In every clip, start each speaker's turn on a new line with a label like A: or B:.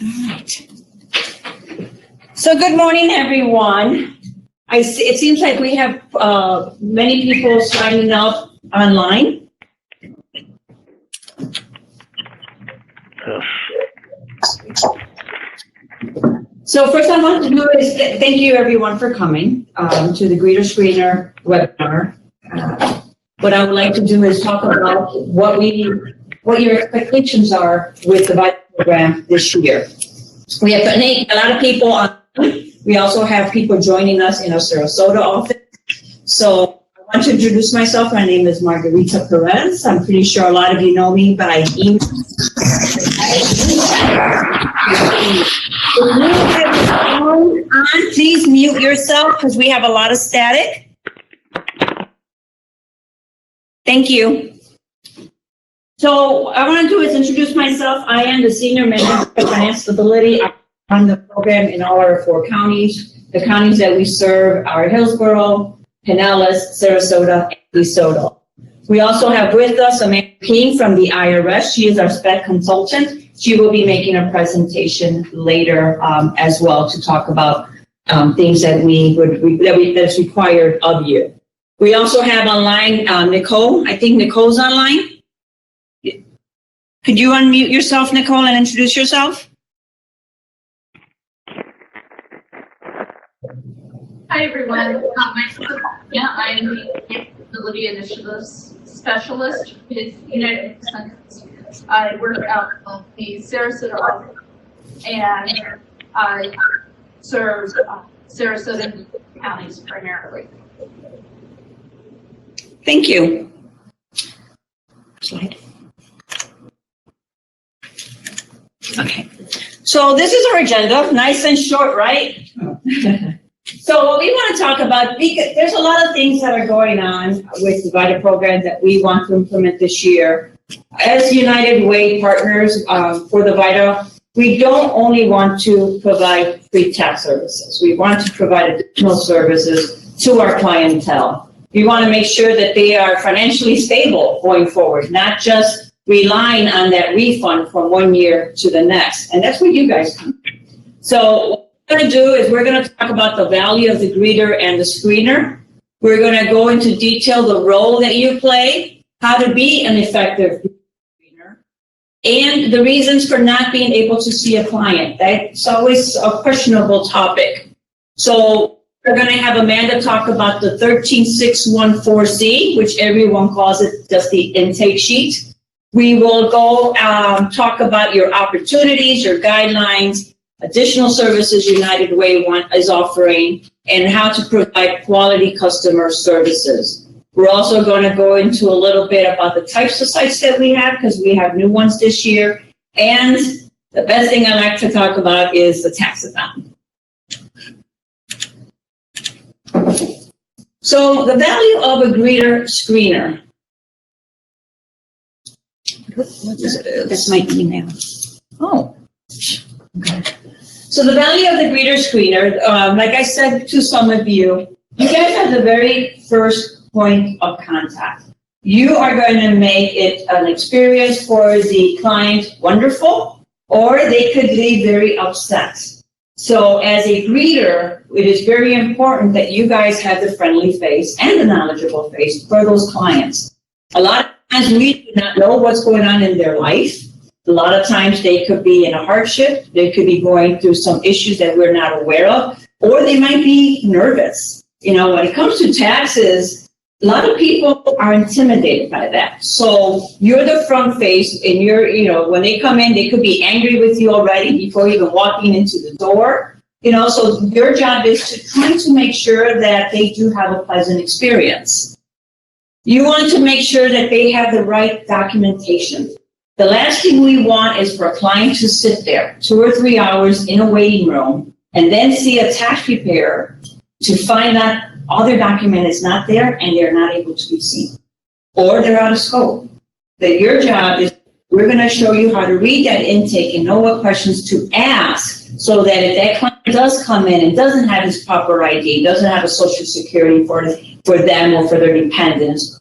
A: Right. So good morning, everyone. It seems like we have many people signing up online. So first I want to do is thank you everyone for coming to the Greeter Screener webinar. What I would like to do is talk about what your expectations are with the VITA program this year. We have a lot of people on. We also have people joining us in our Sarasota office. So I want to introduce myself. My name is Margarita Perez. I'm pretty sure a lot of you know me by email. If you have your phone on, please mute yourself because we have a lot of static. Thank you. So what I want to do is introduce myself. I am the Senior Manager for Finance Stability. I run the program in all our 4 counties. The counties that we serve are Hillsborough, Pinellas, Sarasota, and DeSoto. We also have with us Amanda King from the IRS. She is our SPEC consultant. She will be making a presentation later as well to talk about things that that's required of you. We also have online Nicole. I think Nicole's online. Could you unmute yourself, Nicole, and introduce yourself?
B: Hi, everyone. I'm the Disability Initiatives Specialist with United Centers. I work out of the Sarasota office, and I serve Sarasota counties primarily.
A: Thank you. Slide. Okay. So this is our agenda, nice and short, right? So what we want to talk about, because there's a lot of things that are going on with the VITA program that we want to implement this year. As United Way partners for the VITA, we don't only want to provide free tax services. We want to provide additional services to our clientele. We want to make sure that they are financially stable going forward, not just relying on that refund from one year to the next. And that's where you guys come. So what we're going to do is we're going to talk about the value of the greeter and the screener. We're going to go into detail the role that you play, how to be an effective screener, and the reasons for not being able to see a client. That's always a questionable topic. So we're going to have Amanda talk about the 13614C, which everyone calls it just the intake sheet. We will go talk about your opportunities, your guidelines, additional services United Way is offering, and how to provide quality customer services. We're also going to go into a little bit about the types of sites that we have, because we have new ones this year. And the best thing I like to talk about is the tax account. So the value of a greeter screener. That's my email. Oh, okay. So the value of the greeter screener, like I said to some of you, you guys are the very first point of contact. You are going to make it an experience for the client wonderful, or they could be very upset. So as a greeter, it is very important that you guys have the friendly face and the knowledgeable face for those clients. A lot of times we do not know what's going on in their life. A lot of times they could be in a hardship. They could be going through some issues that we're not aware of, or they might be nervous. You know, when it comes to taxes, a lot of people are intimidated by that. So you're the front face, and when they come in, they could be angry with you already before even walking into the door. So your job is to try to make sure that they do have a pleasant experience. You want to make sure that they have the right documentation. The last thing we want is for a client to sit there 2 or 3 hours in a waiting room and then see a tax preparer to find out all their document is not there and they're not able to be seen, or they're out of scope. That your job is, we're going to show you how to read that intake and know what questions to ask, so that if that client does come in and doesn't have his proper ID, doesn't have a social security for them or for their dependents,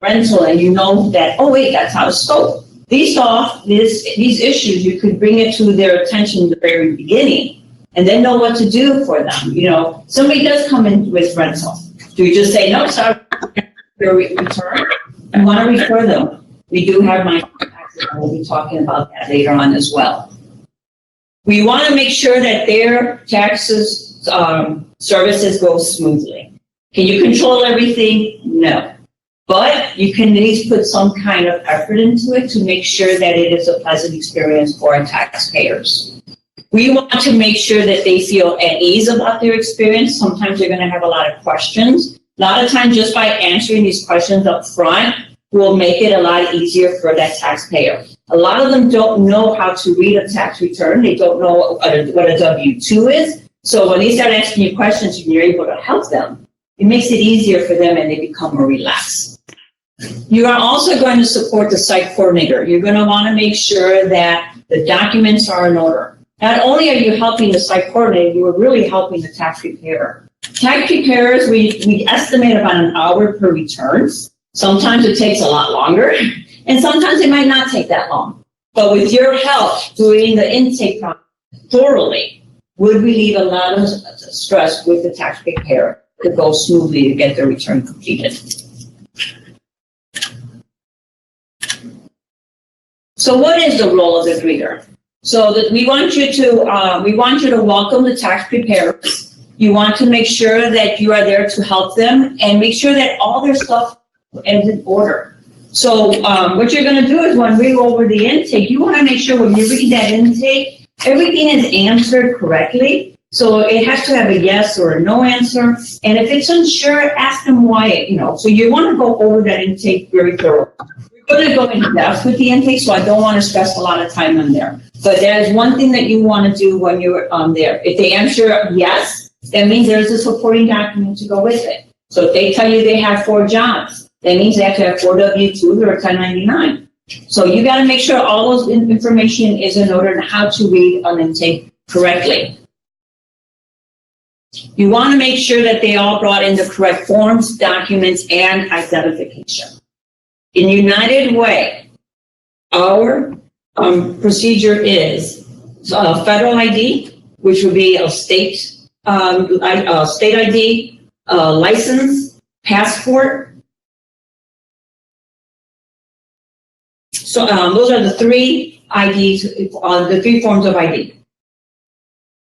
A: rental, and you know that, oh wait, that's out of scope, these issues, you could bring it to their attention at the very beginning and then know what to do for them. You know, somebody does come in with rental. Do we just say, no, sorry, your return? You want to refer them. We do have my taxes, and we'll be talking about that later on as well. We want to make sure that their taxes, services go smoothly. Can you control everything? No. But you can at least put some kind of effort into it to make sure that it is a pleasant experience for our taxpayers. We want to make sure that they feel at ease about their experience. Sometimes they're going to have a lot of questions. A lot of times, just by answering these questions up front will make it a lot easier for that taxpayer. A lot of them don't know how to read a tax return. They don't know what a W-2 is. So when they start asking you questions and you're able to help them, it makes it easier for them and they become more relaxed. You are also going to support the site coordinator. You're going to want to make sure that the documents are in order. Not only are you helping the site coordinator, you are really helping the tax preparer. Tax preparers, we estimate about an hour per return. Sometimes it takes a lot longer, and sometimes it might not take that long. But with your help doing the intake process thoroughly would relieve a lot of stress with the tax preparer to go smoothly to get their return completed. So what is the role of the greeter? So that we want you to welcome the tax preparers. You want to make sure that you are there to help them and make sure that all their stuff is in order. So what you're going to do is when we go over the intake, you want to make sure when you read that intake, everything is answered correctly. So it has to have a yes or a no answer. And if it's unsure, ask them why, so you want to go over that intake very thoroughly. We're going to go into depth with the intake, so I don't want to stress a lot of time on there. But there's one thing that you want to do when you're there. If they answer yes, that means there's a supporting document to go with it. So if they tell you they have 4 jobs, that means they have to have 4 W-2s or a 1099. So you got to make sure all those information is in order and how to read an intake correctly. You want to make sure that they all brought in the correct forms, documents, and identification. In United Way, our procedure is federal ID, which would be a state ID, license, passport. So those are the 3 IDs, the 3 forms of ID.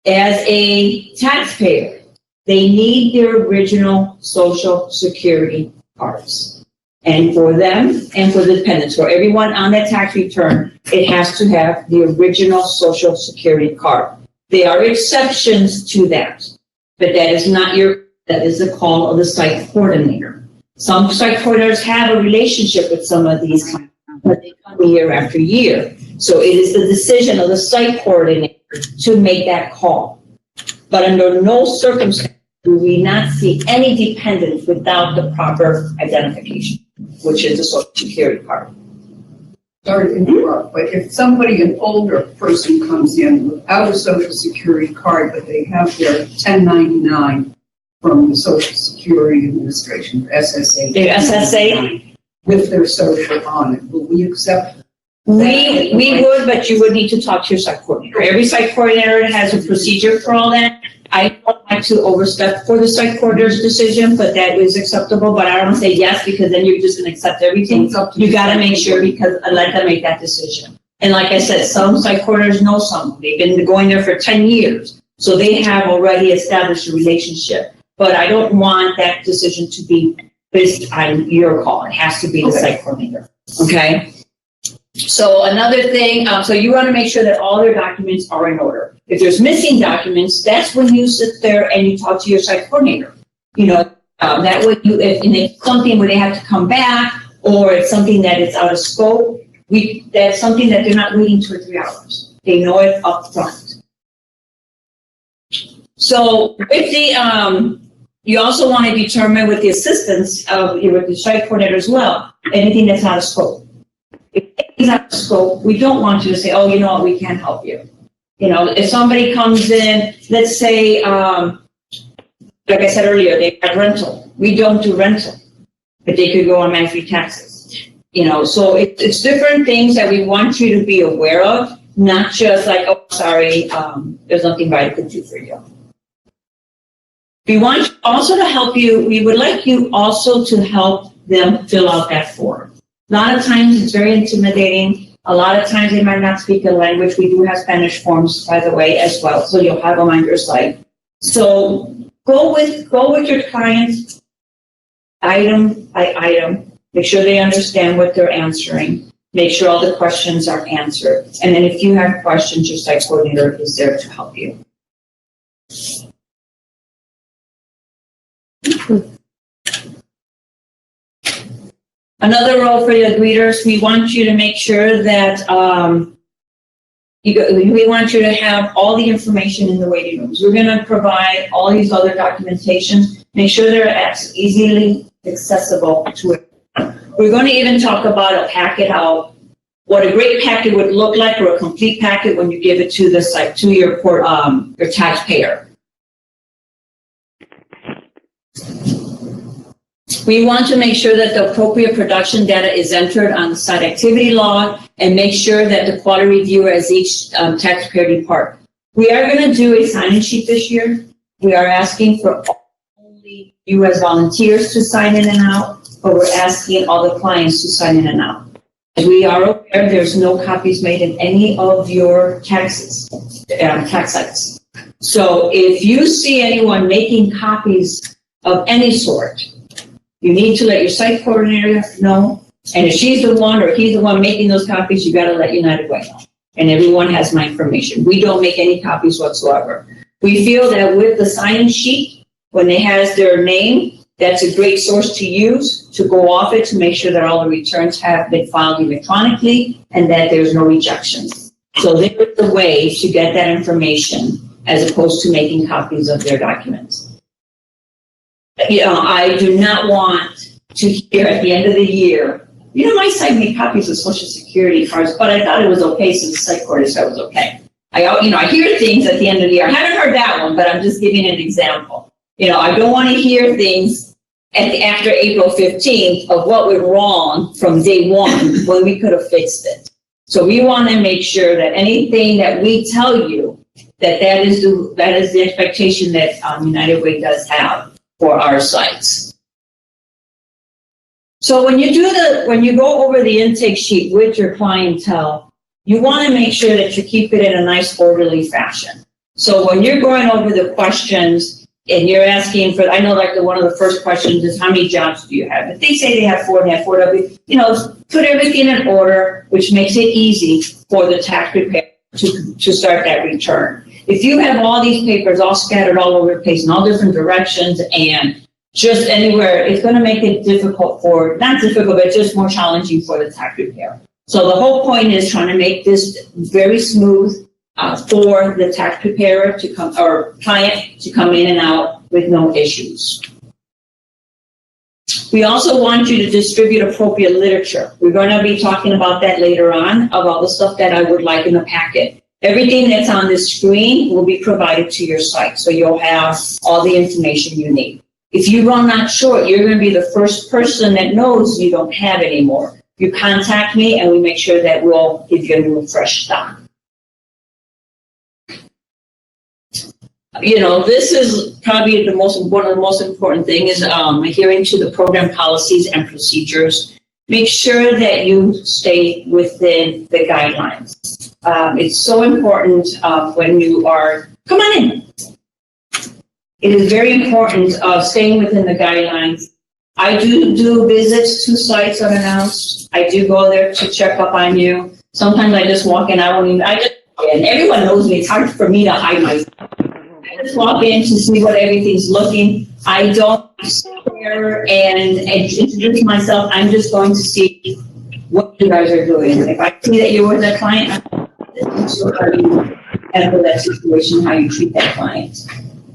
A: As a taxpayer, they need their original Social Security cards. And for them and for the dependents, for everyone on that tax return, it has to have the original Social Security card. There are exceptions to that, but that is the call of the site coordinator. Some site coordinators have a relationship with some of these, but they come year after year. So it is the decision of the site coordinator to make that call. But under no circumstance do we not see any dependents without the proper identification, which is the Social Security card.
C: Sorry to interrupt, but if somebody, an older person comes in without a Social Security card, but they have their 1099 from the Social Security Administration, SSA.
A: The SSA?
C: With their social on it, will we accept?
A: We would, but you would need to talk to your site coordinator. Every site coordinator has a procedure for all that. I don't like to overstep for the site coordinator's decision, but that is acceptable. But I don't say yes because then you're just going to accept everything. You got to make sure because I let them make that decision. And like I said, some site coordinators know some. They've been going there for 10 years, so they have already established a relationship. But I don't want that decision to be based on your call. It has to be the site coordinator. Okay. So another thing, so you want to make sure that all their documents are in order. If there's missing documents, that's when you sit there and you talk to your site coordinator. That way if it's something where they have to come back or it's something that is out of scope, that's something that they're not waiting 2 or 3 hours. They know it up front. So with the, you also want to determine with the assistance of with the site coordinator as well, anything that's out of scope. If it's out of scope, we don't want you to say, oh, you know what, we can't help you. If somebody comes in, let's say, like I said earlier, they have rental. We don't do rental, but they could go on monthly taxes. So it's different things that we want you to be aware of, not just like, oh, sorry, there's nothing VITA could do for you. We want also to help you, we would like you also to help them fill out that form. A lot of times it's very intimidating. A lot of times they might not speak a language. We do have Spanish forms, by the way, as well, so you'll have them on your site. So go with your clients item by item. Make sure they understand what they're answering. Make sure all the questions are answered. And then if you have questions, your site coordinator is there to help you. Another role for the greeters, we want you to make sure that we want you to have all the information in the waiting rooms. We're going to provide all these other documentation. Make sure they're as easily accessible to it. We're going to even talk about a packet, what a great packet would look like, or a complete packet when you give it to the site, to your taxpayer. We want to make sure that the appropriate production data is entered on the site activity log and make sure that the quality reviewer as each taxpayer depart. We are going to do a sign-in sheet this year. We are asking for only you as volunteers to sign in and out, but we're asking all the clients to sign in and out. We are aware there's no copies made in any of your tax sites. So if you see anyone making copies of any sort, you need to let your site coordinator know. And if she's the one or he's the one making those copies, you got to let United Way know. And everyone has my information. We don't make any copies whatsoever. We feel that with the sign-in sheet, when it has their name, that's a great source to use to go off it to make sure that all the returns have been filed electronically and that there's no rejections. So there's the way to get that information as opposed to making copies of their documents. I do not want to hear at the end of the year, my site made copies of Social Security cards, but I thought it was okay, so the site coordinator said it was okay. I hear things at the end of the year. I haven't heard that one, but I'm just giving an example. I don't want to hear things after April 15th of what went wrong from day one when we could have fixed it. So we want to make sure that anything that we tell you, that is the expectation that United Way does have for our sites. So when you go over the intake sheet with your clientele, you want to make sure that you keep it in a nice orderly fashion. So when you're going over the questions and you're asking for, I know like one of the first questions is how many jobs do you have? If they say they have 4 and they have 4 put everything in order, which makes it easy for the tax preparer to start that return. If you have all these papers all scattered all over the place in all different directions and just anywhere, it's going to make it difficult not difficult, but just more challenging for the tax preparer. So the whole point is trying to make this very smooth for the tax preparer to come, or client to come in and out with no issues. We also want you to distribute appropriate literature. We're going to be talking about that later on, about the stuff that I would like in the packet. Everything that's on this screen will be provided to your site, so you'll have all the information you need. If you run that short, you're going to be the first person that knows you don't have any more. You contact me and we make sure that we'll give you a new fresh stock. This is probably one of the most important things is adhering to the program policies and procedures. Make sure that you stay within the guidelines. It's so important when you are, come on in. It is very important staying within the guidelines. I do visits to sites unannounced. I do go there to check up on you. Sometimes I just walk in, and everyone knows me. It's hard for me to hide myself. I just walk in to see what everything's looking. I don't swear and introduce myself. I'm just going to see what you guys are doing. If I see that you're with a client, so how you handle that situation, how you treat that client.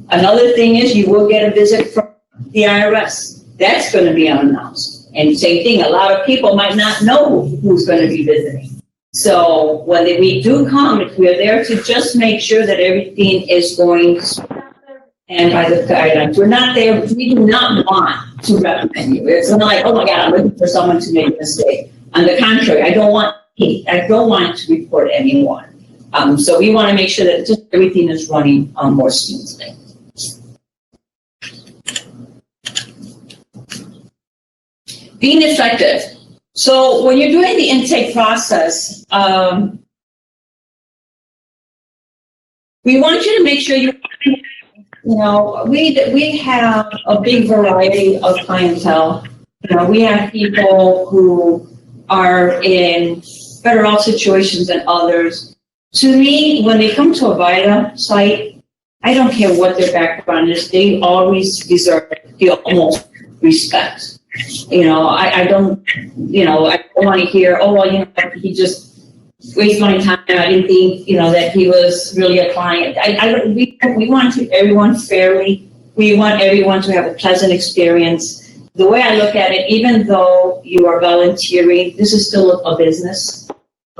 A: Another thing is you will get a visit from the IRS. That's going to be unannounced. And same thing, a lot of people might not know who's going to be visiting. So when we do come, we're there to just make sure that everything is going and by the guidelines. We're not there, we do not want to recommend you. It's not like, oh my God, I'm looking for someone to make a mistake. On the contrary, I don't want to report anyone. So we want to make sure that just everything is running more smoothly. Being effective. So when you're doing the intake process, we want you to make sure we have a big variety of clientele. We have people who are in better off situations than others. To me, when they come to a VITA site, I don't care what their background is, they always deserve the utmost respect. I don't want to hear, oh, well, he just wasted my time. I didn't think, that he was really a client. We want to treat everyone fairly. We want everyone to have a pleasant experience. The way I look at it, even though you are volunteering, this is still a business.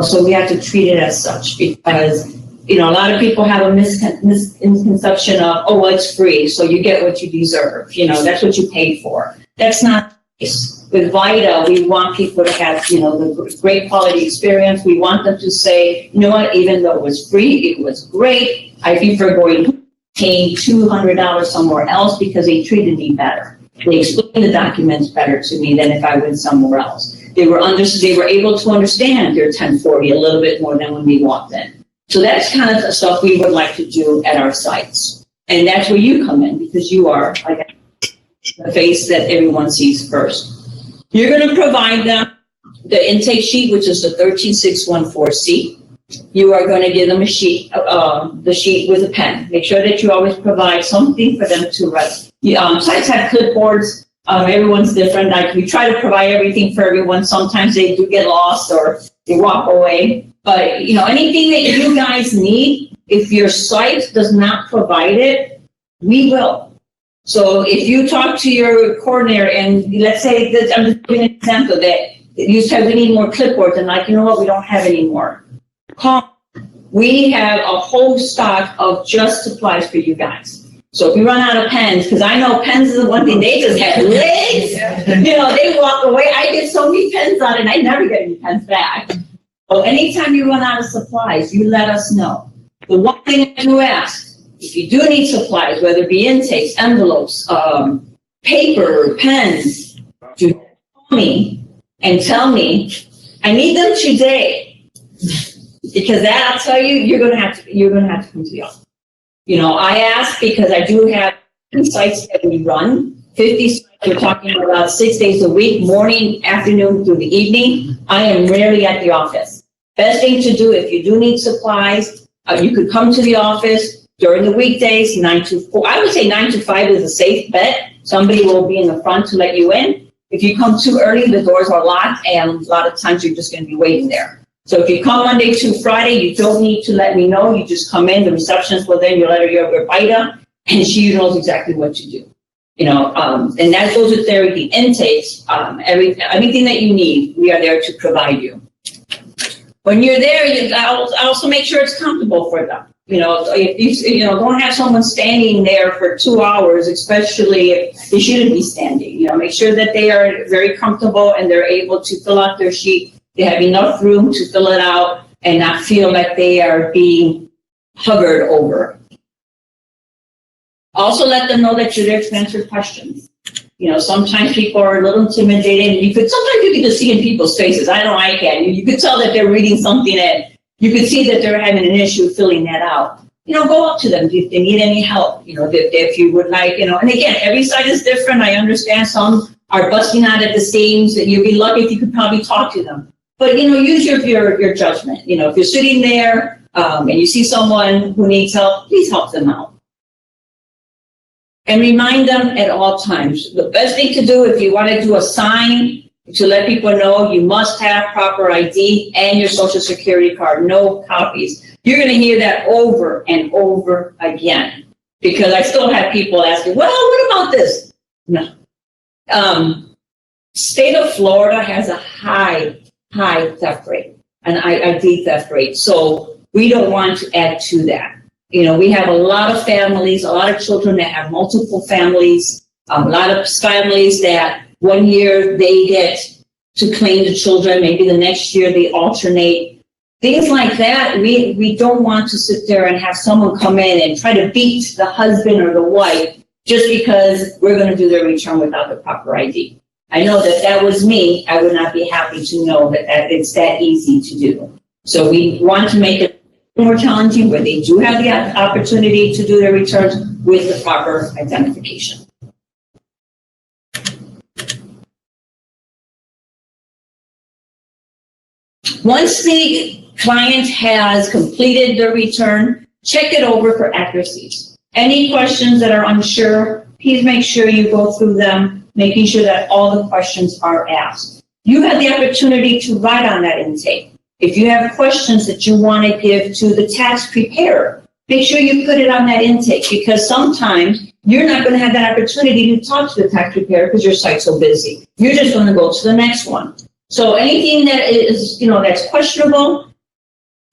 A: So we have to treat it as such because, a lot of people have a misconception of, oh, well, it's free, so you get what you deserve. That's what you paid for. That's not the case. With VITA, we want people to have, the great quality experience. We want them to say, you know what, even though it was free, it was great. I prefer paying $200 somewhere else because they treated me better. They explained the documents better to me than if I went somewhere else. They were able to understand their 1040 a little bit more than when we walked in. So that's kind of the stuff we would like to do at our sites. And that's where you come in because you are like the face that everyone sees first. You're going to provide them the intake sheet, which is the 13614C. You are going to give them a sheet, the sheet with a pen. Make sure that you always provide something for them to write. Sites have clipboards. Everyone's different. Like we try to provide everything for everyone. Sometimes they do get lost or they walk away. But anything that you guys need, if your site does not provide it, we will. So if you talk to your coordinator and let's say that I'm just giving an example that you said we need more clipboards and like, you know what, we don't have any more. Call. We have a whole stock of just supplies for you guys. So if we run out of pens, because I know pens is the one thing, they just have legs. They walk away. I get so many pens out and I never get any pens back. So anytime you run out of supplies, you let us know. The one thing I do ask, if you do need supplies, whether it be intakes, envelopes, paper, pens, do call me and tell me, I need them today. Because that, I'll tell you, you're gonna have to come to the office. I ask because I do have sites that we run, 50 sites. We're talking about 6 days a week, morning, afternoon, through the evening. I am rarely at the office. Best thing to do if you do need supplies, you could come to the office during the weekdays, 9 to 4. I would say 9 to 5 is a safe bet. Somebody will be in the front to let you in. If you come too early, the doors are locked, and a lot of times you're just going to be waiting there. So if you come Monday to Friday, you don't need to let me know. You just come in. The receptionist will then you let her your VITA, and she knows exactly what to do. And that goes with therapy intakes. Everything that you need, we are there to provide you. When you're there, I'll also make sure it's comfortable for them. If you don't have someone standing there for 2 hours, especially if they shouldn't be standing. Make sure that they are very comfortable and they're able to fill out their sheet. They have enough room to fill it out and not feel like they are being hovered over. Also let them know that you're there to answer questions. Sometimes people are a little intimidated. Sometimes you can just see in people's faces. I know I can. You could tell that they're reading something and you could see that they're having an issue filling that out. Go up to them if they need any help. If you would like, and again, every site is different. I understand some are busting out at the seams and you'd be lucky if you could probably talk to them. But, use your judgment. If you're sitting there and you see someone who needs help, please help them out. And remind them at all times. The best thing to do if you want to do a sign to let people know you must have proper ID and your social security card, no copies. You're going to hear that over and over again because I still have people asking, well, what about this? No. State of Florida has a high theft rate, an ID theft rate. So we don't want to add to that. We have a lot of families, a lot of children that have multiple families, a lot of families that one year they get to claim the children. Maybe the next year they alternate. Things like that, we don't want to sit there and have someone come in and try to beat the husband or the wife just because we're going to do their return without the proper ID. I know that that was me. I would not be happy to know that it's that easy to do. So we want to make it more challenging where they do have the opportunity to do their returns with the proper identification. Once the client has completed their return, check it over for accuracies. Any questions that are unsure, please make sure you go through them, making sure that all the questions are asked. You have the opportunity to write on that intake. If you have questions that you want to give to the tax preparer, make sure you put it on that intake, because sometimes you're not going to have that opportunity to talk to the tax preparer because your site's so busy. You're just going to go to the next one. So anything that is, that's questionable,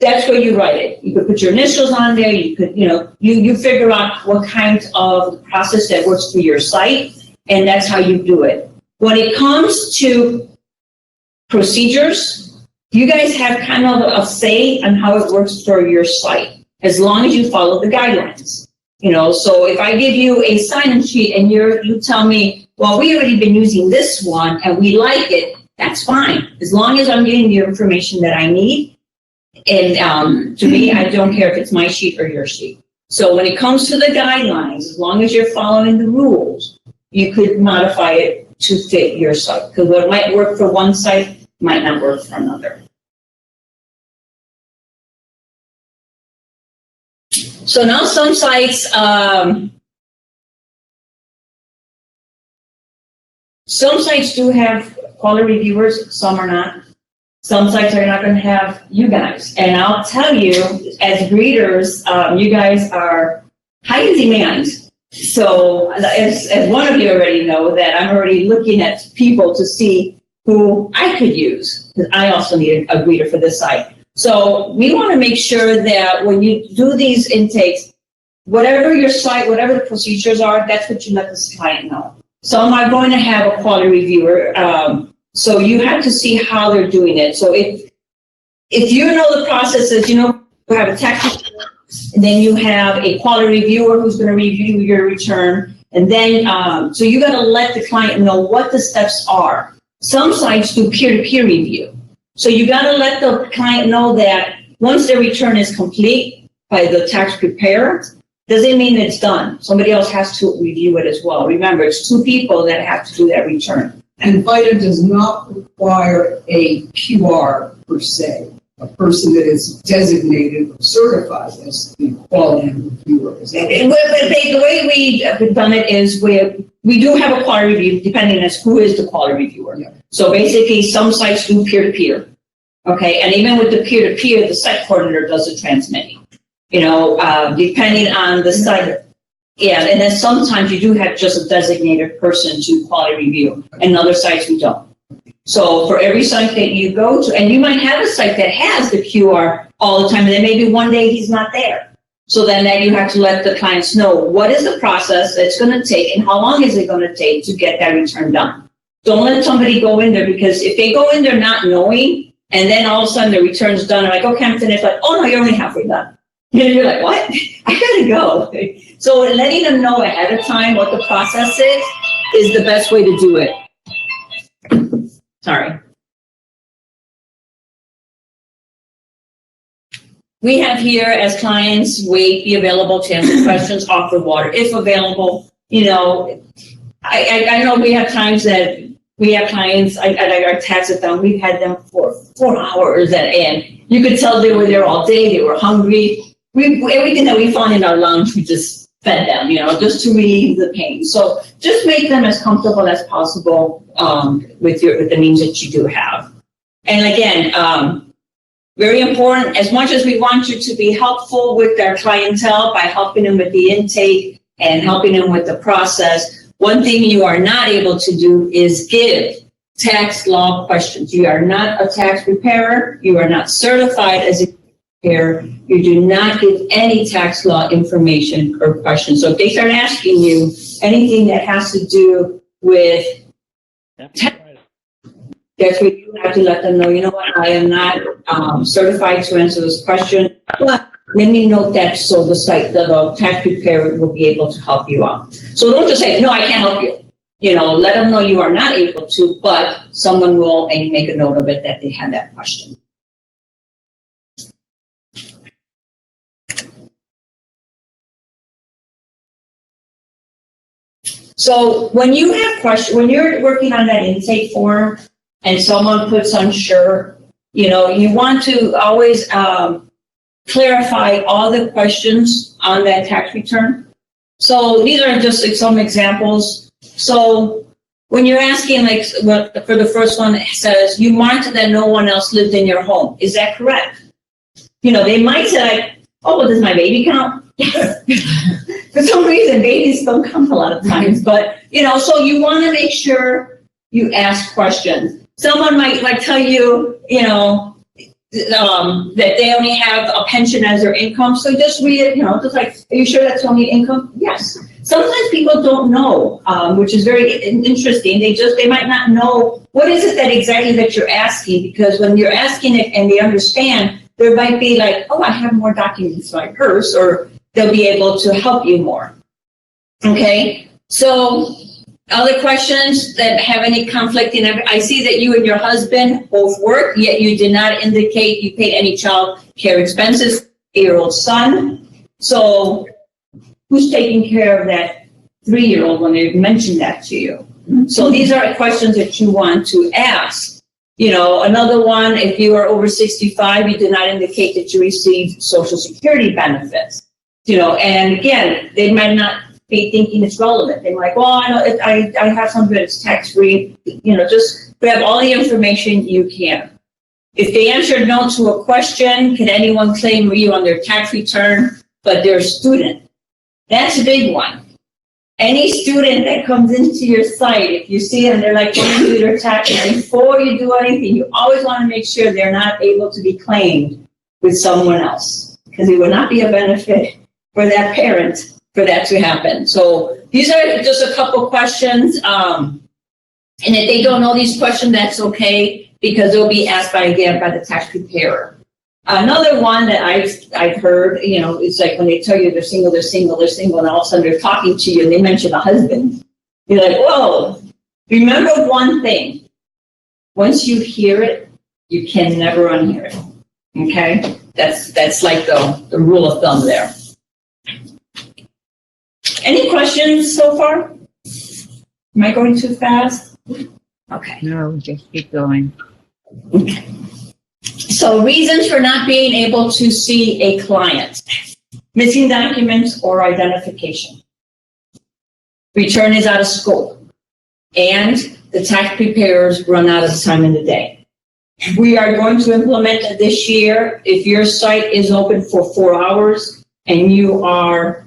A: that's where you write it. You could put your initials on there. You could, you figure out what kind of process that works for your site, and that's how you do it. When it comes to procedures, you guys have kind of a say on how it works for your site, as long as you follow the guidelines. So if I give you a sign-in sheet and you tell me, well, we already been using this one and we like it, that's fine, as long as I'm getting the information that I need. And to me, I don't care if it's my sheet or your sheet. So when it comes to the guidelines, as long as you're following the rules, you could modify it to fit your site. Because what might work for one site might not work for another. So now some sites, do have quality reviewers, some are not. Some sites are not going to have you guys. And I'll tell you, as breeders, you guys are high in demand. So as one of you already know, that I'm already looking at people to see who I could use, because I also need a breeder for this site. So we want to make sure that when you do these intakes, whatever your site, whatever the procedures are, that's what you let the client know. Some are going to have a quality reviewer. So you have to see how they're doing it. So if you know the process is, you have a tax, and then you have a quality reviewer who's going to review your return, and then so you got to let the client know what the steps are. Some sites do peer-to-peer review, so you got to let the client know that once their return is complete by the tax preparer, doesn't mean it's done. Somebody else has to review it as well. Remember, it's two people that have to do that return.
C: And VITA does not require a QR per se, a person that is designated or certified as the quality reviewer.
A: The way we've done it is we do have a quality review, depending on who is the quality reviewer. Yeah. So basically, some sites do peer-to-peer. Okay, and even with the peer-to-peer, the site coordinator does the transmitting. Depending on the site. Yeah, and then sometimes you do have just a designated person to quality review, and other sites we don't. So for every site that you go to, and you might have a site that has the QR all the time, and then maybe one day he's not there. So then you have to let the clients know what is the process that's going to take and how long is it going to take to get that return done. Don't let somebody go in there, because if they go in there not knowing, and then all of a sudden the return's done, they're like, okay, I'm finished. Like, oh no, you're only halfway done. You're like, what? I gotta go. So letting them know ahead of time what the process is the best way to do it. Sorry. We have here as clients, wait, be available to answer questions, offer water if available. I know we have times that we have clients, our tax-a-thon, we've had them for 4 hours, and you could tell they were there all day, they were hungry. Everything that we found in our lounge, we just fed them, just to relieve the pain. So just make them as comfortable as possible with the means that you do have. And again, very important, as much as we want you to be helpful with our clientele by helping them with the intake and helping them with the process, one thing you are not able to do is give tax law questions. You are not a tax preparer. You are not certified as a preparer. You do not give any tax law information or questions. So if they start asking you anything that has to do with tax, That's where you have to let them know, you know what, I am not certified to answer this question, but let me note that so the tax preparer will be able to help you out. So don't just say, no, I can't help you. You know, let them know you are not able to, but someone will make a note of it that they had that question. So when you have questions, when you're working on that intake form and someone puts unsure, you know, you want to always clarify all the questions on that tax return. So these are just like some examples. So when you're asking, like, what for the first one, it says you marked that no one else lived in your home. Is that correct? You know, they might say like, oh, well, does my baby count? Yes. For some reason, babies don't count a lot of times, but you know, so you want to make sure you ask questions. Someone might like tell you, you know, that they only have a pension as their income. So just read it, you know, just like, are you sure that's only income? Yes. Sometimes people don't know, which is very interesting. They might not know what is it that exactly that you're asking, because when you're asking it and they understand, there might be like, oh, I have more documents in my purse, or they'll be able to help you more. Okay. So other questions that have any conflict in I see that you and your husband both work, yet you did not indicate you paid any child care expenses, 8-year-old son. So who's taking care of that 3-year-old when they mentioned that to you? So these are questions that you want to ask. You know, another one, if you are over 65, you did not indicate that you received Social Security benefits. You know, and again, they might not be thinking it's relevant. They're like, well, I know I have something that's tax-free. You know, just grab all the information you can. If they answered no to a question, can anyone claim you on their tax return, but they're a student? That's a big one. Any student that comes into your site, if you see them, they're like, going to do their taxes. Before you do anything, you always want to make sure they're not able to be claimed with someone else, because it would not be a benefit for that parent for that to happen. So these are just a couple questions. And if they don't know these questions, that's okay, because they'll be asked by the tax preparer. Another one that I've heard, you know, it's like when they tell you they're single, and all of a sudden they're talking to you and they mention a husband. You're like, whoa, remember one thing. Once you hear it, you can never unhear it. Okay? That's like the rule of thumb there. Any questions so far? Am I going too fast? Okay.
D: No, just keep going.
A: Okay. So reasons for not being able to see a client: missing documents or identification, return is out of scope, and the tax preparers run out of time in the day. We are going to implement it this year. If your site is open for 4 hours and you are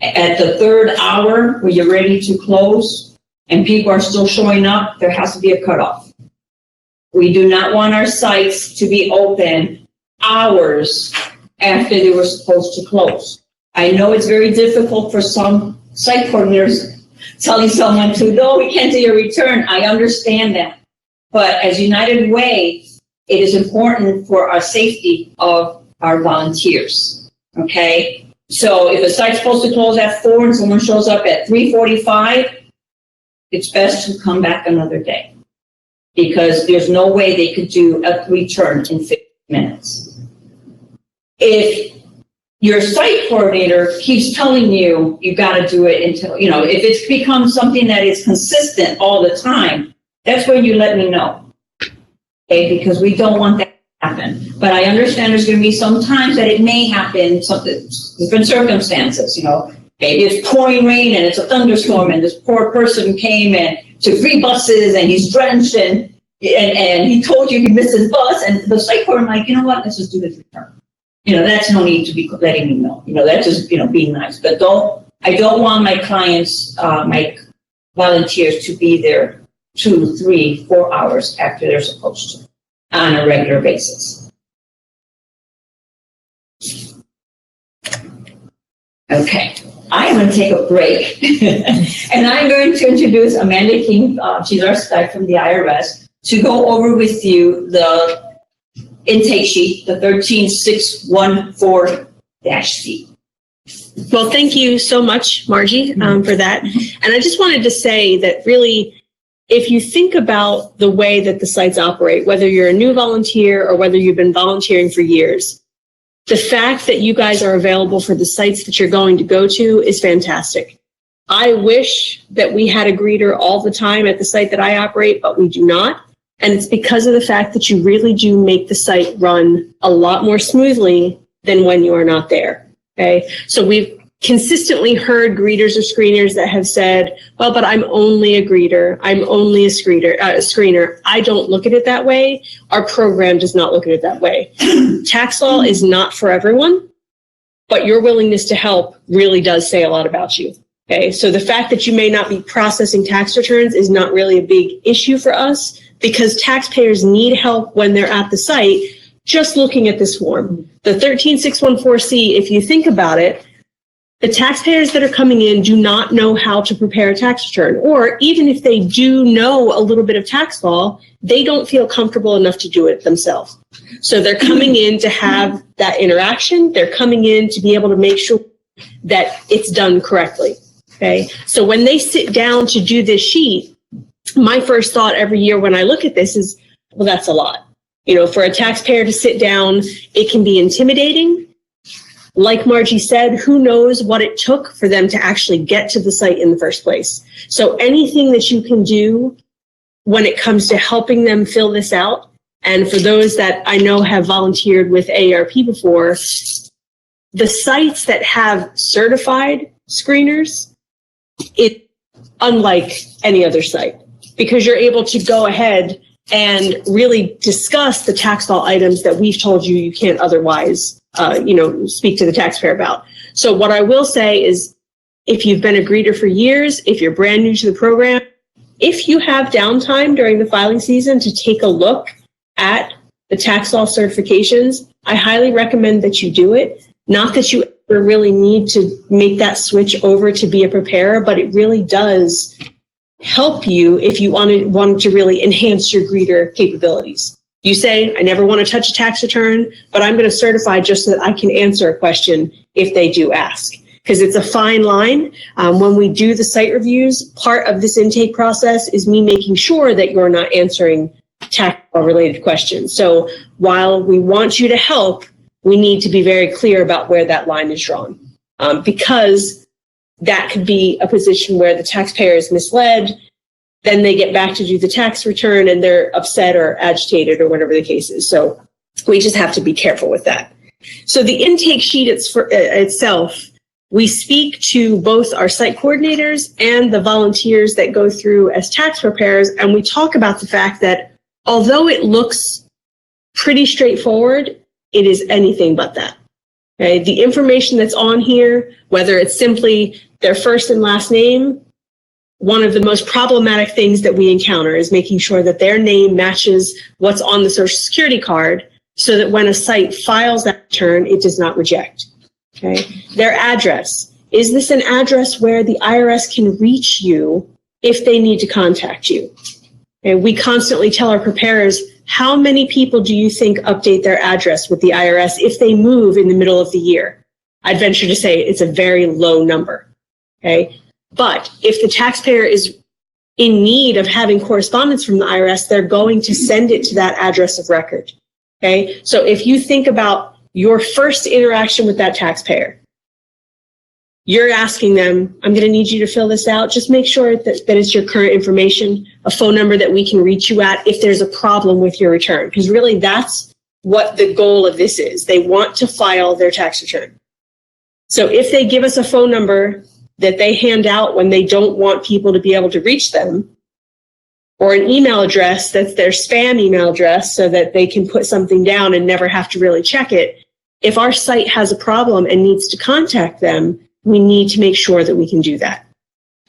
A: at the 3rd hour where you're ready to close and people are still showing up, there has to be a cutoff. We do not want our sites to be open hours after they were supposed to close. I know it's very difficult for some site coordinators telling someone to, no, we can't do your return. I understand that. But as United Way, it is important for our safety of our volunteers. Okay? So if a site's supposed to close at 4 and someone shows up at 3:45, it's best to come back another day, because there's no way they could do a return in 15 minutes. If your site coordinator keeps telling you, you got to do it until, you know, if it's become something that is consistent all the time, that's when you let me know. Okay, because we don't want that to happen. But I understand there's going to be some times that it may happen, something, different circumstances, you know. Maybe it's pouring rain and it's a thunderstorm and this poor person came and took 3 buses and he's drenched and he told you he missed his bus, and the site coordinator, like, you know what, let's just do this return. You know, that's no need to be letting me know. You know, that's just, you know, being nice. But I don't want my clients, my volunteers to be there 2, 3, 4 hours after they're supposed to on a regular basis. Okay. I'm going to take a break and I'm going to introduce Amanda King. She's our staff from the IRS. to go over with you the intake sheet, the 13614-C.
D: Well, thank you so much, Margie, for that. And I just wanted to say that really, if you think about the way that the sites operate, whether you're a new volunteer or whether you've been volunteering for years, the fact that you guys are available for the sites that you're going to go to is fantastic. I wish that we had a greeter all the time at the site that I operate, but we do not. And it's because of the fact that you really do make the site run a lot more smoothly than when you are not there. Okay. So we've consistently heard greeters or screeners that have said, well, but I'm only a greeter. I'm only a screener. I don't look at it that way. Our program does not look at it that way. Tax law is not for everyone, but your willingness to help really does say a lot about you. Okay. So the fact that you may not be processing tax returns is not really a big issue for us because taxpayers need help when they're at the site just looking at this form. The 13614-C, if you think about it, the taxpayers that are coming in do not know how to prepare a tax return, or even if they do know a little bit of tax law, they don't feel comfortable enough to do it themselves. So they're coming in to have that interaction. They're coming in to be able to make sure that it's done correctly. Okay. So when they sit down to do this sheet, my first thought every year when I look at this is, well, that's a lot. You know, for a taxpayer to sit down, it can be intimidating. Like Margie said, who knows what it took for them to actually get to the site in the first place. So anything that you can do when it comes to helping them fill this out, and for those that I know have volunteered with AARP before, the sites that have certified screeners, it's unlike any other site because you're able to go ahead and really discuss the tax law items that we've told you you can't otherwise, speak to the taxpayer about. So what I will say is, if you've been a greeter for years, if you're brand new to the program, if you have downtime during the filing season to take a look at the tax law certifications, I highly recommend that you do it. Not that you ever really need to make that switch over to be a preparer, but it really does help you if you wanted to really enhance your greeter capabilities. You say, I never want to touch a tax return, but I'm going to certify just so that I can answer a question if they do ask. Because it's a fine line. When we do the site reviews, part of this intake process is me making sure that you're not answering tax law related questions. So while we want you to help, we need to be very clear about where that line is drawn. Because that could be a position where the taxpayer is misled, then they get back to do the tax return and they're upset or agitated or whatever the case is. So we just have to be careful with that. So the intake sheet itself, we speak to both our site coordinators and the volunteers that go through as tax preparers, and we talk about the fact that although it looks pretty straightforward, it is anything but that. Okay? The information that's on here, whether it's simply their first and last name, one of the most problematic things that we encounter is making sure that their name matches what's on the Social Security card so that when a site files that return, it does not reject. Okay. Their address. Is this an address where the IRS can reach you if they need to contact you? Okay. We constantly tell our preparers, how many people do you think update their address with the IRS if they move in the middle of the year? I'd venture to say it's a very low number. Okay. But if the taxpayer is in need of having correspondence from the IRS, they're going to send it to that address of record. Okay. So if you think about your first interaction with that taxpayer, you're asking them, I'm going to need you to fill this out. Just make sure that it's your current information, a phone number that we can reach you at if there's a problem with your return. Because really that's what the goal of this is. They want to file their tax return. So if they give us a phone number that they hand out when they don't want people to be able to reach them, or an email address that's their spam email address so that they can put something down and never have to really check it, if our site has a problem and needs to contact them, we need to make sure that we can do that.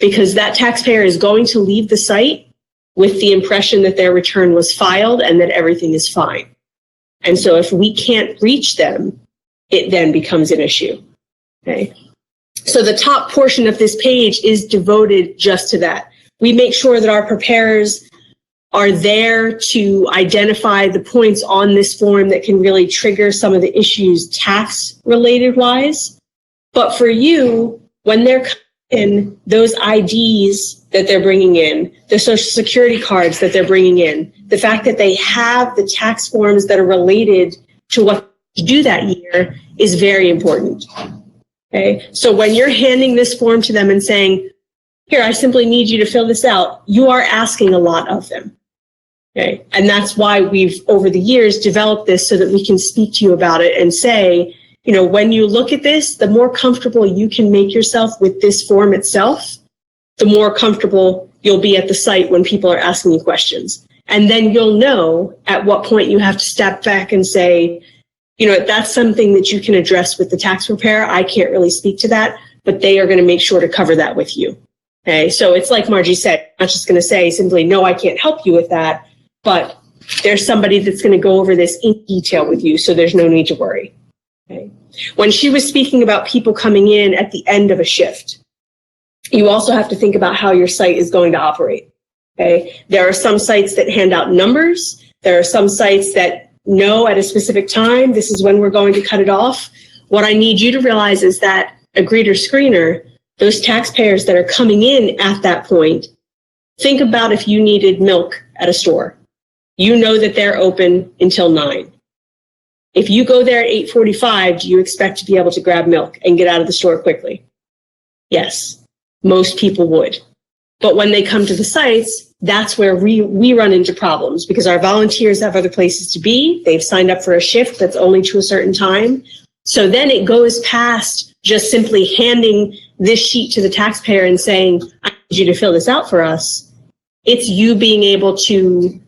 D: Because that taxpayer is going to leave the site with the impression that their return was filed and that everything is fine. And so if we can't reach them, it then becomes an issue. Okay. So the top portion of this page is devoted just to that. We make sure that our preparers are there to identify the points on this form that can really trigger some of the issues tax related wise. But for you, when they're coming in, those IDs that they're bringing in, the social security cards that they're bringing in, the fact that they have the tax forms that are related to what to do that year is very important. Okay, so when you're handing this form to them and saying, here, I simply need you to fill this out, you are asking a lot of them. Okay, and that's why we've, over the years, developed this so that we can speak to you about it and say, you know, when you look at this, the more comfortable you can make yourself with this form itself, the more comfortable you'll be at the site when people are asking you questions. And then you'll know at what point you have to step back and say, you know, that's something that you can address with the tax preparer. I can't really speak to that, but they are going to make sure to cover that with you. Okay, so it's like Margie said, I'm not just going to say simply, no, I can't help you with that, but there's somebody that's going to go over this in detail with you, so there's no need to worry. Okay. When she was speaking about people coming in at the end of a shift, you also have to think about how your site is going to operate. Okay, there are some sites that hand out numbers. There are some sites that know at a specific time, this is when we're going to cut it off. What I need you to realize is that a greeter screener, those taxpayers that are coming in at that point, think about if you needed milk at a store. You know that they're open until 9. If you go there at 8:45, do you expect to be able to grab milk and get out of the store quickly? Yes, most people would. But when they come to the sites, that's where we run into problems because our volunteers have other places to be. They've signed up for a shift that's only to a certain time. So then it goes past just simply handing this sheet to the taxpayer and saying, I need you to fill this out for us. It's you being able to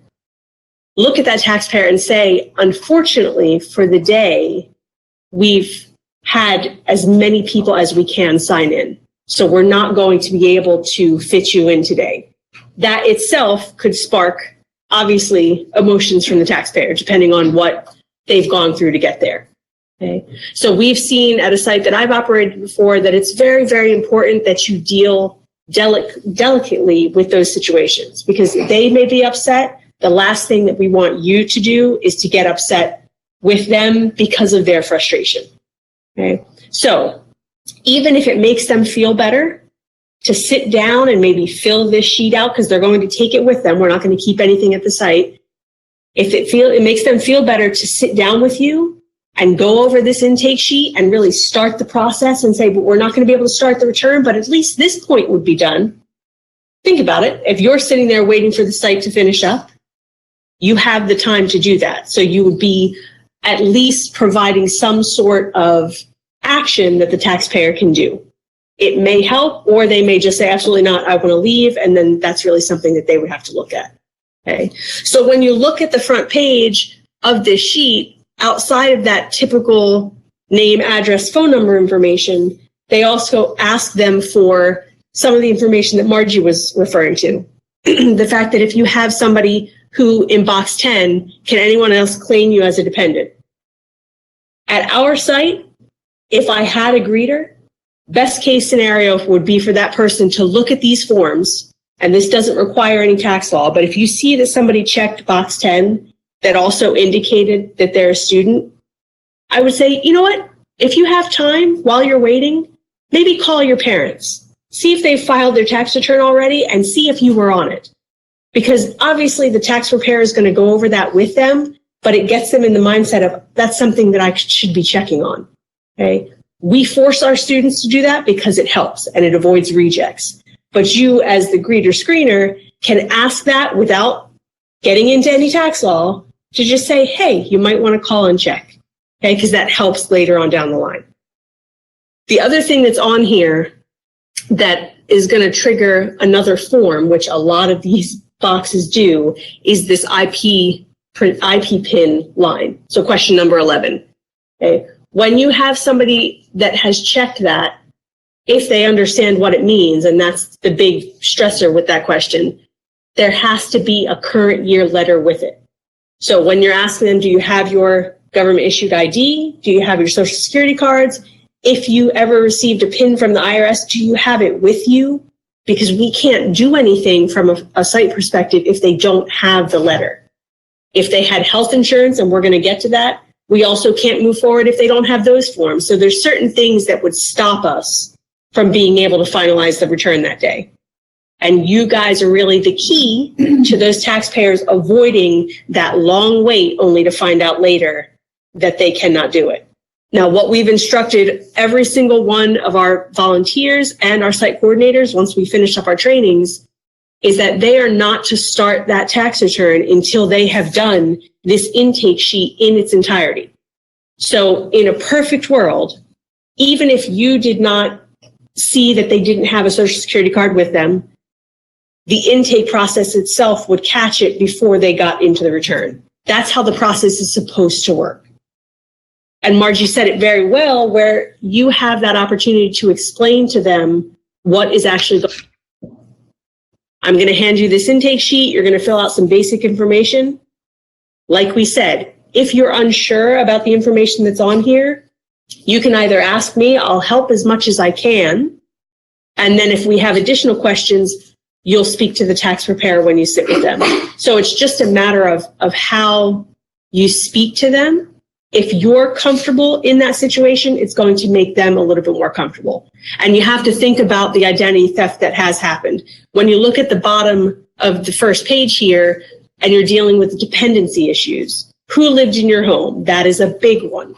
D: look at that taxpayer and say, unfortunately, for the day, we've had as many people as we can sign in. So we're not going to be able to fit you in today. That itself could spark, obviously, emotions from the taxpayer, depending on what they've gone through to get there. Okay. So we've seen at a site that I've operated before that it's very, very important that you deal delicately with those situations because they may be upset. The last thing that we want you to do is to get upset with them because of their frustration. Okay. So even if it makes them feel better to sit down and maybe fill this sheet out because they're going to take it with them, we're not going to keep anything at the site. If it makes them feel better to sit down with you and go over this intake sheet and really start the process and say, but we're not going to be able to start the return, but at least this point would be done. Think about it. If you're sitting there waiting for the site to finish up, you have the time to do that. So you would be at least providing some sort of action that the taxpayer can do. It may help, or they may just say, absolutely not, I want to leave. And then that's really something that they would have to look at. Okay. So when you look at the front page of this sheet, outside of that typical name, address, phone number information, they also ask them for some of the information that Margie was referring to. The fact that if you have somebody who in box 10, can anyone else claim you as a dependent? At our site, if I had a greeter, best case scenario would be for that person to look at these forms, and this doesn't require any tax law, but if you see that somebody checked box 10 that also indicated that they're a student, I would say, you know what? If you have time while you're waiting, maybe call your parents. See if they've filed their tax return already and see if you were on it. Because obviously the tax preparer is going to go over that with them, but it gets them in the mindset of that's something that I should be checking on. Okay. We force our students to do that because it helps and it avoids rejects. But you as the greeter screener can ask that without getting into any tax law to just say, hey, you might want to call and check. Okay. Because that helps later on down the line. The other thing that's on here that is going to trigger another form, which a lot of these boxes do, is this IP PIN line. So question number 11. Okay. When you have somebody that has checked that, if they understand what it means, and that's the big stressor with that question, there has to be a current year letter with it. So when you're asking them, do you have your government issued ID? Do you have your social security cards? If you ever received a PIN from the IRS, do you have it with you? because we can't do anything from a site perspective if they don't have the letter. If they had health insurance, and we're going to get to that, we also can't move forward if they don't have those forms. So there's certain things that would stop us from being able to finalize the return that day. And you guys are really the key to those taxpayers avoiding that long wait only to find out later that they cannot do it. Now, what we've instructed every single one of our volunteers and our site coordinators, once we finish up our trainings, is that they are not to start that tax return until they have done this intake sheet in its entirety. So in a perfect world, even if you did not see that they didn't have a Social Security card with them, the intake process itself would catch it before they got into the return. That's how the process is supposed to work. And Margie said it very well, where you have that opportunity to explain to them what is actually going on. I'm going to hand you this intake sheet. You're going to fill out some basic information. Like we said, if you're unsure about the information that's on here, you can either ask me, I'll help as much as I can. And then if we have additional questions, you'll speak to the tax preparer when you sit with them. So it's just a matter of how you speak to them. If you're comfortable in that situation, it's going to make them a little bit more comfortable. And you have to think about the identity theft that has happened. When you look at the bottom of the first page here, and you're dealing with dependency issues, who lived in your home? That is a big one,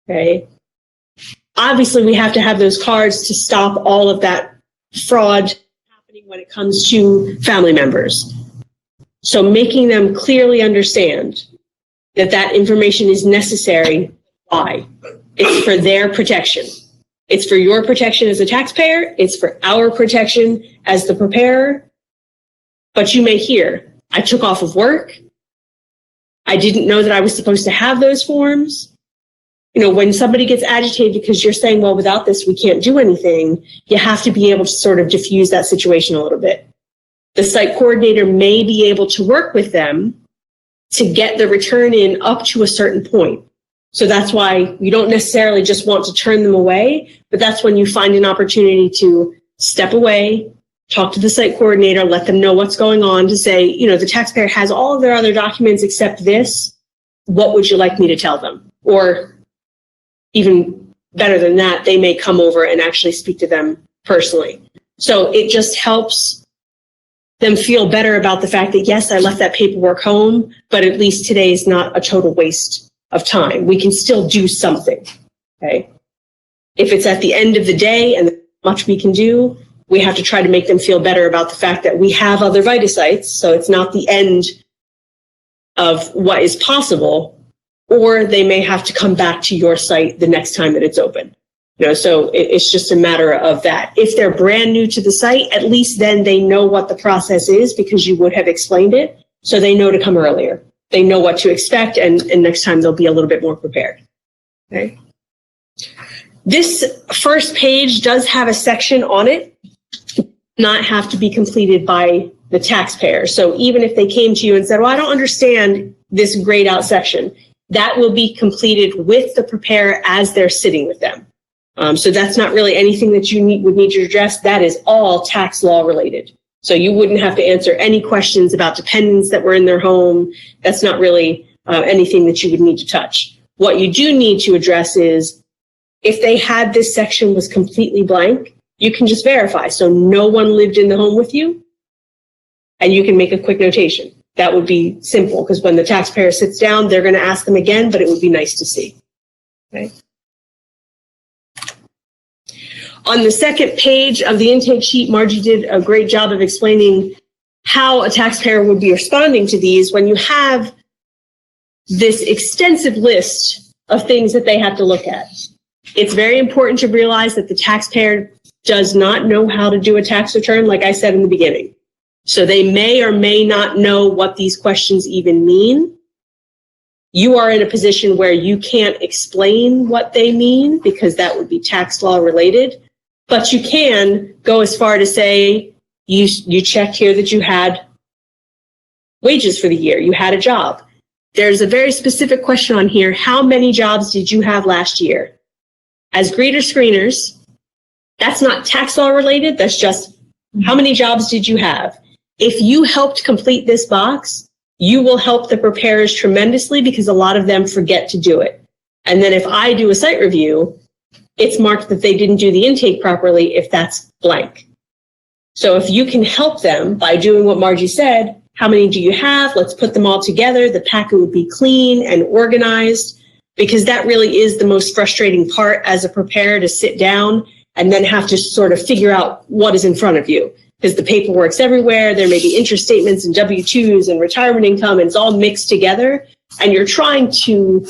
D: okay? Obviously, we have to have those cards to stop all of that fraud happening when it comes to family members. So making them clearly understand that that information is necessary. Why? It's for their protection. It's for your protection as a taxpayer. It's for our protection as the preparer. But you may hear, I took off of work. I didn't know that I was supposed to have those forms. You know, when somebody gets agitated because you're saying, well, without this, we can't do anything, you have to be able to sort of diffuse that situation a little bit. The site coordinator may be able to work with them to get the return in up to a certain point. So that's why you don't necessarily just want to turn them away, but that's when you find an opportunity to step away, talk to the site coordinator, let them know what's going on, to say, you know, the taxpayer has all of their other documents except this. What would you like me to tell them? Or even better than that, they may come over and actually speak to them personally. So it just helps them feel better about the fact that, yes, I left that paperwork home, but at least today is not a total waste of time. We can still do something, okay? If it's at the end of the day and much we can do, we have to try to make them feel better about the fact that we have other VITA sites, so it's not the end of what is possible, or they may have to come back to your site the next time that it's open. You know, so it's just a matter of that. If they're brand new to the site, at least then they know what the process is because you would have explained it. So they know to come earlier. They know what to expect, and next time they'll be a little bit more prepared. Okay. This first page does have a section on it, not have to be completed by the taxpayer. So even if they came to you and said, well, I don't understand this grayed out section, that will be completed with the preparer as they're sitting with them. So that's not really anything that you would need to address. That is all tax law related. So you wouldn't have to answer any questions about dependents that were in their home. That's not really anything that you would need to touch. What you do need to address is if they had this section was completely blank, you can just verify. So no one lived in the home with you, and you can make a quick notation. That would be simple because when the taxpayer sits down, they're going to ask them again, but it would be nice to see. Okay. On the second page of the intake sheet, Margie did a great job of explaining how a taxpayer would be responding to these when you have this extensive list of things that they have to look at. It's very important to realize that the taxpayer does not know how to do a tax return, like I said in the beginning. So they may or may not know what these questions even mean. You are in a position where you can't explain what they mean because that would be tax law related. But you can go as far to say you checked here that you had wages for the year, you had a job. There's a very specific question on here. How many jobs did you have last year? As greeter screeners, that's not tax law related. That's just How many jobs did you have? If you helped complete this box, you will help the preparers tremendously because a lot of them forget to do it. And then if I do a site review, it's marked that they didn't do the intake properly if that's blank. So if you can help them by doing what Margie said, how many do you have? Let's put them all together. The packet would be clean and organized, because that really is the most frustrating part as a preparer, to sit down and then have to sort of figure out what is in front of you. Because the paperwork's everywhere. There may be interest statements and W-2s and retirement income, and it's all mixed together. And you're trying to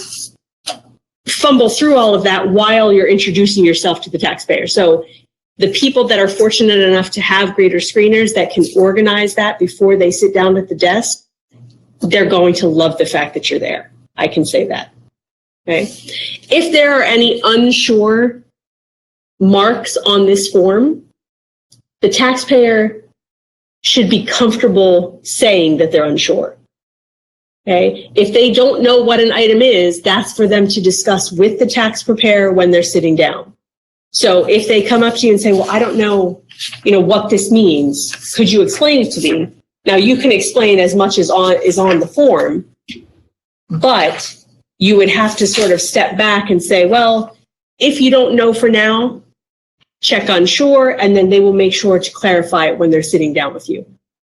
D: fumble through all of that while you're introducing yourself to the taxpayer. So the people that are fortunate enough to have greeter screeners that can organize that before they sit down at the desk, they're going to love the fact that you're there. I can say that. Okay. If there are any unsure marks on this form, the taxpayer should be comfortable saying that they're unsure. Okay. If they don't know what an item is, that's for them to discuss with the tax preparer when they're sitting down. So if they come up to you and say, well, I don't know, what this means, could you explain it to me? Now you can explain as much as is on the form, but you would have to sort of step back and say, well, if you don't know for now, check unsure, and then they will make sure to clarify it when they're sitting down with you.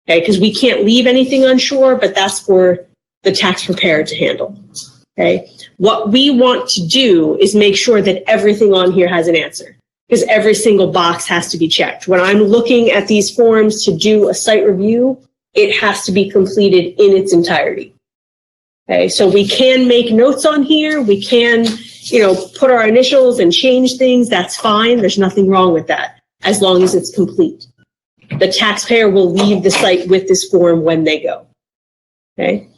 D: Okay, because we can't leave anything unsure, but that's for the tax preparer to handle. Okay, what we want to do is make sure that everything on here has an answer, because every single box has to be checked. When I'm looking at these forms to do a site review, it has to be completed in its entirety. Okay, so we can make notes on here. We can, put our initials and change things. That's fine. There's nothing wrong with that, as long as it's complete. The taxpayer will leave the site with this form when they go. Okay.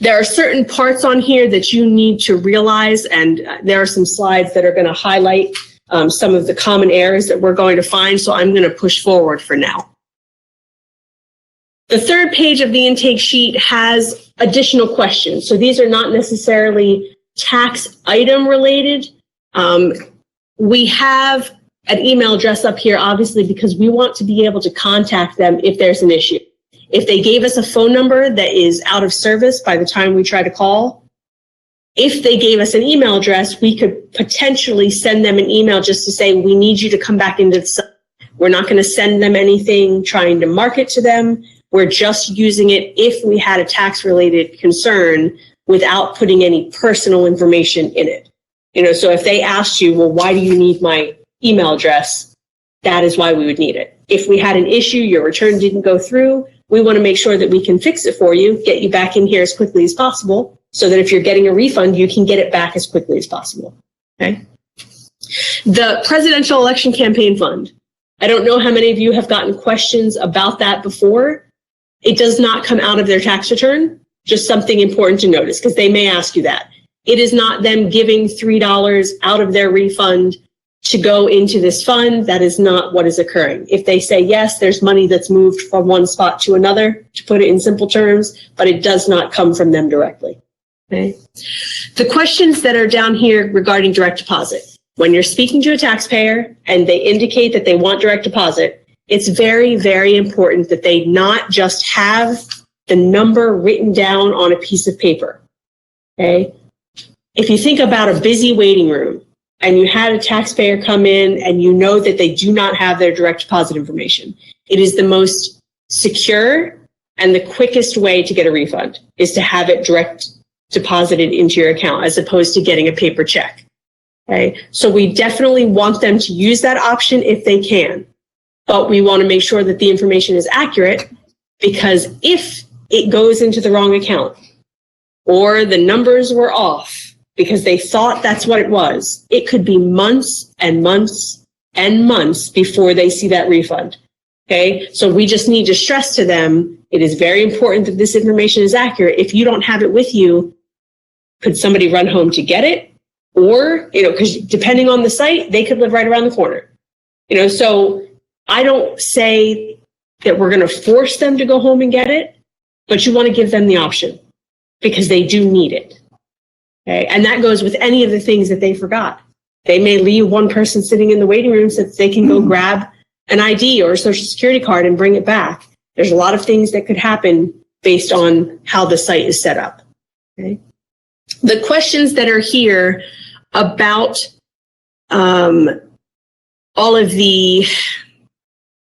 D: There are certain parts on here that you need to realize, and there are some slides that are going to highlight some of the common errors that we're going to find. So I'm going to push forward for now. The third page of the intake sheet has additional questions. So these are not necessarily tax item related. We have an email address up here, obviously, because we want to be able to contact them if there's an issue. If they gave us a phone number that is out of service by the time we try to call, if they gave us an email address, we could potentially send them an email just to say, we need you to come back into the site. We're not going to send them anything trying to market to them. We're just using it if we had a tax-related concern without putting any personal information in it. So if they asked you, well, why do you need my email address? That is why we would need it. If we had an issue, your return didn't go through, we want to make sure that we can fix it for you, get you back in here as quickly as possible, so that if you're getting a refund, you can get it back as quickly as possible. Okay. The Presidential Election Campaign Fund. I don't know how many of you have gotten questions about that before. It does not come out of their tax return. Just something important to notice, because they may ask you that. It is not them giving $3 out of their refund to go into this fund. That is not what is occurring. If they say yes, there's money that's moved from one spot to another, to put it in simple terms, but it does not come from them directly. Okay. The questions that are down here regarding direct deposit. When you're speaking to a taxpayer and they indicate that they want direct deposit, it's very, very important that they not just have the number written down on a piece of paper. Okay. If you think about a busy waiting room and you had a taxpayer come in and you know that they do not have their direct deposit information, it is the most secure and the quickest way to get a refund is to have it direct deposited into your account as opposed to getting a paper check. Okay. So we definitely want them to use that option if they can, but we want to make sure that the information is accurate, because if it goes into the wrong account or the numbers were off because they thought that's what it was, it could be months and months and months before they see that refund. Okay. So we just need to stress to them, it is very important that this information is accurate. If you don't have it with you, could somebody run home to get it? Or, because depending on the site, they could live right around the corner. So I don't say that we're going to force them to go home and get it, but you want to give them the option because they do need it. Okay. And that goes with any of the things that they forgot. They may leave one person sitting in the waiting room so that they can go grab an ID or a social security card and bring it back. There's a lot of things that could happen based on how the site is set up. Okay. The questions that are here about all of the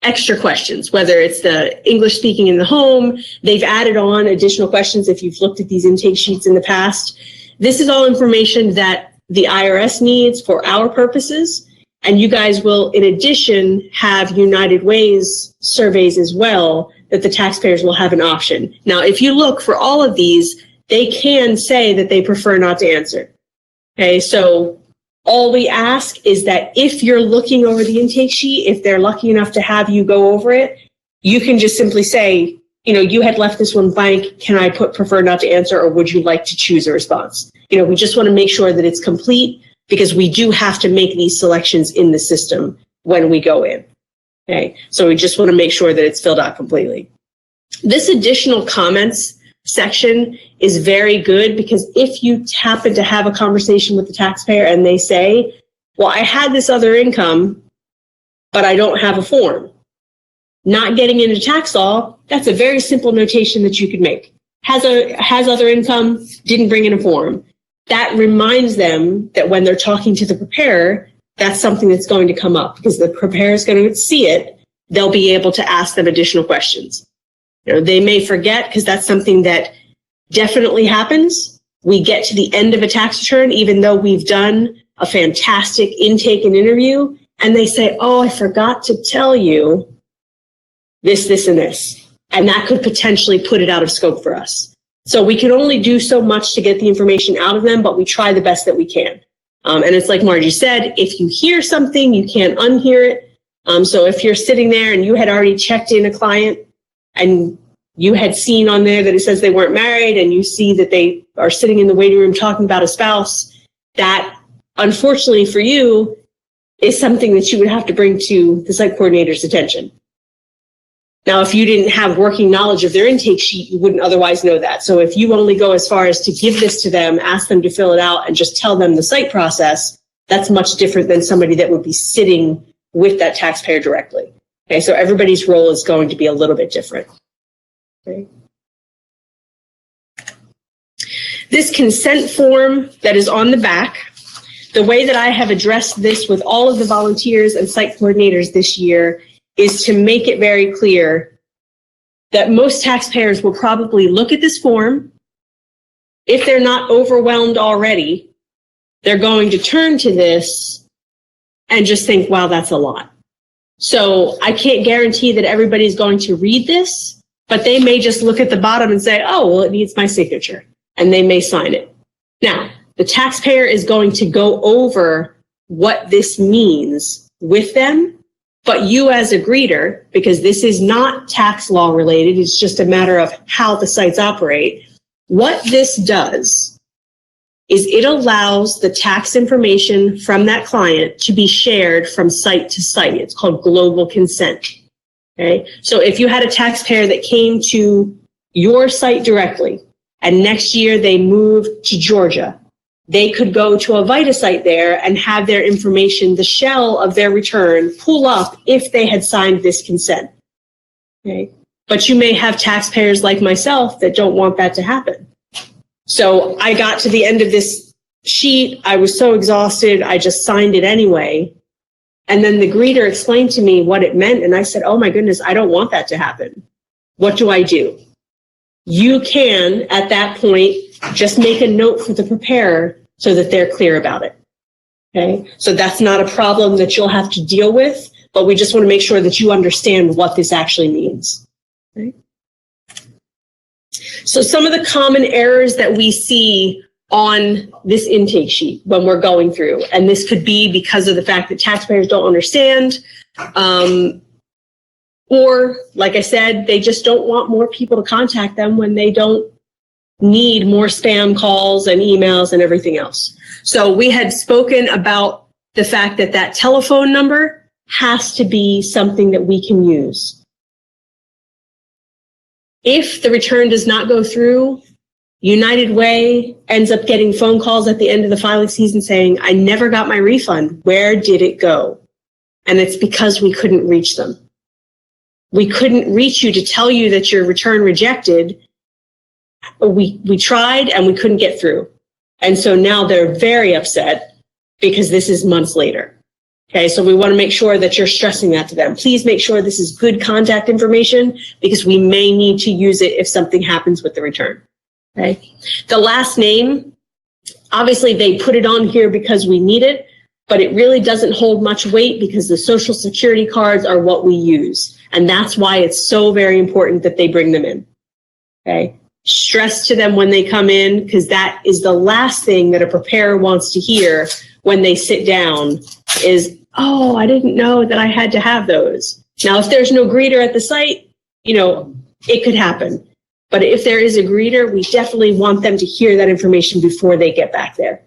D: extra questions, whether it's the English speaking in the home, they've added on additional questions if you've looked at these intake sheets in the past. This is all information that the IRS needs for our purposes, and you guys will, in addition, have United Way's surveys as well that the taxpayers will have an option. Now, if you look for all of these, they can say that they prefer not to answer. Okay, so all we ask is that if you're looking over the intake sheet, if they're lucky enough to have you go over it, you can just simply say, you know, you had left this one blank. Can I put prefer not to answer, or would you like to choose a response? You know, we just want to make sure that it's complete because we do have to make these selections in the system when we go in. Okay, so we just want to make sure that it's filled out completely. This additional comments section is very good because if you happen to have a conversation with the taxpayer and they say, well, I had this other income, but I don't have a form. Not getting into tax law, that's a very simple notation that you could make. Has other income, didn't bring in a form. That reminds them that when they're talking to the preparer, that's something that's going to come up because the preparer is going to see it. They'll be able to ask them additional questions. You know, they may forget because that's something that definitely happens. We get to the end of a tax return, even though we've done a fantastic intake and interview, and they say, oh, I forgot to tell you this, this, and this. And that could potentially put it out of scope for us. So we can only do so much to get the information out of them, but we try the best that we can. And it's like Margie said, if you hear something, you can't unhear it. So if you're sitting there and you had already checked in a client and you had seen on there that it says they weren't married and you see that they are sitting in the waiting room talking about a spouse, that unfortunately for you is something that you would have to bring to the site coordinator's attention. Now, if you didn't have working knowledge of their intake sheet, you wouldn't otherwise know that. So if you only go as far as to give this to them, ask them to fill it out, and just tell them the site process, that's much different than somebody that would be sitting with that taxpayer directly. Okay, so everybody's role is going to be a little bit different. Okay. This consent form that is on the back, the way that I have addressed this with all of the volunteers and site coordinators this year is to make it very clear that most taxpayers will probably look at this form. If they're not overwhelmed already, they're going to turn to this and just think, wow, that's a lot. So I can't guarantee that everybody's going to read this, but they may just look at the bottom and say, oh, well, it needs my signature, and they may sign it. Now, the taxpayer is going to go over what this means with them, but you as a greeter, because this is not tax law related, it's just a matter of how the sites operate. What this does is it allows the tax information from that client to be shared from site to site. It's called global consent. Okay, so if you had a taxpayer that came to your site directly and next year they moved to Georgia, they could go to a VITA site there and have their information, the shell of their return, pull up if they had signed this consent. Okay, but you may have taxpayers like myself that don't want that to happen. So I got to the end of this sheet. I was so exhausted. I just signed it anyway. And then the greeter explained to me what it meant. And I said, oh my goodness, I don't want that to happen. What do I do? You can, at that point, just make a note for the preparer so that they're clear about it. Okay, so that's not a problem that you'll have to deal with, but we just want to make sure that you understand what this actually means. Okay. So some of the common errors that we see on this intake sheet when we're going through, and this could be because of the fact that taxpayers don't understand, or like I said, they just don't want more people to contact them when they don't need more spam calls and emails and everything else. So we had spoken about the fact that that telephone number has to be something that we can use. If the return does not go through, United Way ends up getting phone calls at the end of the filing season saying, I never got my refund. Where did it go? And it's because we couldn't reach them. We couldn't reach you to tell you that your return rejected. We tried and we couldn't get through. And so now they're very upset because this is months later. Okay, so we want to make sure that you're stressing that to them. Please make sure this is good contact information because we may need to use it if something happens with the return. Okay, the last name, obviously they put it on here because we need it, but it really doesn't hold much weight because the Social Security cards are what we use. And that's why it's so very important that they bring them in. Okay, stress to them when they come in because that is the last thing that a preparer wants to hear when they sit down is, oh, I didn't know that I had to have those. Now, if there's no greeter at the site, it could happen. But if there is a greeter, we definitely want them to hear that information before they get back there.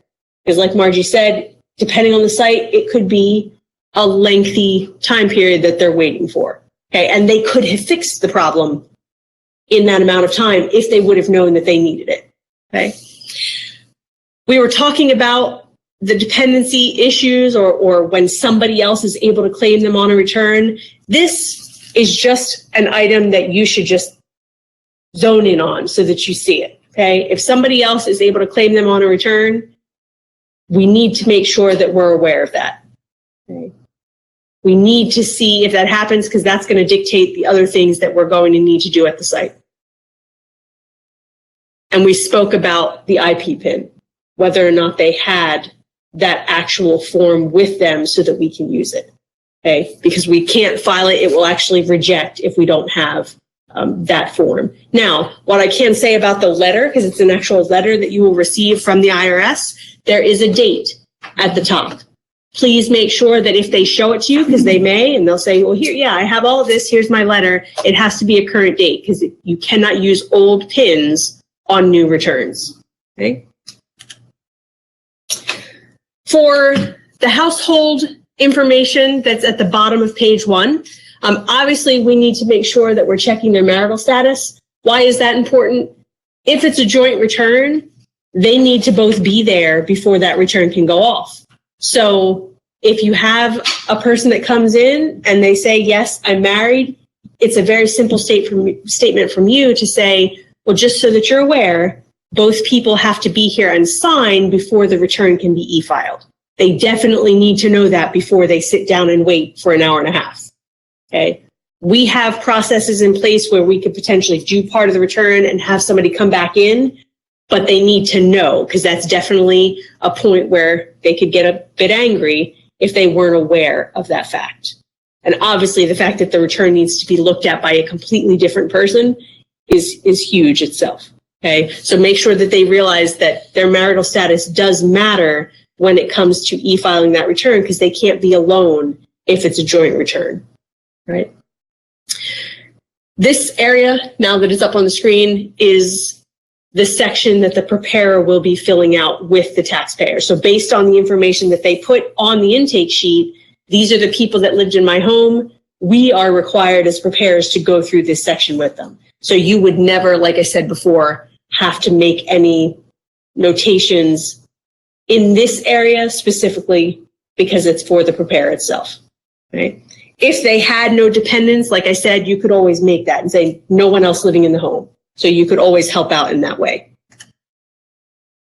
D: Because like Margie said, depending on the site, it could be a lengthy time period that they're waiting for. Okay, and they could have fixed the problem in that amount of time if they would have known that they needed it. Okay. We were talking about the dependency issues or when somebody else is able to claim them on a return. This is just an item that you should just zone in on so that you see it. Okay. If somebody else is able to claim them on a return, we need to make sure that we're aware of that. Okay. We need to see if that happens because that's going to dictate the other things that we're going to need to do at the site. And we spoke about the IP PIN, whether or not they had that actual form with them so that we can use it. Okay, because we can't file it, it will actually reject if we don't have that form. Now, what I can say about the letter, because it's an actual letter that you will receive from the IRS, there is a date at the top. Please make sure that if they show it to you, because they may, and they'll say, well, here, yeah, I have all of this, here's my letter. It has to be a current date because you cannot use old PINs on new returns. Okay. For the household information that's at the bottom of page 1, obviously we need to make sure that we're checking their marital status. Why is that important? If it's a joint return, they need to both be there before that return can go off. So if you have a person that comes in and they say, yes, I'm married, it's a very simple statement from you to say, well, just so that you're aware, both people have to be here and sign before the return can be e-filed. They definitely need to know that before they sit down and wait for an hour and a half. Okay. We have processes in place where we could potentially do part of the return and have somebody come back in, but they need to know because that's definitely a point where they could get a bit angry if they weren't aware of that fact. And obviously the fact that the return needs to be looked at by a completely different person is huge itself. Okay, so make sure that they realize that their marital status does matter when it comes to e-filing that return because they can't be alone if it's a joint return, right? This area, now that it's up on the screen, is the section that the preparer will be filling out with the taxpayer. So based on the information that they put on the intake sheet, these are the people that lived in my home. We are required as preparers to go through this section with them. So you would never, like I said before, have to make any notations in this area specifically because it's for the preparer itself, right? If they had no dependents, like I said, you could always make that and say no one else living in the home. So you could always help out in that way.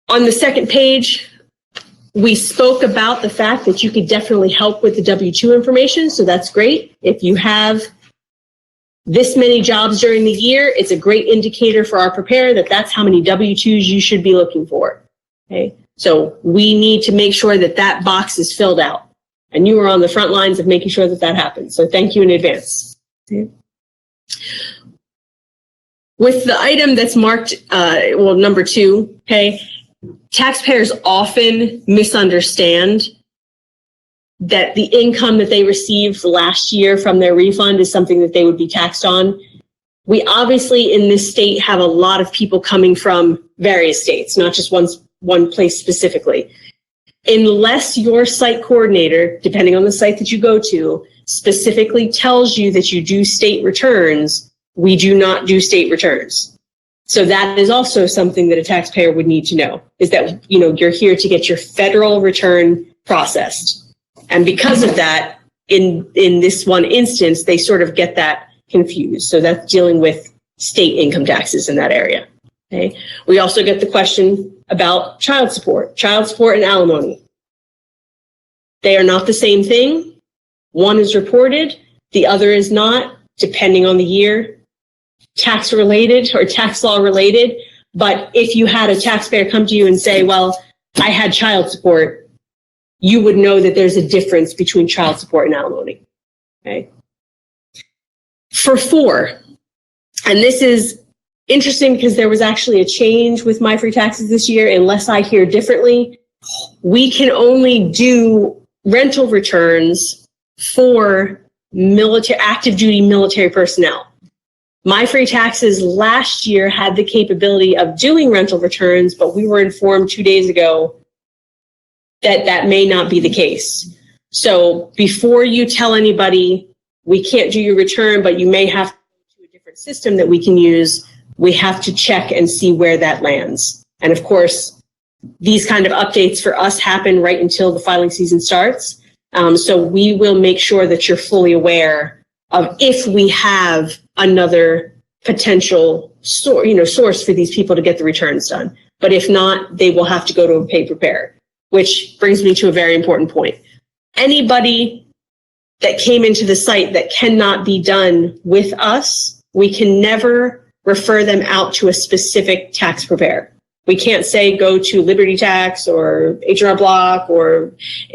D: On the second page, we spoke about the fact that you could definitely help with the W-2 information. So that's great. If you have this many jobs during the year, it's a great indicator for our preparer that that's how many W-2s you should be looking for. Okay, so we need to make sure that that box is filled out. And you are on the front lines of making sure that that happens. So thank you in advance. Okay. With the item that's marked, number 2, okay, taxpayers often misunderstand that the income that they received last year from their refund is something that they would be taxed on. We obviously in this state have a lot of people coming from various states, not just one place specifically. Unless your site coordinator, depending on the site that you go to, specifically tells you that you do state returns, we do not do state returns. So that is also something that a taxpayer would need to know, is that, you're here to get your federal return processed. And because of that, in this one instance, they sort of get that confused. So that's dealing with state income taxes in that area. Okay. We also get the question about child support and alimony. They are not the same thing. One is reported, the other is not, depending on the year, tax related or tax law related. But if you had a taxpayer come to you and say, well, I had child support, you would know that there's a difference between child support and alimony. Okay. For 4, and this is interesting because there was actually a change with My Free Taxes this year, unless I hear differently, we can only do rental returns for active duty military personnel. My Free Taxes last year had the capability of doing rental returns, but we were informed 2 days ago that that may not be the case. So before you tell anybody, we can't do your return, but you may have to go to a different system that we can use, we have to check and see where that lands. And of course, these kind of updates for us happen right until the filing season starts. So we will make sure that you're fully aware of if we have another potential source for these people to get the returns done. But if not, they will have to go to a pay preparer, which brings me to a very important point. Anybody that came into the site that cannot be done with us, we can never refer them out to a specific tax preparer. We can't say go to Liberty Tax or H&R Block, or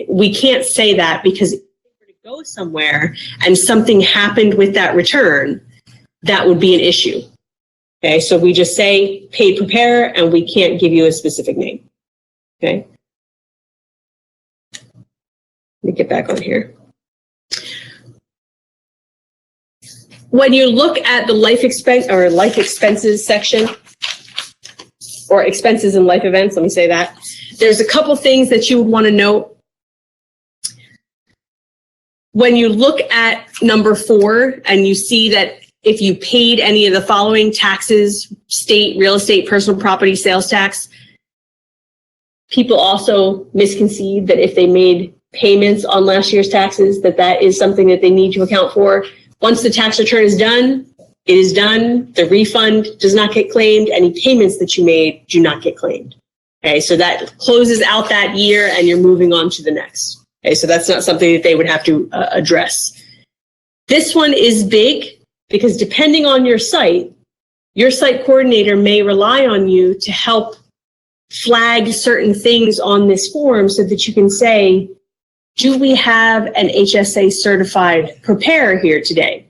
D: we can't say that, because if they were to go somewhere and something happened with that return, that would be an issue. Okay, so we just say paid preparer and we can't give you a specific name. Okay. Let me get back on here. When you look at the life expenses section, or expenses and life events, let me say that, there's a couple things that you would want to note. When you look at number 4 and you see that if you paid any of the following taxes, state, real estate, personal property, sales tax, people also misconceive that if they made payments on last year's taxes, that is something that they need to account for. Once the tax return is done, it is done. The refund does not get claimed. Any payments that you made do not get claimed. Okay, so that closes out that year and you're moving on to the next. Okay, so that's not something that they would have to address. This one is big because depending on your site coordinator may rely on you to help flag certain things on this form so that you can say, do we have an HSA certified preparer here today?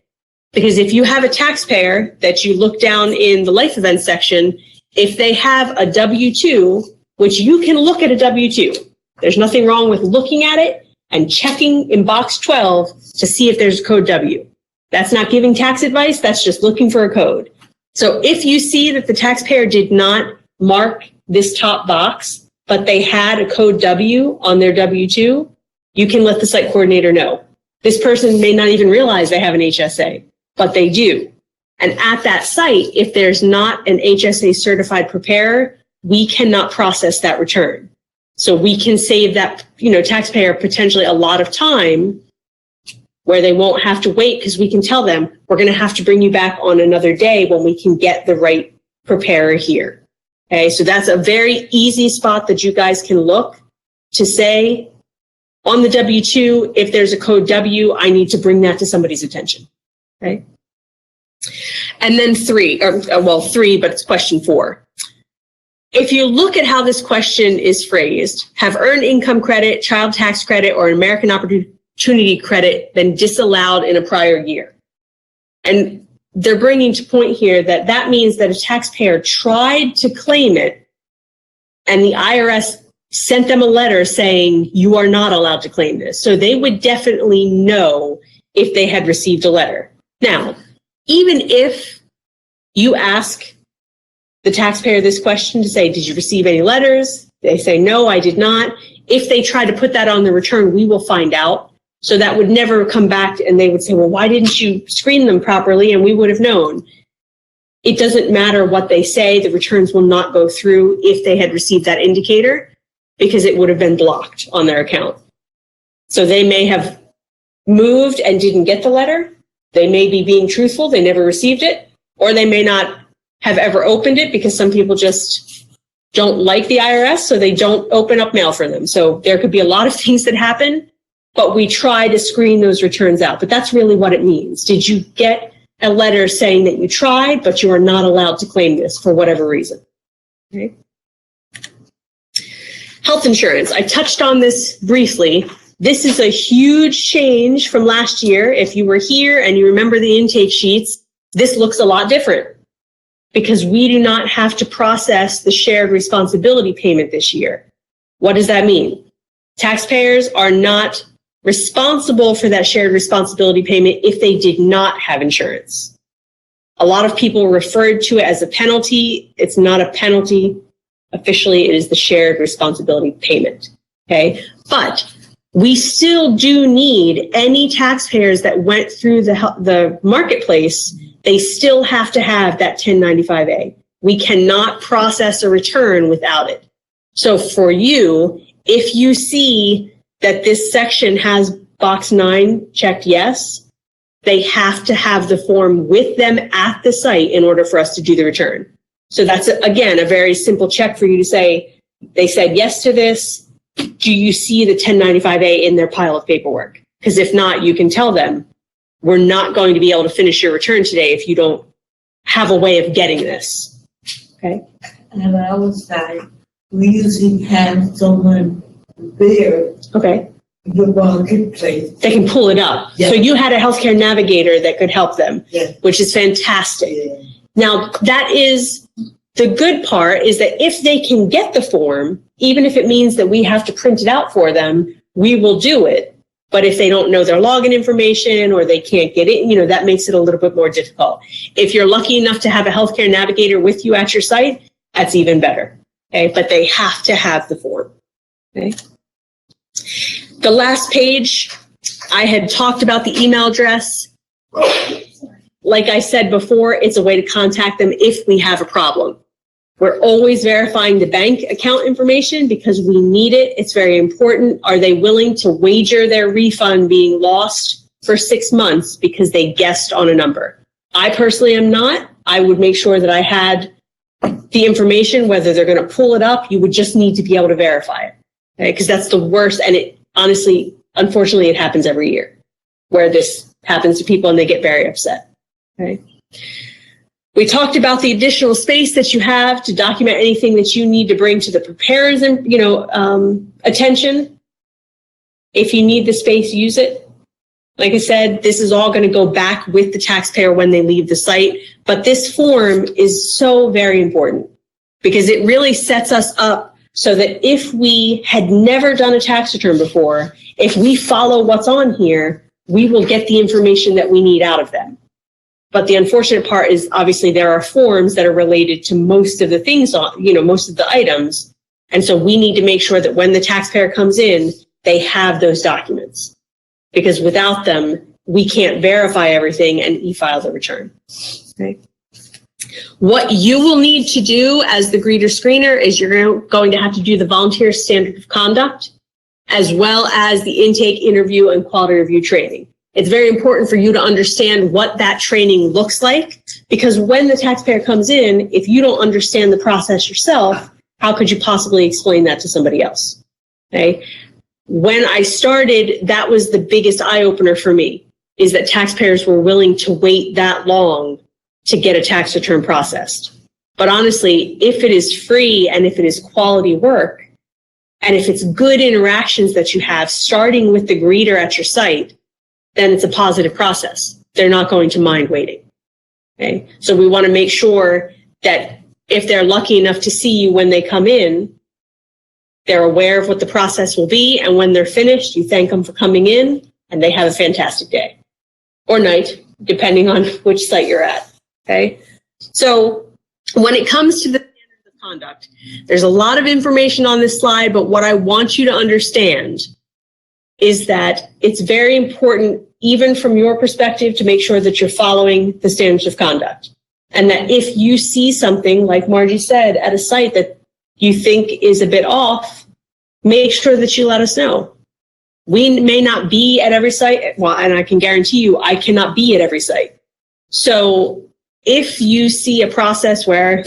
D: Because if you have a taxpayer that you look down in the life events section, if they have a W-2, which you can look at a W-2, there's nothing wrong with looking at it and checking in box 12 to see if there's a code W. That's not giving tax advice, that's just looking for a code. So if you see that the taxpayer did not mark this top box, but they had a code W on their W-2, you can let the site coordinator know. This person may not even realize they have an HSA, but they do. And at that site, if there's not an HSA certified preparer, we cannot process that return. So we can save that, taxpayer potentially a lot of time where they won't have to wait, because we can tell them, we're going to have to bring you back on another day when we can get the right preparer here. Okay, so that's a very easy spot that you guys can look to say, on the W-2, if there's a code W, I need to bring that to somebody's attention. Okay. And then 3, but it's question 4. If you look at how this question is phrased, have earned income credit, child tax credit, or American Opportunity Credit been disallowed in a prior year? And they're bringing to point here that means that a taxpayer tried to claim it and the IRS sent them a letter saying you are not allowed to claim this. So they would definitely know if they had received a letter. Now, even if you ask the taxpayer this question to say, did you receive any letters? They say, no, I did not. If they try to put that on the return, we will find out. So that would never come back and they would say, well, why didn't you screen them properly? And we would have known. It doesn't matter what they say. The returns will not go through if they had received that indicator, because it would have been blocked on their account. So they may have moved and didn't get the letter. They may be being truthful, they never received it, or they may not have ever opened it because some people just don't like the IRS, so they don't open up mail for them. So there could be a lot of things that happen, but we try to screen those returns out. But that's really what it means. Did you get a letter saying that you tried, but you are not allowed to claim this for whatever reason? Okay. Health insurance. I touched on this briefly. This is a huge change from last year. If you were here and you remember the intake sheets, this looks a lot different because we do not have to process the shared responsibility payment this year. What does that mean? Taxpayers are not responsible for that shared responsibility payment if they did not have insurance. A lot of people referred to it as a penalty. It's not a penalty. Officially, it is the shared responsibility payment. Okay, but we still do need any taxpayers that went through the marketplace. They still have to have that 1095-A. We cannot process a return without it. So for you, if you see that this section has box 9 checked yes, they have to have the form with them at the site in order for us to do the return. So that's, again, a very simple check for you to say, they said yes to this. Do you see the 1095-A in their pile of paperwork? Because if not, you can tell them, we're not going to be able to finish your return today if you don't have a way of getting this. Okay?
E: And on our side, we usually have someone there
D: Okay.
E: in the marketplace.
D: They can pull it up.
E: Yeah.
D: So you had a healthcare navigator that could help them,
E: Yeah.
D: which is fantastic.
E: Yeah.
D: Now, that is the good part, is that if they can get the form, even if it means that we have to print it out for them, we will do it. But if they don't know their login information or they can't get it, that makes it a little bit more difficult. If you're lucky enough to have a healthcare navigator with you at your site, that's even better. Okay, but they have to have the form. Okay. The last page, I had talked about the email address. Like I said before, it's a way to contact them if we have a problem. We're always verifying the bank account information because we need it. It's very important. Are they willing to wager their refund being lost for 6 months because they guessed on a number? I personally am not. I would make sure that I had the information, whether they're going to pull it up. You would just need to be able to verify it. Okay? Because that's the worst. And it honestly, unfortunately, it happens every year where this happens to people and they get very upset. Okay. We talked about the additional space that you have to document anything that you need to bring to the preparer's, attention. If you need the space, use it. Like I said, this is all going to go back with the taxpayer when they leave the site. But this form is so very important because it really sets us up so that if we had never done a tax return before, if we follow what's on here, we will get the information that we need out of them. But the unfortunate part is obviously there are forms that are related to most of the things on, most of the items. And so we need to make sure that when the taxpayer comes in, they have those documents. Because without them, we can't verify everything and e-file the return. Okay. What you will need to do as the greeter screener is you're going to have to do the volunteer standard of conduct, as well as the intake, interview, and quality review training. It's very important for you to understand what that training looks like, because when the taxpayer comes in, if you don't understand the process yourself, how could you possibly explain that to somebody else? Okay. When I started, that was the biggest eye-opener for me, is that taxpayers were willing to wait that long to get a tax return processed. But honestly, if it is free and if it is quality work, and if it's good interactions that you have, starting with the greeter at your site, then it's a positive process. They're not going to mind waiting. Okay. So we want to make sure that if they're lucky enough to see you when they come in, they're aware of what the process will be. And when they're finished, you thank them for coming in and they have a fantastic day or night, depending on which site you're at. Okay. So when it comes to the standards of conduct, there's a lot of information on this slide, but what I want you to understand is that it's very important, even from your perspective, to make sure that you're following the standards of conduct. And that if you see something, like Margie said, at a site that you think is a bit off, make sure that you let us know. We may not be at every site, well, and I can guarantee you, I cannot be at every site. So if you see a process where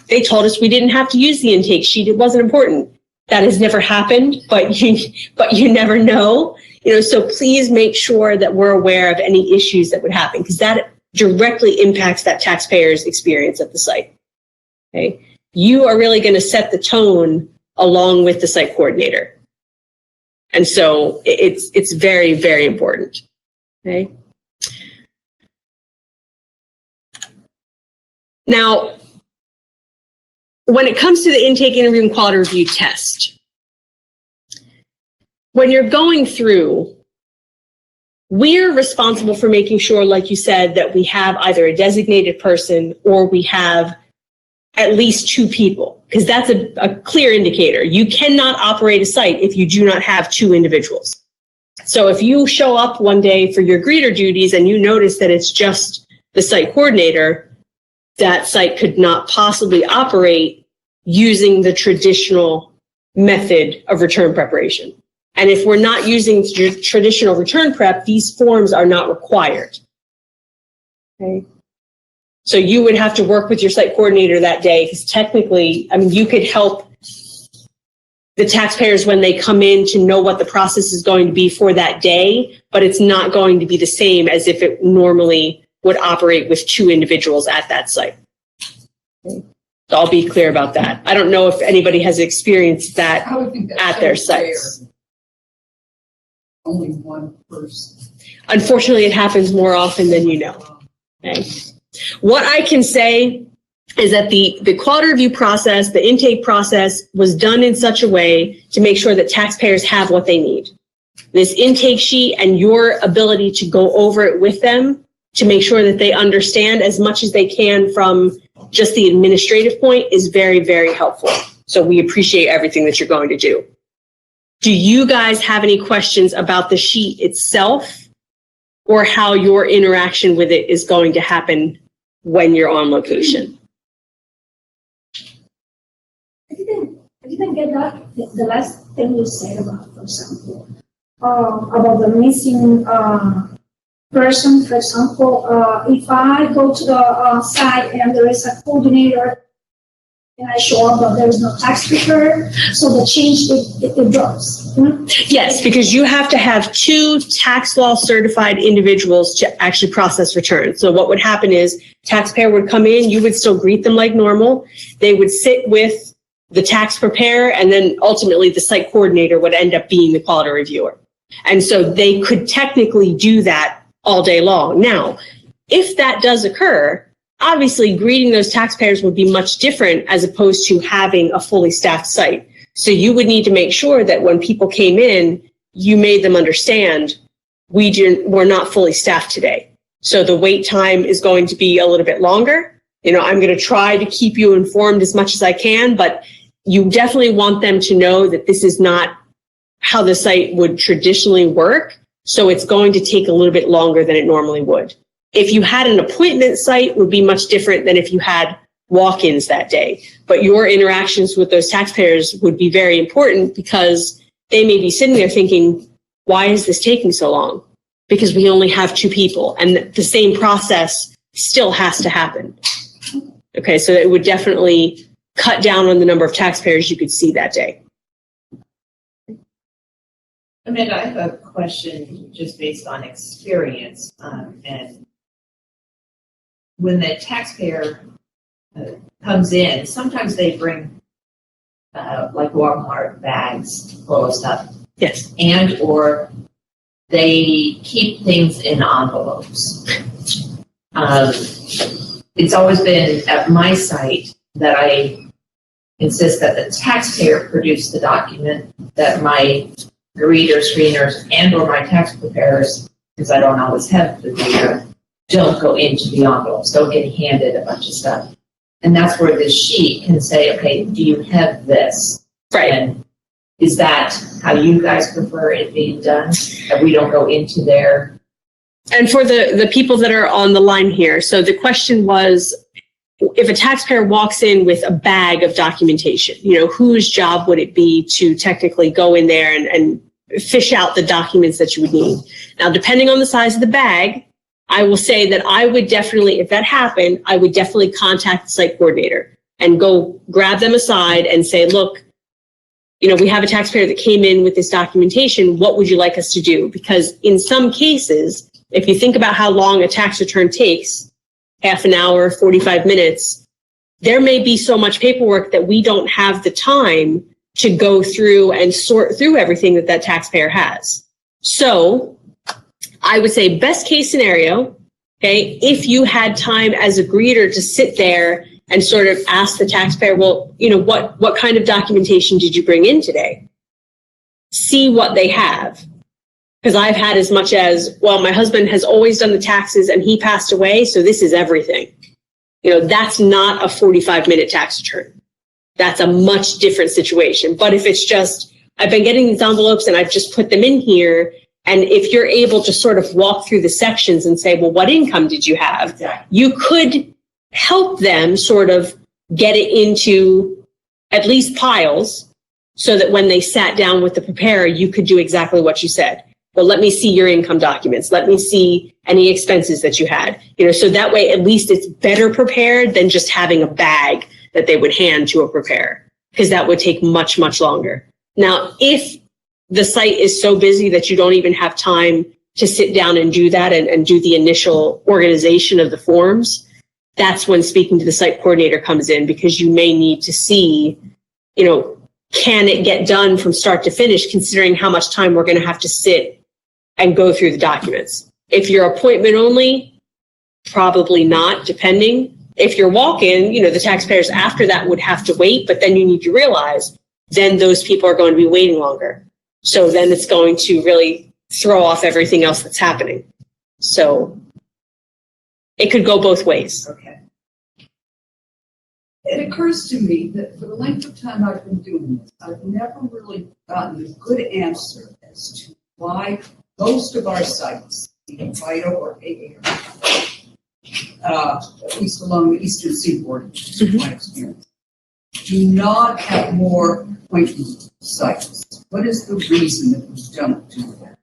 D: they told us we didn't have to use the intake sheet, it wasn't important. That has never happened, but you never know. So please make sure that we're aware of any issues that would happen, because that directly impacts that taxpayer's experience at the site. Okay, you are really going to set the tone along with the site coordinator, and so it's very, very important. Okay. Now, when it comes to the intake, interview, and quality review test, when you're going through, we're responsible for making sure, like you said, that we have either a designated person or we have at least 2 people, because that's a clear indicator. You cannot operate a site if you do not have 2 individuals. So if you show up one day for your greeter duties and you notice that it's just the site coordinator, that site could not possibly operate using the traditional method of return preparation. And if we're not using traditional return prep, these forms are not required. Okay. So you would have to work with your site coordinator that day, because technically, you could help the taxpayers when they come in to know what the process is going to be for that day, but it's not going to be the same as if it normally would operate with 2 individuals at that site. Okay. So I'll be clear about that. I don't know if anybody has experienced that
C: I would think that's
D: at their
C: so rare.
D: sites.
C: Only one person.
D: Unfortunately, it happens more often than you know. Okay. What I can say is that the quality review process, the intake process, was done in such a way to make sure that taxpayers have what they need. This intake sheet and your ability to go over it with them to make sure that they understand as much as they can from just the administrative point is very, very helpful. So we appreciate everything that you're going to do. Do you guys have any questions about the sheet itself or how your interaction with it is going to happen when you're on location?
F: I didn't get that, the last thing you said about, for example, about the missing person. For example, if I go to the site and there is a coordinator and I show up, but there is no tax preparer, so the change, it drops.
D: Yes, because you have to have 2 tax law certified individuals to actually process returns. So what would happen is taxpayer would come in, you would still greet them like normal. They would sit with the tax preparer, and then ultimately the site coordinator would end up being the quality reviewer. And so they could technically do that all day long. Now, if that does occur, obviously greeting those taxpayers would be much different as opposed to having a fully staffed site. So you would need to make sure that when people came in, you made them understand we're not fully staffed today. So the wait time is going to be a little bit longer. I'm going to try to keep you informed as much as I can, but you definitely want them to know that this is not how the site would traditionally work. So it's going to take a little bit longer than it normally would. If you had an appointment site, it would be much different than if you had walk-ins that day. But your interactions with those taxpayers would be very important, because they may be sitting there thinking, why is this taking so long? Because we only have 2 people, and the same process still has to happen. Okay, so it would definitely cut down on the number of taxpayers you could see that day.
G: Amanda, I have a question just based on experience, and when the taxpayer comes in, sometimes they bring like Walmart bags full of stuff.
D: Yes.
G: And or they keep things in envelopes. It's always been at my site that I insist that the taxpayer produce the document, that my greeters, screeners, and or my tax preparers, because I don't always have the greeter, don't go into the envelopes, don't get handed a bunch of stuff. And that's where this sheet can say, okay, do you have this?
D: Right.
G: And is that how you guys prefer it being done? That we don't go into there?
D: And for the people that are on the line here, so the question was, if a taxpayer walks in with a bag of documentation, whose job would it be to technically go in there and fish out the documents that you would need. Now, depending on the size of the bag, I will say that I would definitely, if that happened, I would definitely contact the site coordinator and go grab them aside and say, look, you know, we have a taxpayer that came in with this documentation. What would you like us to do? Because in some cases, if you think about how long a tax return takes, half an hour, 45 minutes, there may be so much paperwork that we don't have the time to go through and sort through everything that taxpayer has. So I would say best case scenario, okay, if you had time as a greeter to sit there and sort of ask the taxpayer, well, you know, what kind of documentation did you bring in today? See what they have. Because I've had as much as, well, my husband has always done the taxes and he passed away, so this is everything. You know, that's not a 45-minute tax return. That's a much different situation. But if it's just, I've been getting these envelopes and I've just put them in here, and if you're able to sort of walk through the sections and say, well, what income did you have?
C: Exactly.
D: You could help them sort of get it into at least piles so that when they sat down with the preparer, you could do exactly what you said. Well, let me see your income documents. Let me see any expenses that you had. You know, so that way at least it's better prepared than just having a bag that they would hand to a preparer, because that would take much, much longer. Now, if the site is so busy that you don't even have time to sit down and do that and do the initial organization of the forms, that's when speaking to the site coordinator comes in, because you may need to see, you know, can it get done from start to finish, considering how much time we're going to have to sit and go through the documents. If you're appointment only, probably not, depending. If you're walk-in, you know, the taxpayers after that would have to wait, but then you need to realize then those people are going to be waiting longer. So then it's going to really throw off everything else that's happening. So it could go both ways.
C: Okay. It occurs to me that for the length of time I've been doing this, I've never really gotten a good answer as to why most of our sites, either VITA or AA, at least along the Eastern Seaboard, which is my experience, do not have more appointment sites. What is the reason that we don't do that?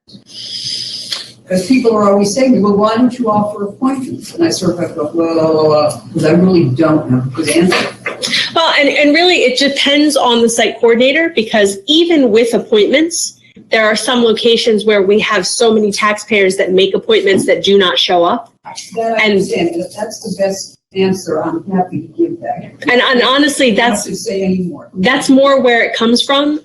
C: Because people are always saying, well, why don't you offer appointments? And I sort of have to go, well, because I really don't have a good answer.
D: Well, and really it depends on the site coordinator, because even with appointments, there are some locations where we have so many taxpayers that make appointments that do not show up.
C: That I understand. If that's the best answer, I'm happy to give that.
D: And honestly,
C: I don't have to say any more.
D: that's more where it comes from.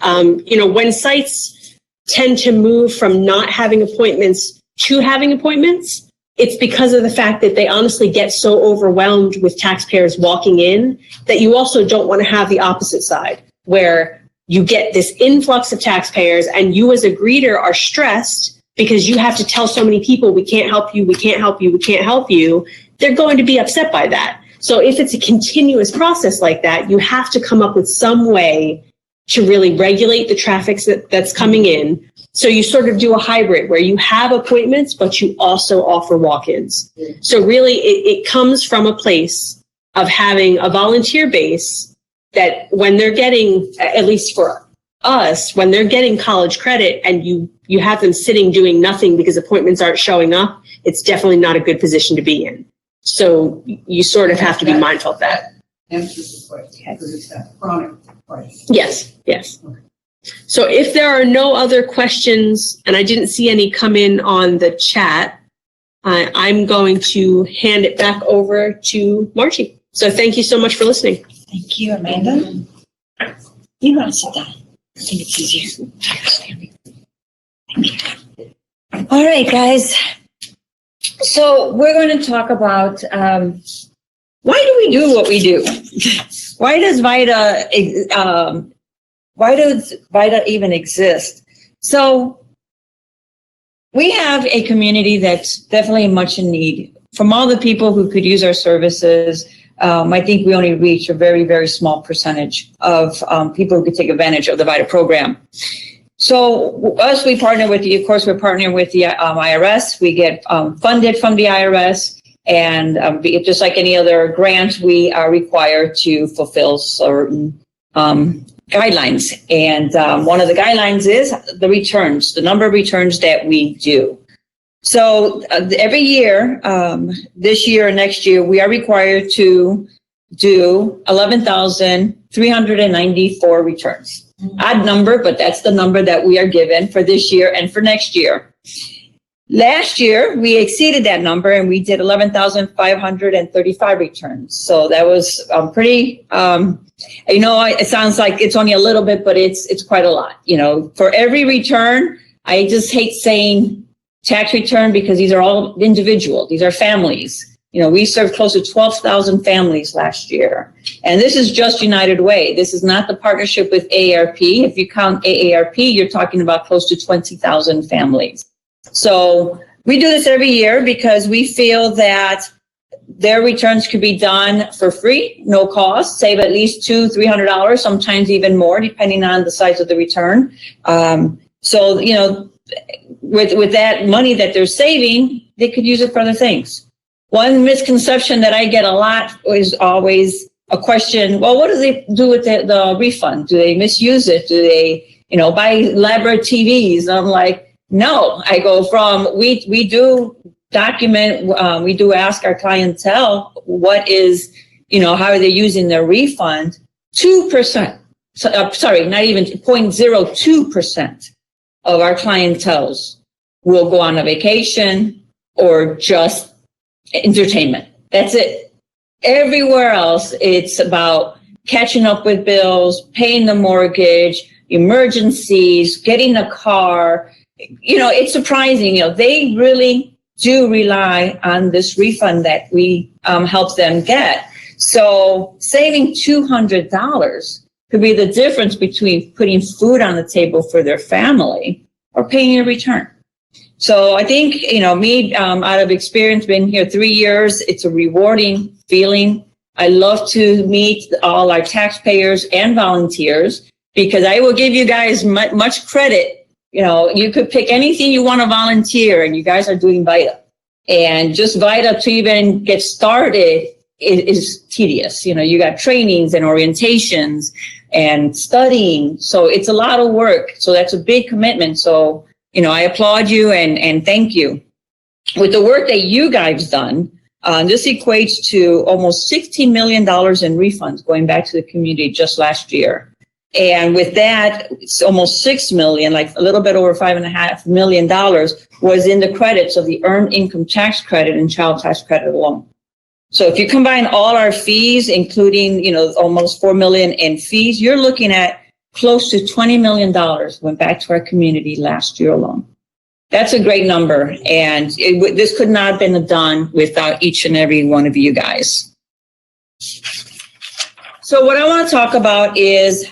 D: You know, when sites tend to move from not having appointments to having appointments, it's because of the fact that they honestly get so overwhelmed with taxpayers walking in that you also don't want to have the opposite side, where you get this influx of taxpayers and you as a greeter are stressed because you have to tell so many people, we can't help you, we can't help you, we can't help you. They're going to be upset by that. So if it's a continuous process like that, you have to come up with some way to really regulate the traffic that's coming in. So you sort of do a hybrid where you have appointments, but you also offer walk-ins. So really it comes from a place of having a volunteer base that when they're getting, at least for us, when they're getting college credit and you have them sitting doing nothing because appointments aren't showing up, it's definitely not a good position to be in. So you sort of have to be mindful of that.
C: Answers the question, because it's that chronic question.
D: Yes, yes. So if there are no other questions, and I didn't see any come in on the chat, I'm going to hand it back over to Margie. So thank you so much for listening.
A: Thank you, Amanda. You want to sit down? I think it's easier. Thank you. All right, guys. So we're going to talk about why do we do what we do? Why does VITA even exist? So we have a community that's definitely much in need. From all the people who could use our services, I think we only reach a very, very small percentage of people who could take advantage of the VITA program. So us, we partner with of course, we're partnering with the IRS. We get funded from the IRS, and just like any other grant, we are required to fulfill certain guidelines. And one of the guidelines is the returns, the number of returns that we do. So every year, this year and next year, we are required to do 11,394 returns. Odd number, but that's the number that we are given for this year and for next year. Last year, we exceeded that number and we did 11,535 returns. So that was pretty, it sounds like it's only a little bit, but it's quite a lot. For every return, I just hate saying tax return because these are all individual. These are families. We served close to 12,000 families last year. And this is just United Way. This is not the partnership with AARP. If you count AARP, you're talking about close to 20,000 families. So we do this every year because we feel that their returns could be done for free, no cost, save at least $200-300, sometimes even more, depending on the size of the return. With that money that they're saving, they could use it for other things. One misconception that I get a lot is always a question, well, what do they do with the refund? Do they misuse it? Do they, buy elaborate TVs? I'm like, no. I go from, we do document, we do ask our clientele what is, how are they using their refund? 2%, not even 0.02% of our clientels will go on a vacation or just entertainment. That's it. Everywhere else, it's about catching up with bills, paying the mortgage, emergencies, getting a car. It's surprising. They really do rely on this refund that we help them get. So saving $200 could be the difference between putting food on the table for their family or paying a return. So I think, me, out of experience, been here 3 years, it's a rewarding feeling. I love to meet all our taxpayers and volunteers because I will give you guys much credit. You could pick anything you want to volunteer and you guys are doing VITA. And just VITA to even get started is tedious. You got trainings and orientations and studying. So it's a lot of work. So that's a big commitment. So I applaud you and thank you. With the work that you guys done, this equates to almost $16 million in refunds going back to the community just last year. And with that, it's almost $6 million, like a little bit over $5.5 million was in the credits of the Earned Income Tax Credit and Child Tax Credit alone. So if you combine all our fees, including, almost $4 million in fees, you're looking at close to $20 million went back to our community last year alone. That's a great number. And this could not have been done without each and every one of you guys. So what I want to talk about is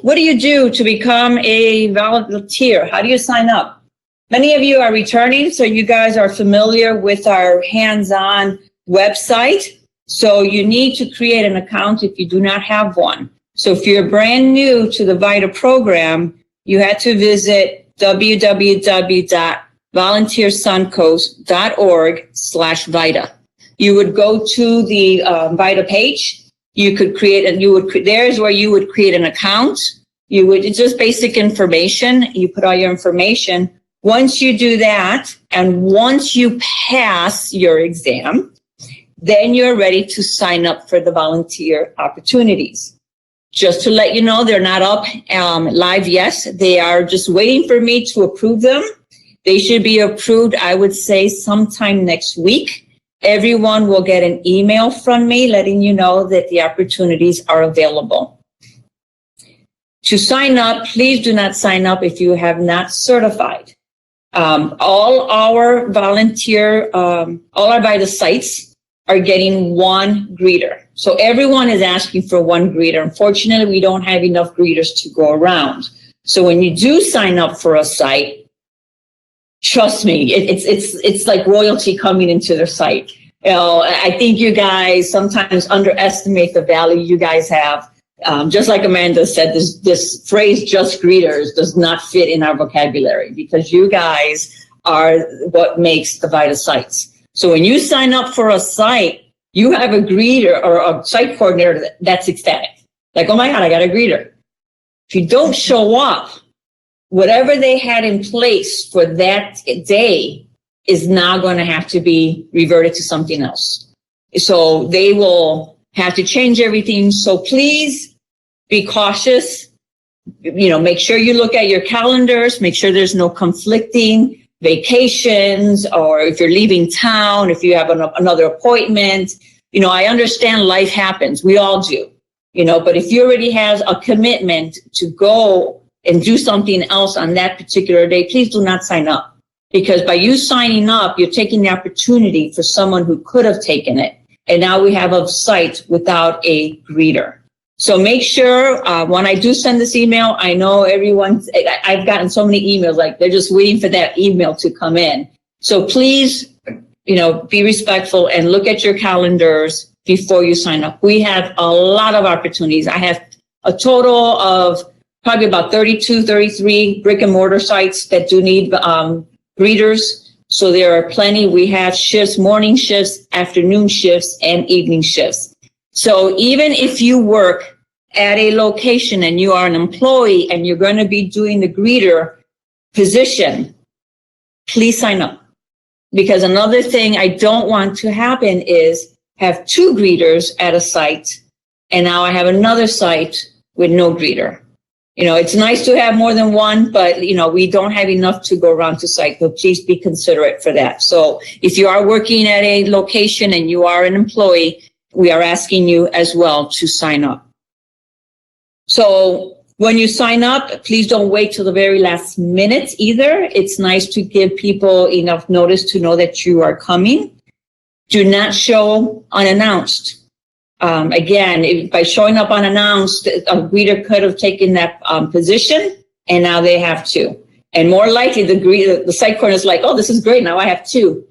A: what do you do to become a volunteer? How do you sign up? Many of you are returning, so you guys are familiar with our hands-on website. So you need to create an account if you do not have one. So if you're brand new to the VITA program, you had to visit www.volunteersuncoast.org/VITA. You would go to the VITA page. You could there's where you would create an account. It's just basic information. You put all your information. Once you do that, and once you pass your exam, then you're ready to sign up for the volunteer opportunities. Just to let you know, they're not up live yet. They are just waiting for me to approve them. They should be approved, I would say, sometime next week. Everyone will get an email from me letting you know that the opportunities are available. To sign up, please do not sign up if you have not certified. All our VITA sites are getting one greeter. So everyone is asking for one greeter. Unfortunately, we don't have enough greeters to go around. So when you do sign up for a site, trust me, it's like royalty coming into their site. I think you guys sometimes underestimate the value you guys have. Just like Amanda said, this phrase "just greeters" does not fit in our vocabulary because you guys are what makes the VITA sites. So when you sign up for a site, you have a greeter or a site coordinator that's ecstatic. Like, oh my God, I got a greeter. If you don't show up, whatever they had in place for that day is now going to have to be reverted to something else. So they will have to change everything. So please be cautious. Make sure you look at your calendars, make sure there's no conflicting vacations, or if you're leaving town, if you have another appointment. I understand life happens. We all do, but if you already have a commitment to go and do something else on that particular day, please do not sign up. Because by you signing up, you're taking the opportunity for someone who could have taken it. And now we have a site without a greeter. So make sure when I do send this email, I know I've gotten so many emails, like they're just waiting for that email to come in. So please, be respectful and look at your calendars before you sign up. We have a lot of opportunities. I have a total of probably about 32, 33 brick and mortar sites that do need greeters. So there are plenty. We have shifts, morning shifts, afternoon shifts, and evening shifts. So even if you work at a location and you are an employee and you're going to be doing the greeter position, please sign up. Because another thing I don't want to happen is have 2 greeters at a site, and now I have another site with no greeter. It's nice to have more than one, but, we don't have enough to go around to site, so please be considerate for that. So if you are working at a location and you are an employee, we are asking you as well to sign up. So when you sign up, please don't wait till the very last minute either. It's nice to give people enough notice to know that you are coming. Do not show unannounced. Again, by showing up unannounced, a greeter could have taken that position, and now they have 2. And more likely, the site coordinator is like, oh, this is great, now I have 2.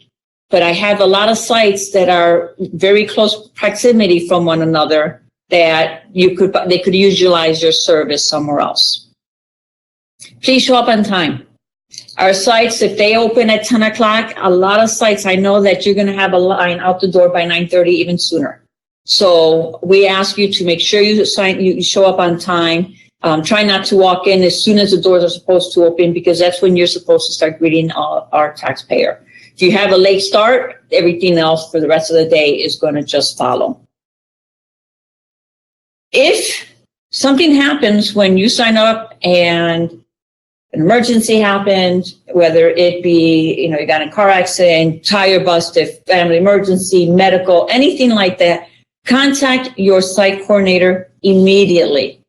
A: But I have a lot of sites that are very close proximity from one another that they could utilize your service somewhere else. Please show up on time. Our sites, if they open at 10 o'clock, a lot of sites, I know that you're going to have a line out the door by 9:30, even sooner. So we ask you to make sure you show up on time. Try not to walk in as soon as the doors are supposed to open, because that's when you're supposed to start greeting our taxpayer. If you have a late start, everything else for the rest of the day is going to just follow. If something happens when you sign up and an emergency happened, whether it be, you got in a car accident, tire busted, family emergency, medical, anything like that, contact your site coordinator immediately.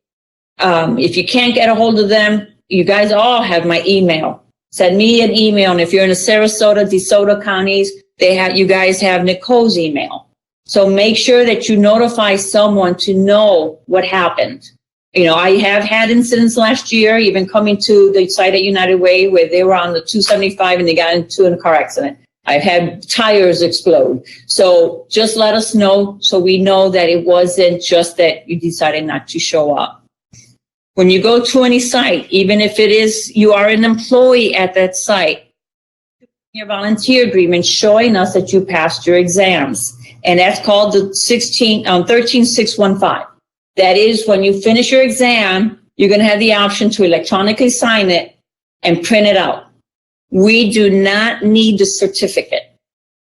A: If you can't get a hold of them, you guys all have my email. Send me an email. And if you're in the Sarasota, DeSoto counties, you guys have Nicole's email. So make sure that you notify someone to know what happened. I have had incidents last year, even coming to the site at United Way, where they were on the 275 and they got into a car accident. I've had tires explode. So just let us know so we know that it wasn't just that you decided not to show up. When you go to any site, even if it is you are an employee at that site, your volunteer agreement showing us that you passed your exams. And that's called the 13615. That is, when you finish your exam, you're going to have the option to electronically sign it and print it out. We do not need the certificate.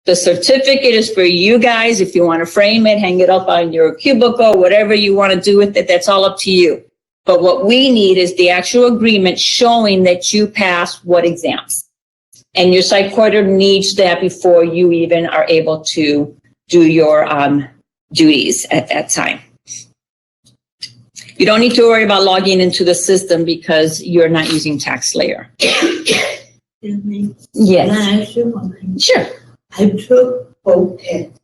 A: The certificate is for you guys. If you want to frame it, hang it up on your cubicle, whatever you want to do with it, that's all up to you. But what we need is the actual agreement showing that you passed what exams. And your site coordinator needs that before you even are able to do your duties at that time. You don't need to worry about logging into the system because you're not using TaxSlayer.
E: Excuse me.
A: Yes.
E: Can I ask you one?
A: Sure.
E: I took both tests.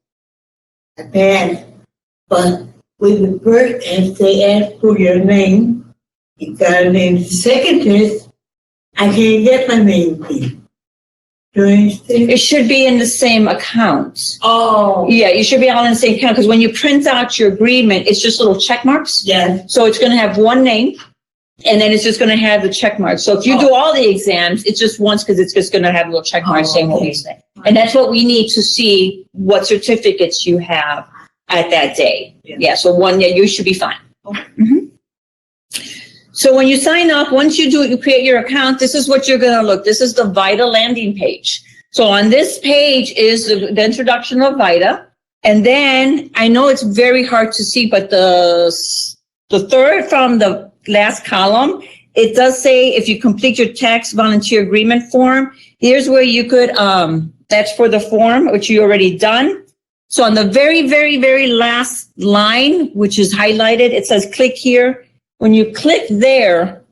E: I passed, but with the first test, they asked for your name. You got a name. The second test, I can't get my name in. Do you understand?
A: It should be in the same account.
E: Oh.
A: Yeah, you should be all in the same account, because when you print out your agreement, it's just little check marks.
E: Yeah.
A: So it's going to have one name, and then it's just going to have the check marks. So if you do all the exams, it's just once, because it's just going to have a little check mark saying what we say. And that's what we need to see what certificates you have at that day. Yeah, so one, you should be fine.
E: Okay.
A: Mhm. So when you sign up, once you do it, you create your account, this is what you're going to look. This is the VITA landing page. So on this page is the introduction of VITA. And then I know it's very hard to see, but the third from the last column, it does say if you complete your tax volunteer agreement form, here's where you could, that's for the form, which you already done. So on the very, very, very last line, which is highlighted, it says click here. When you click there,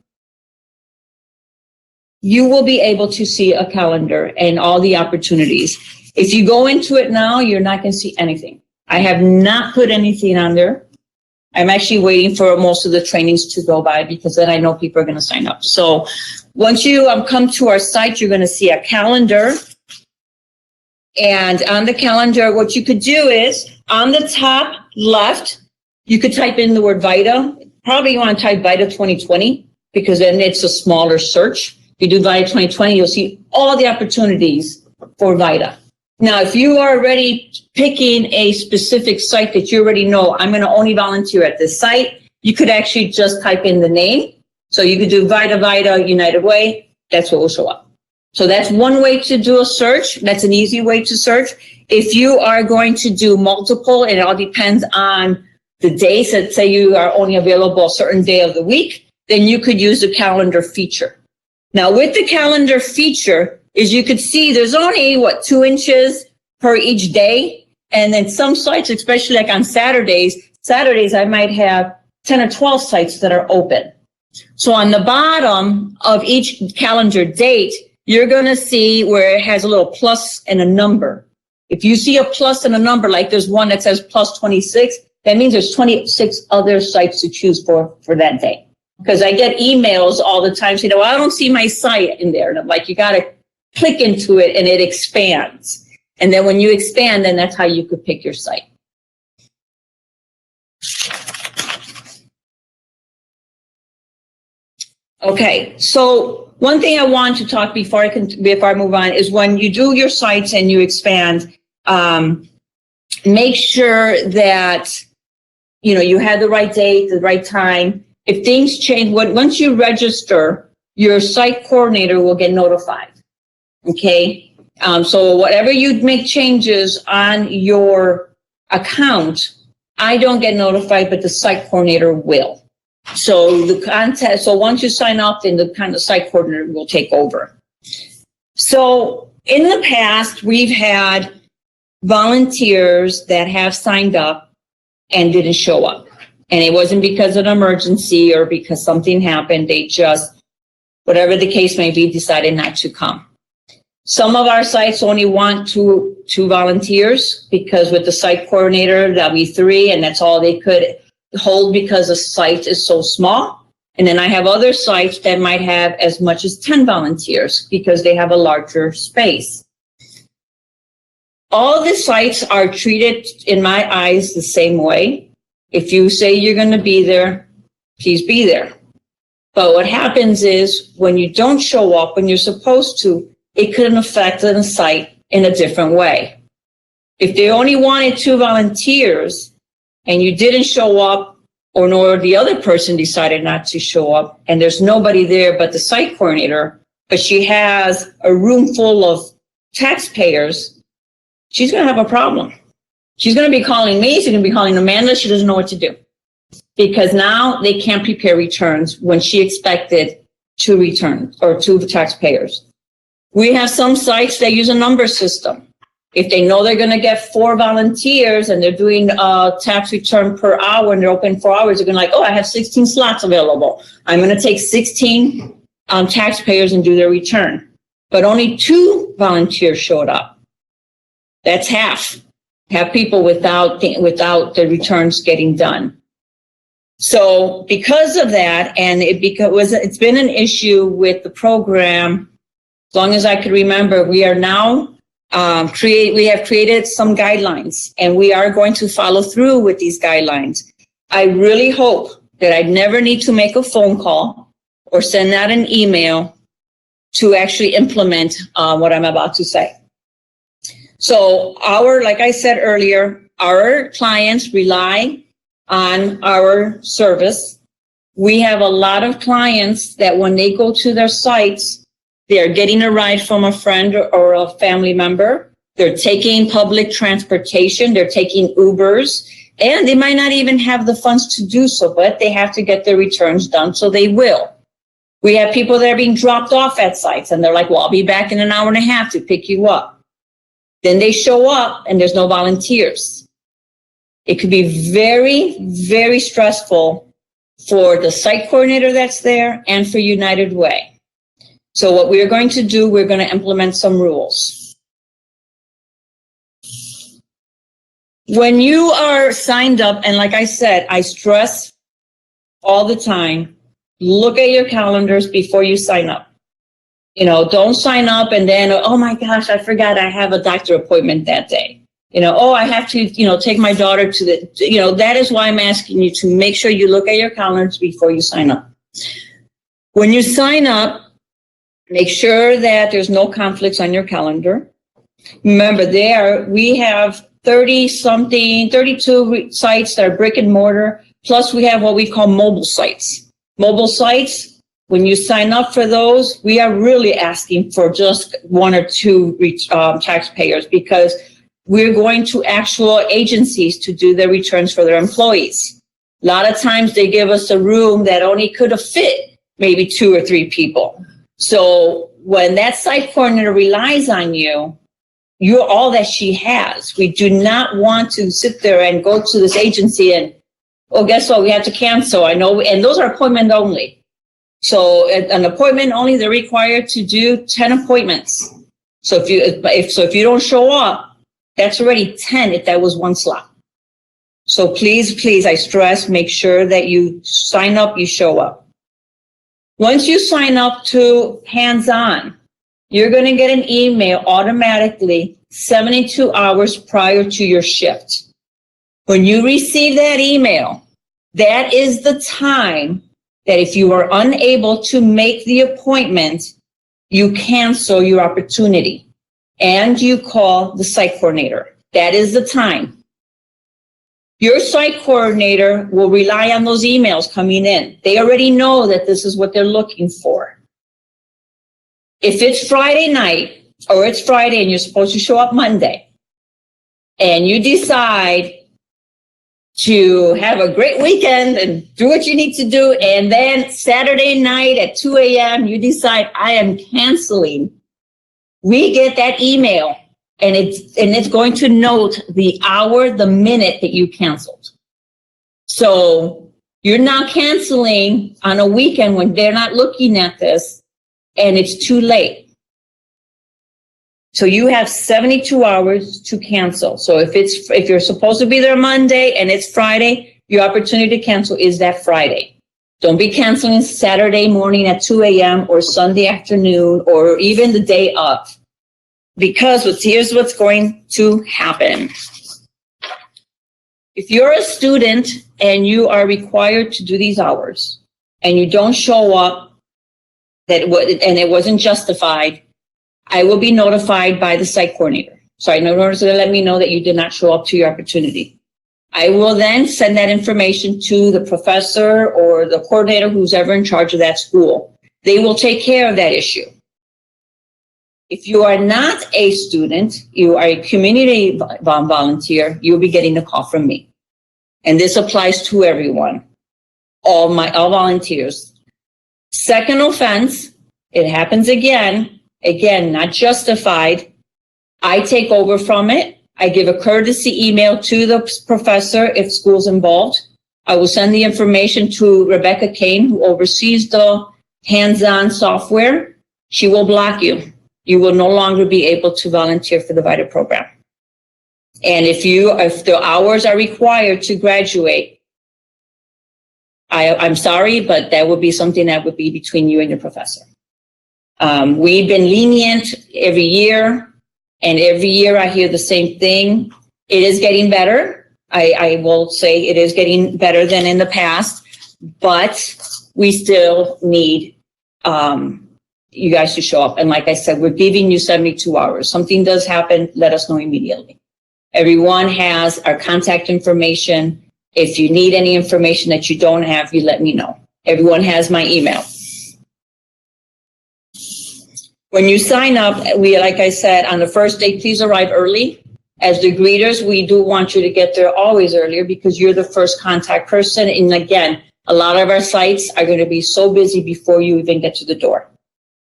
A: you will be able to see a calendar and all the opportunities. If you go into it now, you're not going to see anything. I have not put anything on there. I'm actually waiting for most of the trainings to go by because then I know people are going to sign up. So once you come to our site, you're going to see a calendar. And on the calendar, what you could do is on the top left, you could type in the word VITA. Probably you want to type VITA2020 because then it's a smaller search. If you do VITA2020, you'll see all the opportunities for VITA. Now, if you are already picking a specific site that you already know, I'm going to only volunteer at this site, you could actually just type in the name. So you could do VITA United Way. That's what will show up. So that's one way to do a search. That's an easy way to search. If you are going to do multiple, and it all depends on the days, that say you are only available a certain day of the week, then you could use the calendar feature. Now, with the calendar feature, is you could see there's only, 2 inches per each day. And then some sites, especially like on Saturdays, I might have 10 or 12 sites that are open. So on the bottom of each calendar date, you're going to see where it has a little plus and a number. If you see a plus and a number, like there's one that says plus 26, that means there's 26 other sites to choose for that day. Because I get emails all the time saying, well, I don't see my site in there. And I'm like, you got to click into it and it expands. And then when you expand, then that's how you could pick your site. Okay, so one thing I want to talk before I move on is when you do your sites and you expand, make sure that you had the right date, the right time. If things change, once you register, your site coordinator will get notified. Okay, so whatever you make changes on your account, I don't get notified, but the site coordinator will. So so once you sign up, then the site coordinator will take over. So in the past, we've had volunteers that have signed up and didn't show up. And it wasn't because of an emergency or because something happened. They just, whatever the case may be, decided not to come. Some of our sites only want two volunteers because with the site coordinator, that'll be 3, and that's all they could hold because the site is so small. And then I have other sites that might have as much as 10 volunteers because they have a larger space. All the sites are treated, in my eyes, the same way. If you say you're going to be there, please be there. But what happens is when you don't show up when you're supposed to, it could affect the site in a different way. If they only wanted 2 volunteers and you didn't show up, or nor the other person decided not to show up, and there's nobody there but the site coordinator, but she has a room full of taxpayers, she's going to have a problem. She's going to be calling me. She's going to be calling Amanda. She doesn't know what to do because now they can't prepare returns when she expected 2 returns or 2 taxpayers. We have some sites that use a number system. If they know they're going to get 4 volunteers and they're doing a tax return per hour and they're open 4 hours, they're going to I have 16 slots available. I'm going to take 16 taxpayers and do their return. But only 2 volunteers showed up. That's half people without the returns getting done. So because of that, and it's been an issue with the program, as long as I could remember, we are now we have created some guidelines, and we are going to follow through with these guidelines. I really hope that I never need to make a phone call or send out an email to actually implement what I'm about to say. So like I said earlier, our clients rely on our service. We have a lot of clients that when they go to their sites, they're getting a ride from a friend or a family member. They're taking public transportation. They're taking Ubers. And they might not even have the funds to do so, but they have to get their returns done, so they will. We have people that are being dropped off at sites, and they're like, well, I'll be back in an hour and a half to pick you up. Then they show up, and there's no volunteers. It could be very, very stressful for the site coordinator that's there and for United Way. So what we're going to do, we're going to implement some rules. When you are signed up, and like I said, I stress all the time, look at your calendars before you sign up. You know, don't sign up and then, oh my gosh, I forgot I have a doctor appointment that day. You know, oh, I have to, take my daughter to the, that is why I'm asking you to make sure you look at your calendars before you sign up. When you sign up, make sure that there's no conflicts on your calendar. Remember, we have 32 sites that are brick and mortar, plus we have what we call mobile sites. Mobile sites, when you sign up for those, we are really asking for just 1 or 2 taxpayers, because we're going to actual agencies to do their returns for their employees. A lot of times they give us a room that only could have fit maybe 2 or 3 people. So when that site coordinator relies on you, you're all that she has. We do not want to sit there and go to this agency and, oh, guess what? We have to cancel. I know, and those are appointment only. So an appointment only, they're required to do 10 appointments. So if you don't show up, that's already 10 if that was 1 slot. So please, I stress, make sure that you sign up, you show up. Once you sign up to hands-on, you're going to get an email automatically 72 hours prior to your shift. When you receive that email, that is the time that if you are unable to make the appointment, you cancel your opportunity and you call the site coordinator. That is the time. Your site coordinator will rely on those emails coming in. They already know that this is what they're looking for. If it's Friday night or it's Friday and you're supposed to show up Monday and you decide to have a great weekend and do what you need to do, and then Saturday night at 2 a.m. you decide, I am canceling, we get that email and it's going to note the hour, the minute that you canceled. So you're not canceling on a weekend when they're not looking at this and it's too late. So you have 72 hours to cancel. So if you're supposed to be there Monday and it's Friday, your opportunity to cancel is that Friday. Don't be canceling Saturday morning at 2 a.m. or Sunday afternoon or even the day of. Because here's what's going to happen. If you're a student and you are required to do these hours and you don't show up and it wasn't justified, I will be notified by the site coordinator. So in order to let me know that you did not show up to your opportunity. I will then send that information to the professor or the coordinator who's ever in charge of that school. They will take care of that issue. If you are not a student, you are a community volunteer, you'll be getting a call from me. And this applies to everyone, all volunteers. Second offense, it happens again, not justified. I take over from it. I give a courtesy email to the professor if school's involved. I will send the information to Rebecca Kane, who oversees the hands-on software. She will block you. You will no longer be able to volunteer for the VITA program. And if the hours are required to graduate, I'm sorry, but that would be something that would be between you and your professor. We've been lenient every year, and every year I hear the same thing. It is getting better. I will say it is getting better than in the past, but we still need you guys to show up. And like I said, we're giving you 72 hours. Something does happen, let us know immediately. Everyone has our contact information. If you need any information that you don't have, you let me know. Everyone has my email. When you sign up, like I said, on the first day, please arrive early. As the greeters, we do want you to get there always earlier because you're the first contact person. And again, a lot of our sites are going to be so busy before you even get to the door.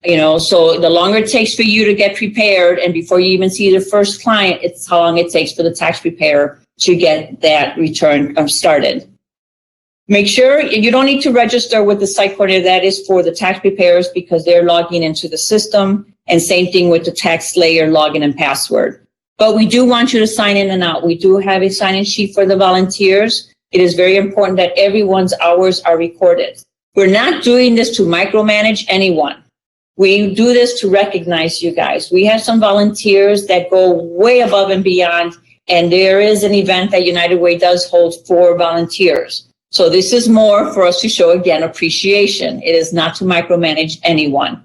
A: So the longer it takes for you to get prepared and before you even see the first client, it's how long it takes for the tax preparer to get that return started. Make sure you don't need to register with the site coordinator. That is for the tax preparers because they're logging into the system, and same thing with the tax slayer login and password. But we do want you to sign in and out. We do have a sign-in sheet for the volunteers. It is very important that everyone's hours are recorded. We're not doing this to micromanage anyone. We do this to recognize you guys. We have some volunteers that go way above and beyond, and there is an event that United Way does hold for volunteers. So this is more for us to show, again, appreciation. It is not to micromanage anyone.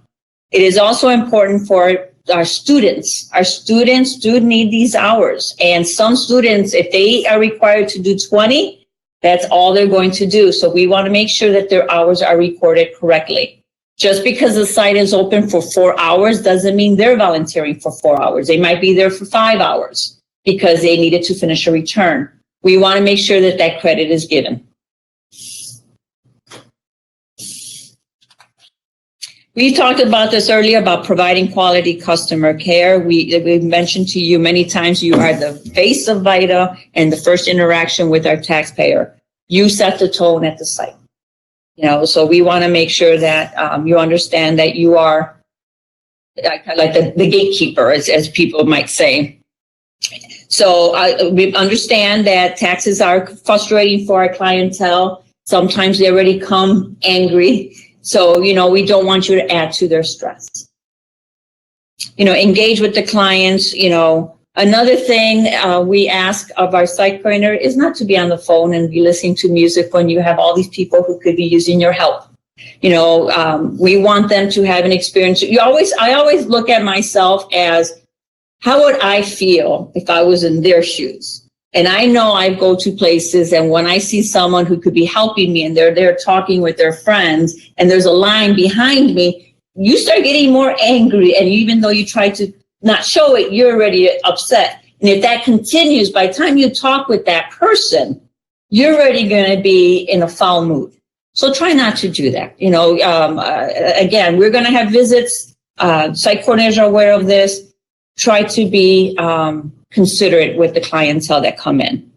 A: It is also important for our students. Our students do need these hours. And some students, if they are required to do 20, that's all they're going to do. So we want to make sure that their hours are recorded correctly. Just because the site is open for 4 hours doesn't mean they're volunteering for 4 hours. They might be there for 5 hours because they needed to finish a return. We want to make sure that that credit is given. We talked about this earlier about providing quality customer care. We've mentioned to you many times you are the face of VITA and the first interaction with our taxpayer. You set the tone at the site. So we want to make sure that you understand that you are like the gatekeeper, as people might say. So we understand that taxes are frustrating for our clientele. Sometimes they already come angry. So, we don't want you to add to their stress. Engage with the clients. Another thing we ask of our site coordinator is not to be on the phone and be listening to music when you have all these people who could be using your help. We want them to have an experience. I always look at myself as, how would I feel if I was in their shoes? And I know I go to places, and when I see someone who could be helping me and they're there talking with their friends and there's a line behind me, you start getting more angry. And even though you try to not show it, you're already upset. And if that continues, by the time you talk with that person, you're already going to be in a foul mood. So try not to do that. Again, we're going to have visits. Site coordinators are aware of this. Try to be considerate with the clientele that come in.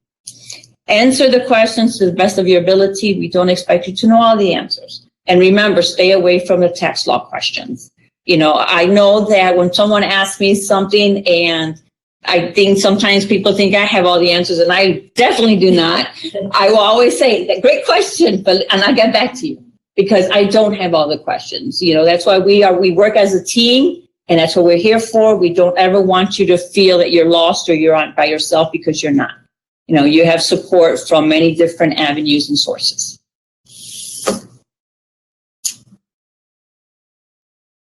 A: Answer the questions to the best of your ability. We don't expect you to know all the answers. And remember, stay away from the tax law questions. I know that when someone asks me something, and I think sometimes people think I have all the answers, and I definitely do not. I will always say, great question, and I'll get back to you because I don't have all the questions. That's why we work as a team. And that's what we're here for. We don't ever want you to feel that you're lost or you're on by yourself, because you're not. You have support from many different avenues and sources.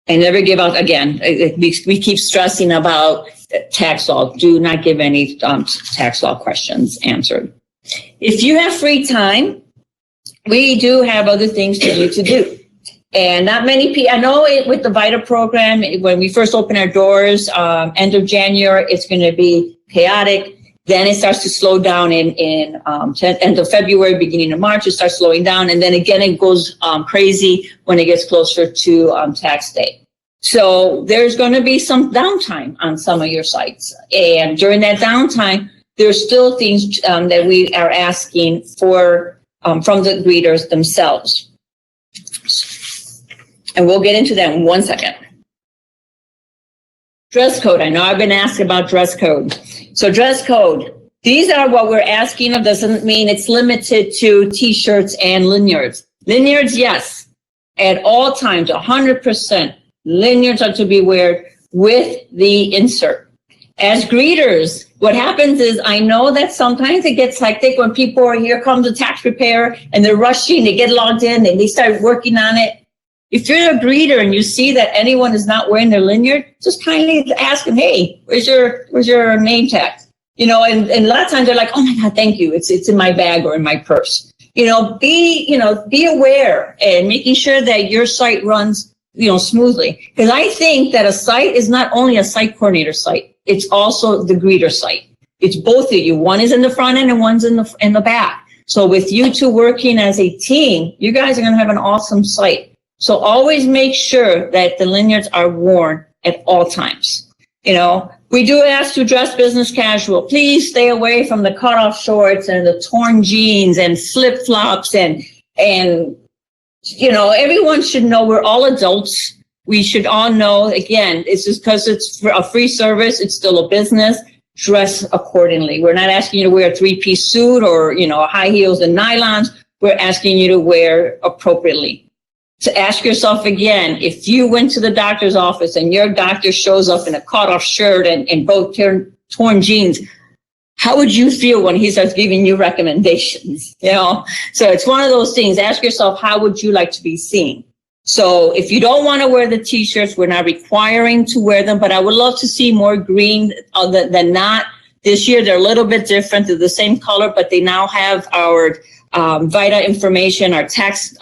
A: And never give out, again, we keep stressing about tax law. Do not give any tax law questions answered. If you have free time, we do have other things for you to do. And not many people, I know with the VITA program, when we first open our doors, end of January, it's going to be chaotic. Then it starts to slow down in end of February, beginning of March, it starts slowing down. And then again, it goes crazy when it gets closer to tax day. So there's going to be some downtime on some of your sites. And during that downtime, there's still things that we are asking for from the greeters themselves. And we'll get into that in 1 second. Dress code. I know I've been asked about dress code. So dress code. These are what we're asking of. Doesn't mean it's limited to T-shirts and lanyards. Lanyards, yes. At all times, 100%. Lanyards are to be worn with the insert. As greeters, what happens is, I know that sometimes it gets hectic when people are here, comes a tax preparer, and they're rushing, they get logged in, and they start working on it. If you're a greeter and you see that anyone is not wearing their lanyard, just kindly ask them, hey, where's your name tag? And a lot of times they're like, oh my God, thank you. It's in my bag or in my purse. be aware and making sure that your site runs, smoothly. Because I think that a site is not only a site coordinator site, it's also the greeter site. It's both of you. One is in the front end and one's in the back. So with you two working as a team, you guys are going to have an awesome site. So always make sure that the lanyards are worn at all times. We do ask to dress business casual. Please stay away from the cutoff shorts and the torn jeans and flip flops and everyone should know we're all adults. We should all know, again, it's just because it's a free service. It's still a business. Dress accordingly. We're not asking you to wear a 3-piece suit or, high heels and nylons. We're asking you to wear appropriately. To ask yourself again, if you went to the doctor's office and your doctor shows up in a cut-off shirt and both torn jeans, how would you feel when he starts giving you recommendations? So it's one of those things. Ask yourself, how would you like to be seen? So if you don't want to wear the t-shirts, we're not requiring to wear them, but I would love to see more green than not. This year, they're a little bit different. They're the same color, but they now have our VITA information, our tax,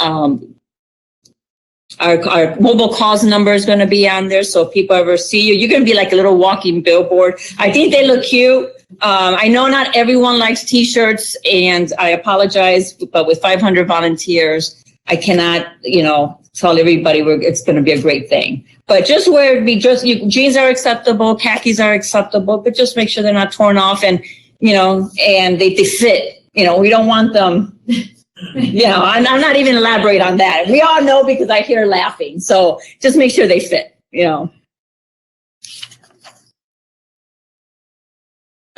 A: our mobile calls number is going to be on there. So if people ever see you, you're going to be like a little walking billboard. I think they look cute. I know not everyone likes t-shirts, and I apologize, but with 500 volunteers, I cannot, tell everybody it's going to be a great thing. But just wear jeans are acceptable, khakis are acceptable, but just make sure they're not torn off and they fit. We don't want them. I'm not even elaborate on that. We all know because I hear laughing. So just make sure they fit,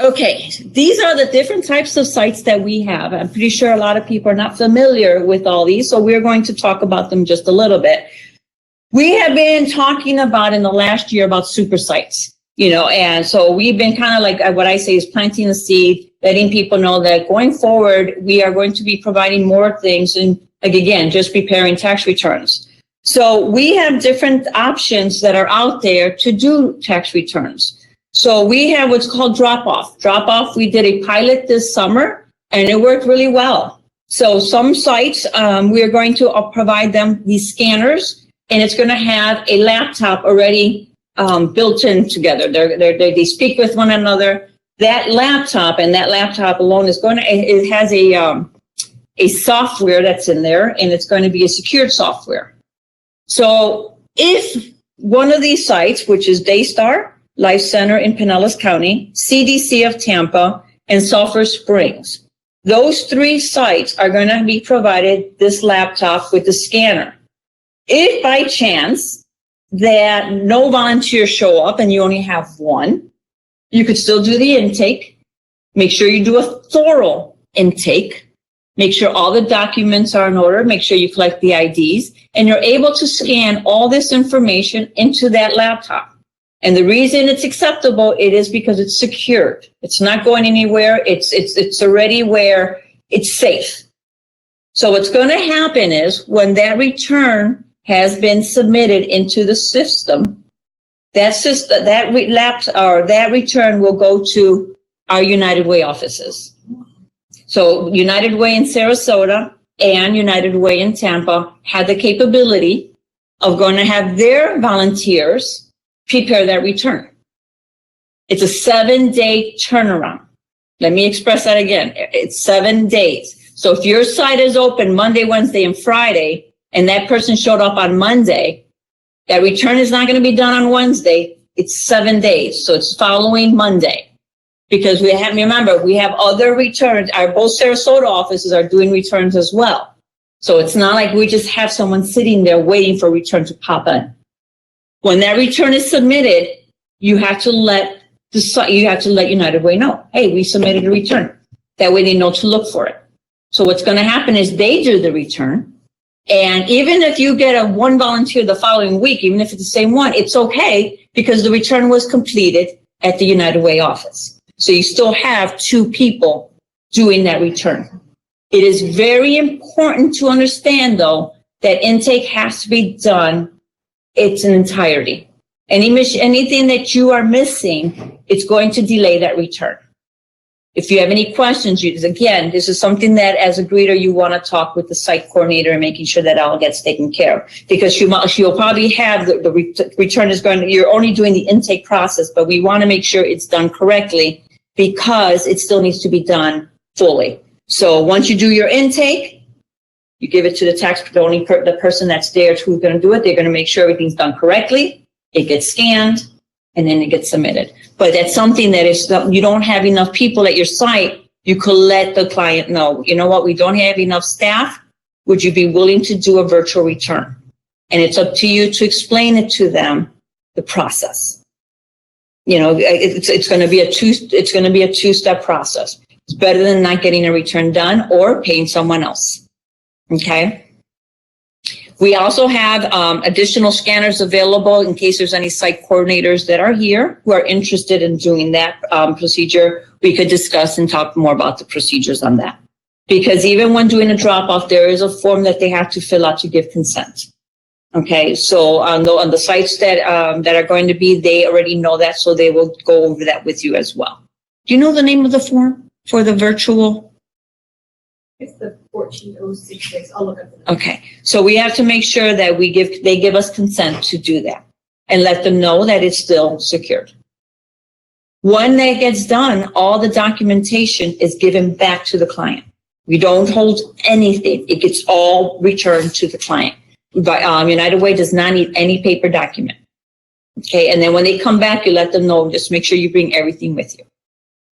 A: Okay, these are the different types of sites that we have. I'm pretty sure a lot of people are not familiar with all these, so we're going to talk about them just a little bit. We have been talking about in the last year about super sites, and so we've been kind of like what I say is planting a seed, letting people know that going forward, we are going to be providing more things and, again, just preparing tax returns. So we have different options that are out there to do tax returns. So we have what's called drop-off. Drop-off, we did a pilot this summer, and it worked really well. So some sites, we are going to provide them these scanners, and it's going to have a laptop already built in together. They speak with one another. That laptop alone is it has a software that's in there, and it's going to be a secured software. So if one of these sites, which is Daystar, Life Center in Pinellas County, CDC of Tampa, and Sulphur Springs. Those 3 sites are going to be provided this laptop with the scanner. If by chance that no volunteers show up and you only have one, you could still do the intake. Make sure you do a thorough intake. Make sure all the documents are in order. Make sure you collect the IDs, and you're able to scan all this information into that laptop. And the reason it's acceptable, it is because it's secured. It's not going anywhere. It's already where it's safe. So what's going to happen is when that return has been submitted into the system, that return will go to our United Way offices. So United Way in Sarasota and United Way in Tampa have the capability of going to have their volunteers prepare that return. It's a 7-day turnaround. Let me express that again. It's 7 days. So if your site is open Monday, Wednesday, and Friday, and that person showed up on Monday, that return is not going to be done on Wednesday. It's 7 days. So it's following Monday. Because we have other returns. Our both Sarasota offices are doing returns as well. So it's not like we just have someone sitting there waiting for a return to pop in. When that return is submitted, you have to let United Way know, hey, we submitted a return. That way they know to look for it. So what's going to happen is they do the return. And even if you get one volunteer the following week, even if it's the same one, it's okay because the return was completed at the United Way office. So you still have 2 people doing that return. It is very important to understand, though, that intake has to be done. It's an entirety. Anything that you are missing, it's going to delay that return. If you have any questions, again, this is something that as a greeter, you want to talk with the site coordinator and making sure that all gets taken care of. Because you'll probably have the return is you're only doing the intake process, but we want to make sure it's done correctly because it still needs to be done fully. So once you do your intake, you give it to the person that's there who's going to do it. They're going to make sure everything's done correctly. It gets scanned and then it gets submitted. But that's something that if you don't have enough people at your site, you could let the client know, you know what, we don't have enough staff. Would you be willing to do a virtual return? And it's up to you to explain it to them, the process. You know, it's going to be a two-step process. It's better than not getting a return done or paying someone else. Okay. We also have additional scanners available in case there's any site coordinators that are here who are interested in doing that procedure. We could discuss and talk more about the procedures on that. Because even when doing a drop-off, there is a form that they have to fill out to give consent. Okay, so on the sites that are going to be, they already know that, so they will go over that with you as well. Do you know the name of the form for the virtual?
D: It's the 14066. I'll look up it.
A: Okay, so we have to make sure that they give us consent to do that and let them know that it's still secured. When that gets done, all the documentation is given back to the client. We don't hold anything. It gets all returned to the client. But United Way does not need any paper document. Okay, and then when they come back, you let them know, just make sure you bring everything with you.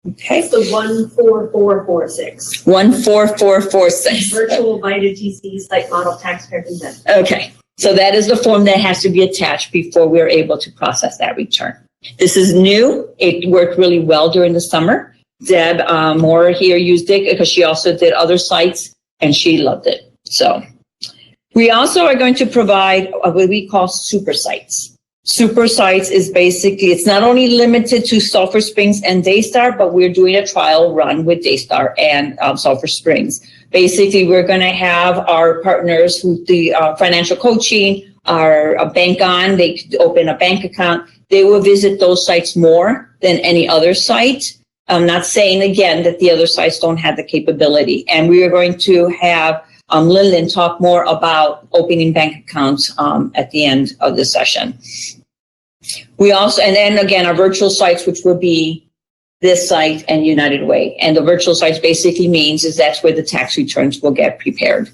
A: Okay.
D: It's the 14446.
A: 14446.
D: Virtual VITA TC site model taxpayer consent.
A: Okay, so that is the form that has to be attached before we're able to process that return. This is new. It worked really well during the summer. Deb Moore here used it because she also did other sites and she loved it. So we also are going to provide what we call super sites. Super sites is basically, it's not only limited to Sulphur Springs and Daystar, but we're doing a trial run with Daystar and Sulphur Springs. Basically, we're going to have our partners who do financial coaching, our bank on, they could open a bank account. They will visit those sites more than any other site. I'm not saying again that the other sites don't have the capability. And we are going to have Lillian talk more about opening bank accounts at the end of the session. We also, and then again, our virtual sites, which will be this site and United Way. And the virtual sites basically means is that's where the tax returns will get prepared.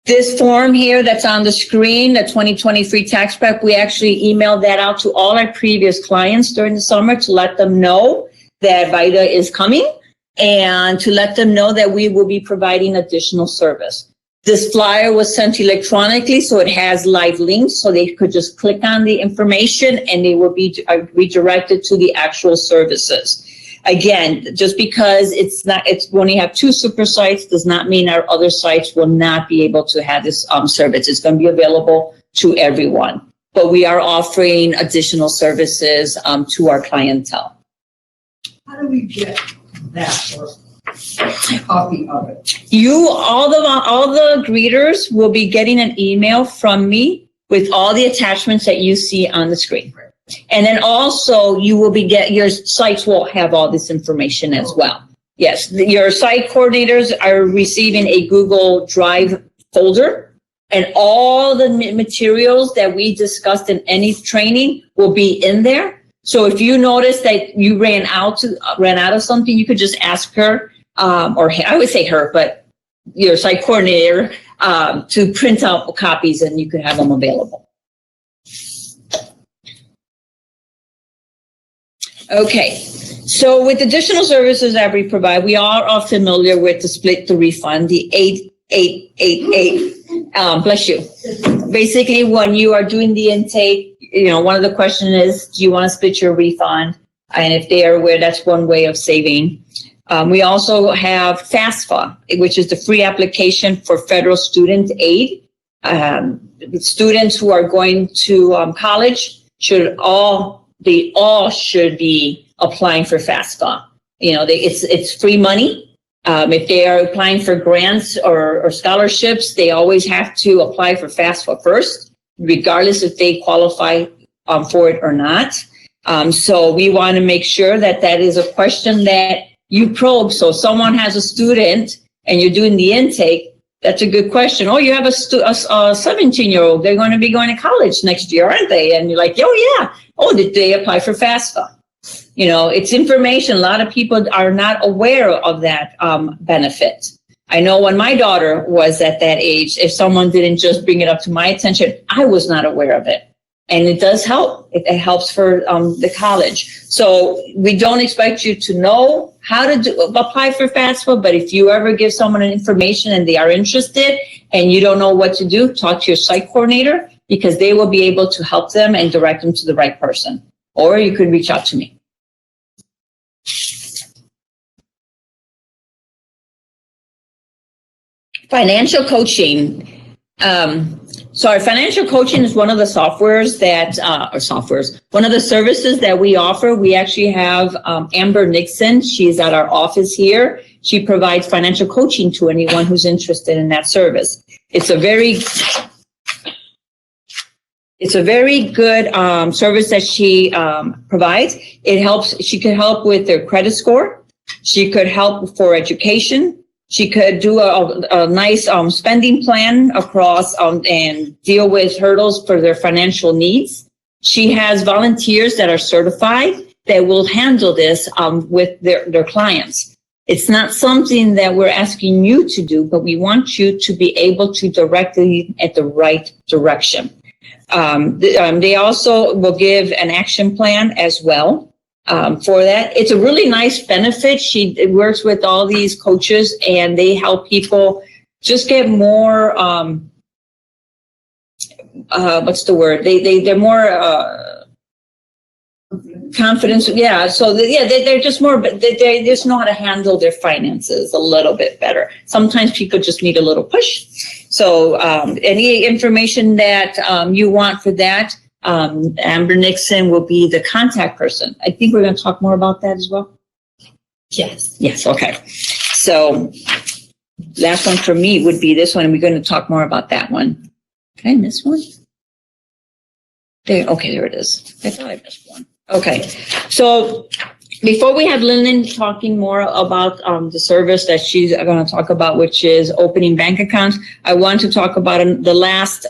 A: This form here that's on the screen, the 2020 free tax prep, we actually emailed that out to all our previous clients during the summer to let them know that VITA is coming and to let them know that we will be providing additional service. This flyer was sent electronically, so it has live links, so they could just click on the information and they will be redirected to the actual services. Again, just because we only have 2 super sites does not mean our other sites will not be able to have this service. It's going to be available to everyone, but we are offering additional services to our clientele.
C: How do we get that or a copy of it?
A: All the greeters will be getting an email from me with all the attachments that you see on the screen. And then also you will your sites will have all this information as well. Yes, your site coordinators are receiving a Google Drive folder and all the materials that we discussed in any training will be in there. So if you notice that you ran out of something, you could just ask her, or I would say her, but your site coordinator, to print out copies and you could have them available. Okay, so with additional services that we provide, we are all familiar with the split to refund, the 8888. Bless you. Basically, when you are doing the intake, one of the questions is, do you want to split your refund? And if they are aware, that's one way of saving. We also have FAFSA, which is the free application for federal student aid. Students who are going to college should all should be applying for FAFSA. It's free money. If they are applying for grants or scholarships, they always have to apply for FAFSA first, regardless if they qualify for it or not. So we want to make sure that that is a question that you probe. So someone has a student and you're doing the intake, that's a good question. Oh, you have a 17-year-old. They're going to be going to college next year, aren't they? And you're like, oh, yeah. Oh, did they apply for FAFSA? You know, it's information. A lot of people are not aware of that benefit. I know when my daughter was at that age, if someone didn't just bring it up to my attention, I was not aware of it. And it does help. It helps for the college. So we don't expect you to know how to apply for FAFSA, but if you ever give someone an information and they are interested and you don't know what to do, talk to your site coordinator, because they will be able to help them and direct them to the right person. Or you could reach out to me. Financial coaching. So our financial coaching is one of the softwares that, one of the services that we offer. We actually have Amber Nixon. She's at our office here. She provides financial coaching to anyone who's interested in that service. It's a very good service that she provides. She could help with their credit score. She could help for education. She could do a nice spending plan across and deal with hurdles for their financial needs. She has volunteers that are certified that will handle this with their clients. It's not something that we're asking you to do, but we want you to be able to direct them at the right direction. They also will give an action plan as well. For that. It's a really nice benefit. She works with all these coaches and they help people just get more, They're more, confidence. Yeah. So they're just more, but they just know how to handle their finances a little bit better. Sometimes people just need a little push. So, any information that, you want for that, Amber Nixon will be the contact person. I think we're going to talk more about that as well.
G: Yes.
A: Yes. Okay. So last one for me would be this one. And we're going to talk more about that one. Did I miss one? There. Okay. There it is. I thought I missed one. Okay. So before we have Lyndon talking more about the service that she's going to talk about, which is opening bank accounts, I want to talk about the last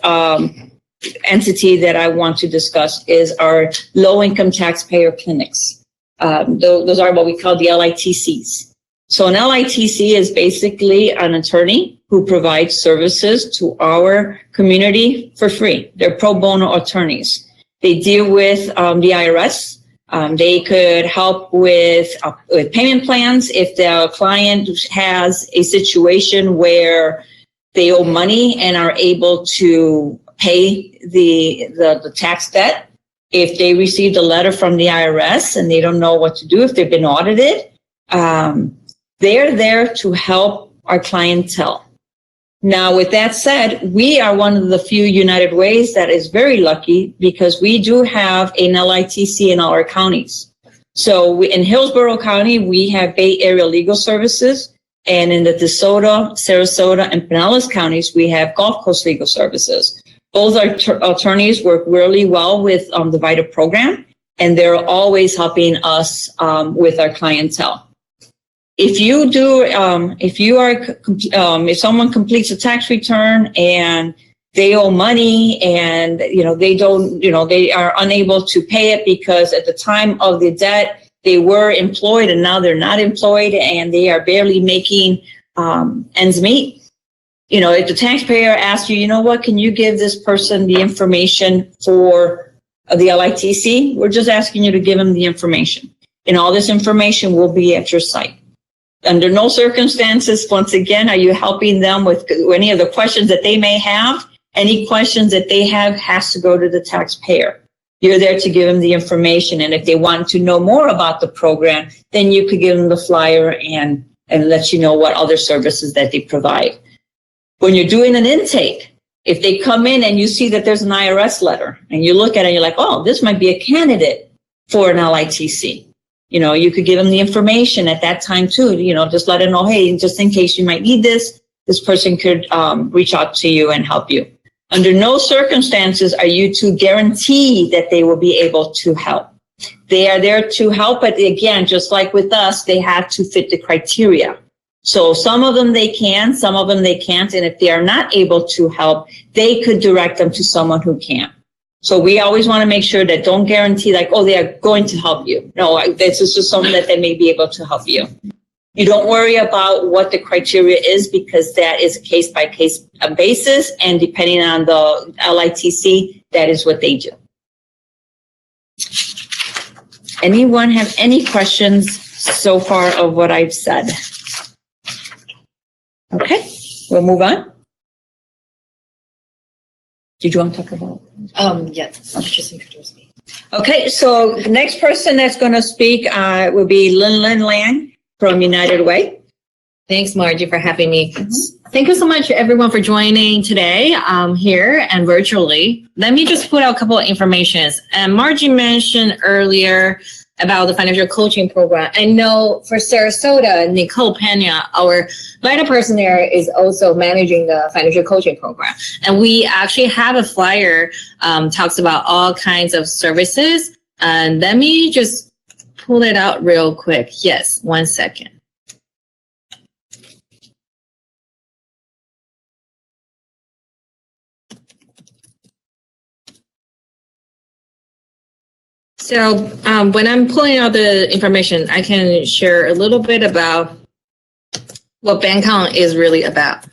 A: entity that I want to discuss is our low-income taxpayer clinics. Those are what we call the LITCs. So an LITC is basically an attorney who provides services to our community for free. They're pro bono attorneys. They deal with the IRS. They could help with payment plans if the client has a situation where they owe money and are able to pay the tax debt. If they received a letter from the IRS and they don't know what to do, if they've been audited, they're there to help our clientele. Now, with that said, we are one of the few United Ways that is very lucky because we do have an LITC in all our counties. So in Hillsborough County, we have Bay Area Legal Services. And in the DeSoto, Sarasota, and Pinellas counties, we have Gulf Coast Legal Services. Both our attorneys work really well with the VITA program, and they're always helping us with our clientele. If someone completes a tax return and they owe money and they are unable to pay it because at the time of the debt they were employed and now they're not employed and they are barely making ends meet. If the taxpayer asks you, can you give this person the information for the LITC? We're just asking you to give them the information. And all this information will be at your site. Under no circumstances, once again, are you helping them with any of the questions that they may have? Any questions that they have has to go to the taxpayer. You're there to give them the information. And if they want to know more about the program, then you could give them the flyer and let you know what other services that they provide. When you're doing an intake, if they come in and you see that there's an IRS letter and you look at it and you're like, oh, this might be a candidate for an LITC. You could give them the information at that time too, just let them know, hey, just in case you might need this person could reach out to you and help you. Under no circumstances are you to guarantee that they will be able to help. They are there to help, but again, just like with us, they have to fit the criteria. So some of them they can, some of them they can't, and if they are not able to help, they could direct them to someone who can. So we always want to make sure that don't guarantee like, oh, they are going to help you. No, this is just something that they may be able to help you. You don't worry about what the criteria is because that is case by case basis, and depending on the LITC, that is what they do. Anyone have any questions so far of what I've said? Okay, we'll move on. Did you want to talk about?
H: Yes, just introduce me.
A: Okay, so the next person that's going to speak will be Lin Lang from United Way.
H: Thanks, Margie, for having me. Thank you so much, everyone, for joining today here and virtually. Let me just put out a couple of informations. And Margie mentioned earlier about the financial coaching program. I know for Sarasota, Nicole Pena, our VITA person there, is also managing the financial coaching program. And we actually have a flyer talks about all kinds of services. And let me just pull it out real quick. Yes, 1 second. So when I'm pulling out the information, I can share a little bit about what BankCon is really about.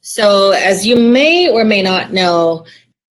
H: So as you may or may not know,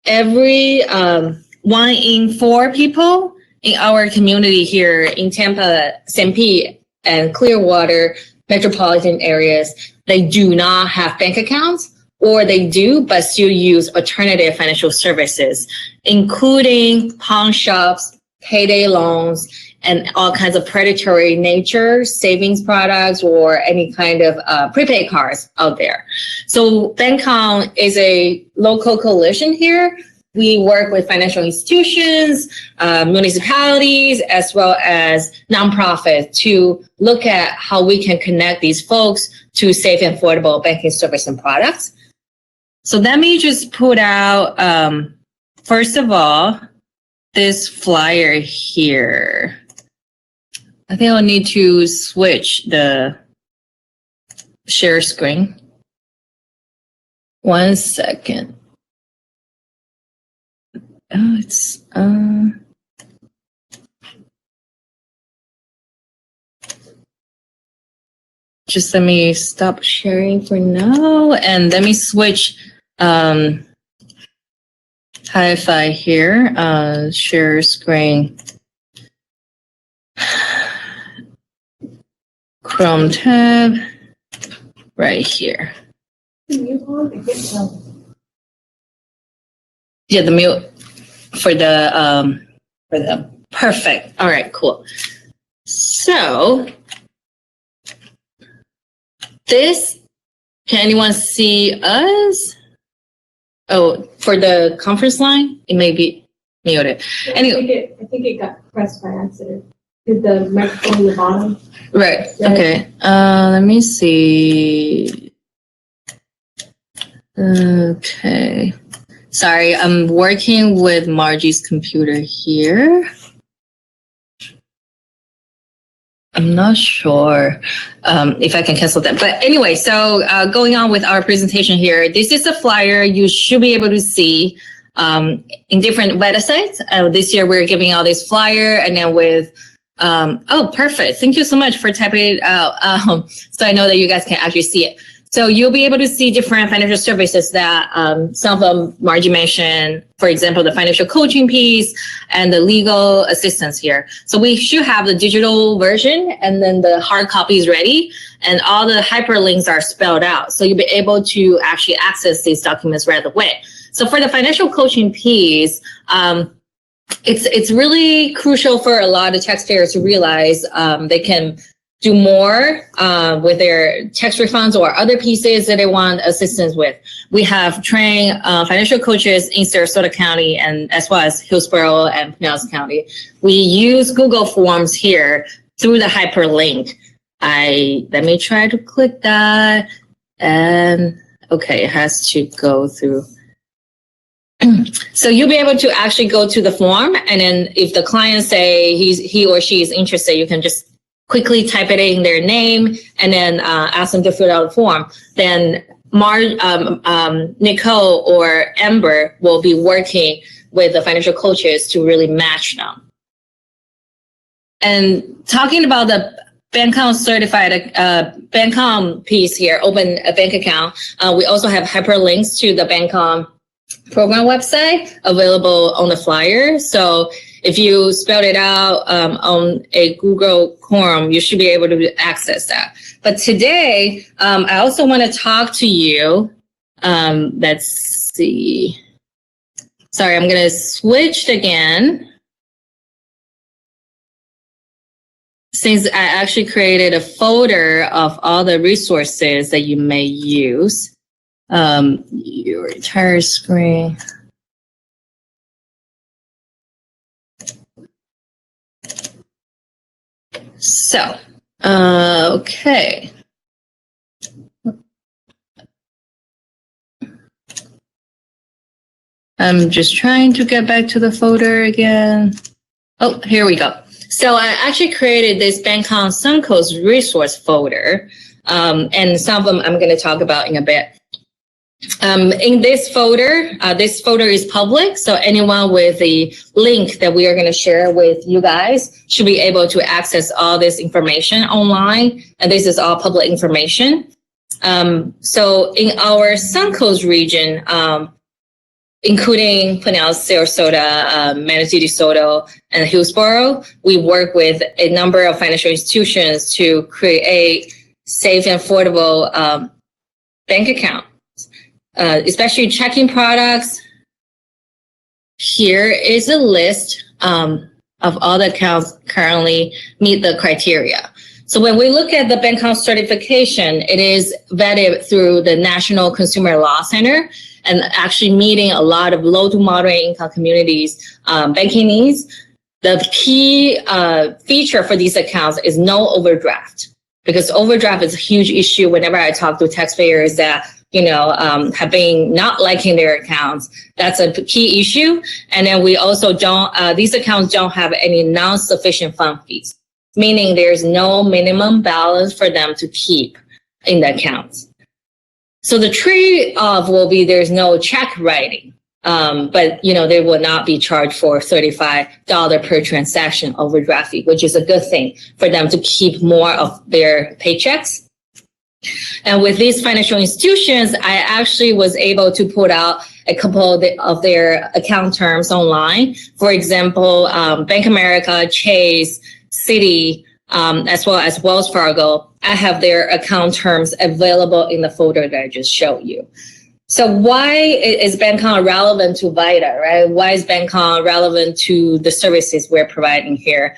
H: every 1 in 4 people in our community here in Tampa, St. Pete, and Clearwater metropolitan areas, they do not have bank accounts, or they do, but still use alternative financial services, including pawn shops, payday loans, and all kinds of predatory nature savings products or any kind of prepaid cards out there. So BankCon is a local coalition here. We work with financial institutions, municipalities, as well as nonprofits to look at how we can connect these folks to safe and affordable banking service and products. So let me just put out, first of all, this flyer here. I think I'll need to switch the share screen. 1 second. Oh, it's, just let me stop sharing for now and let me switch hi-fi here, share screen, Chrome tab, right here. Yeah, the mute for the perfect. All right, cool. So this, can anyone see us? Oh, for the conference line, it may be muted. Anyway,
D: I think it got pressed by accident. Is the microphone in the bottom?
H: right. Okay. Let me see. Okay. Sorry, I'm working with Margie's computer here. I'm not sure if I can cancel that. But anyway, so going on with our presentation here, this is a flyer you should be able to see in different websites. This year, we're giving out this flyer, and then with, oh, perfect. Thank you so much for typing it out. So I know that you guys can actually see it. So you'll be able to see different financial services that some of them Margie mentioned, for example, the financial coaching piece and the legal assistance here. So we should have the digital version and then the hard copy is ready and all the hyperlinks are spelled out. So you'll be able to actually access these documents right away. So for the financial coaching piece, it's really crucial for a lot of taxpayers to realize they can do more with their tax refunds or other pieces that they want assistance with. We have trained financial coaches in Sarasota County and as well as Hillsborough and Pinellas County. We use Google Forms here through the hyperlink. Let me try to click that. And okay, it has to go through. So you'll be able to actually go to the form, and then if the client say he or she is interested, you can just quickly type it in their name and then ask them to fill out the form. Then Nicole or Amber will be working with the financial coaches to really match them. And talking about the Bancom certified Bancom piece here, open a bank account. We also have hyperlinks to the Bancom program website available on the flyer. So if you spelled it out on a Google Chrome, you should be able to access that. But today, I also want to talk to you. Let's see. Sorry, I'm going to switch again. Since I actually created a folder of all the resources that you may use. Your entire screen. So, okay. I'm just trying to get back to the folder again. Oh, here we go. So I actually created this Bancom Suncoast resource folder, and some of them I'm going to talk about in a bit. In this folder is public, so anyone with the link that we are going to share with you guys should be able to access all this information online, and this is all public information. So in our Suncoast region, including Pinellas, Sarasota, Manatee, DeSoto, and Hillsborough, we work with a number of financial institutions to create safe and affordable bank accounts. Especially checking products. Here is a list of all the accounts currently meet the criteria. So when we look at the Bancom certification, it is vetted through the National Consumer Law Center and actually meeting a lot of low to moderate income communities' banking needs. The key feature for these accounts is no overdraft, because overdraft is a huge issue whenever I talk to taxpayers that have been not liking their accounts. That's a key issue. And then we also these accounts don't have any non-sufficient fund fees, meaning there's no minimum balance for them to keep in the accounts. So the trade-off will be there's no check writing, but they will not be charged for $35 per transaction overdraft fee, which is a good thing for them to keep more of their paychecks. And with these financial institutions, I actually was able to put out a couple of their account terms online. For example, Bank of America, Chase, Citi, as well as Wells Fargo, I have their account terms available in the folder that I just showed you. So why is Bancom relevant to VITA, right? Why is Bancom relevant to the services we're providing here?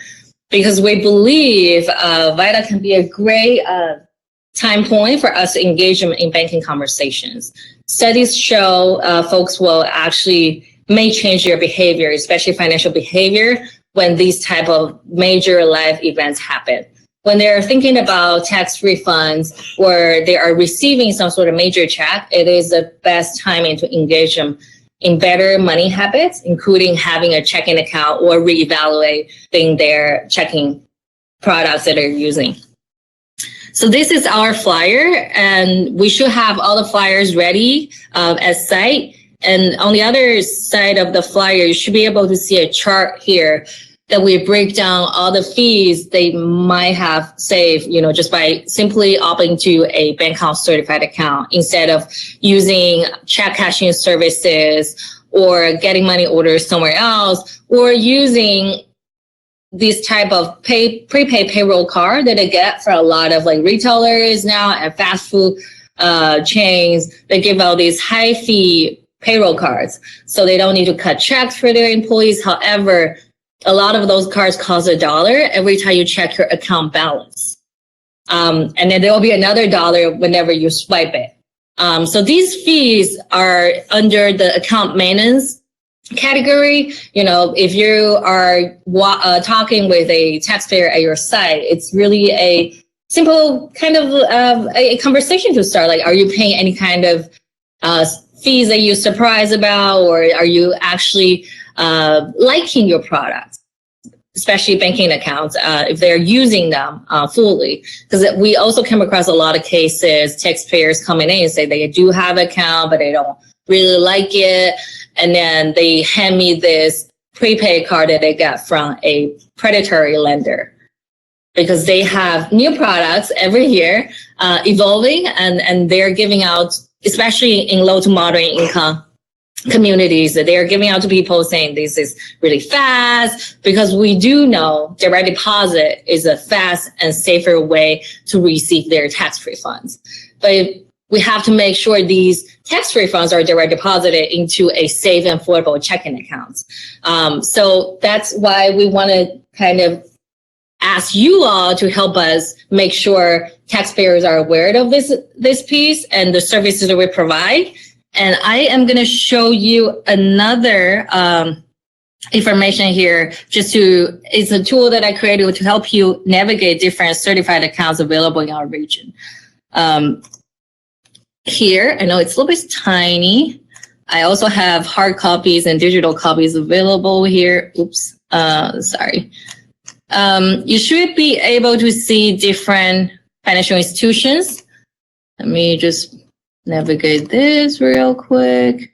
H: Because we believe VITA can be a great time point for us to engage in banking conversations. Studies show folks will actually may change their behavior, especially financial behavior, when these type of major life events happen. When they're thinking about tax refunds or they are receiving some sort of major check, it is the best timing to engage them in better money habits, including having a checking account or reevaluating their checking products that they're using. So this is our flyer, and we should have all the flyers ready at site. And on the other side of the flyer, you should be able to see a chart here that we break down all the fees they might have saved, just by simply opting to a Bancom certified account instead of using check cashing services or getting money orders somewhere else, or using this type of prepaid payroll card that they get for a lot of retailers now and fast food chains. They give out these high fee payroll cards, so they don't need to cut checks for their employees. However, a lot of those cards cost $1 every time you check your account balance. And then there will be another $1 whenever you swipe it. So these fees are under the account maintenance category. If you are talking with a taxpayer at your site, it's really a simple kind of a conversation to start. Are you paying any kind of fees that you're surprised about, or are you actually liking your products, especially banking accounts, if they're using them fully? Because we also come across a lot of cases, taxpayers coming in and say they do have an account, but they don't really like it. And then they hand me this prepaid card that they got from a predatory lender, because they have new products every year evolving, and they're giving out, especially in low to moderate income communities, that they're giving out to people saying this is really fast, because we do know direct deposit is a fast and safer way to receive their tax-free funds. But we have to make sure these tax-free funds are direct deposited into a safe and affordable checking accounts. So that's why we want to kind of ask you all to help us make sure taxpayers are aware of this piece and the services that we provide. And I am going to show you another information here. It's a tool that I created to help you navigate different certified accounts available in our region. Here, I know it's a little bit tiny. I also have hard copies and digital copies available here. Oops, sorry. You should be able to see different financial institutions. Let me just navigate this real quick.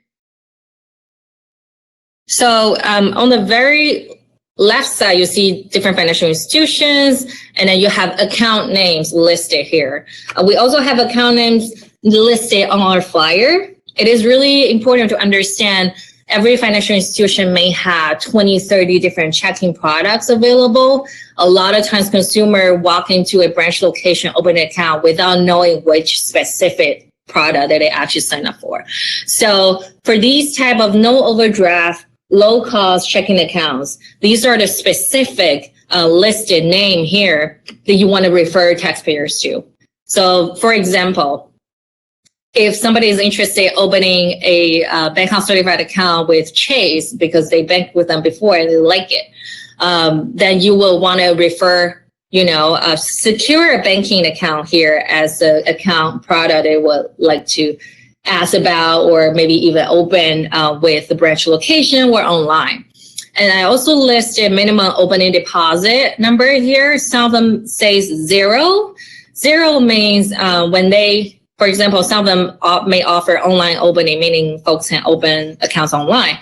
H: So on the very left side, you see different financial institutions, and then you have account names listed here. We also have account names listed on our flyer. It is really important to understand every financial institution may have 20, 30 different checking products available. A lot of times consumers walk into a branch location, open an account without knowing which specific product that they actually sign up for. So for these type of no overdraft, low cost checking accounts, these are the specific listed name here that you want to refer taxpayers to. So for example, if somebody is interested in opening a bank account certified account with Chase because they banked with them before and they like it, then you will want to refer, a secure banking account here as the account product they would like to ask about, or maybe even open with the branch location or online. And I also listed minimum opening deposit number here. Some of them says zero. Zero means when they, for example, some of them may offer online opening, meaning folks can open accounts online.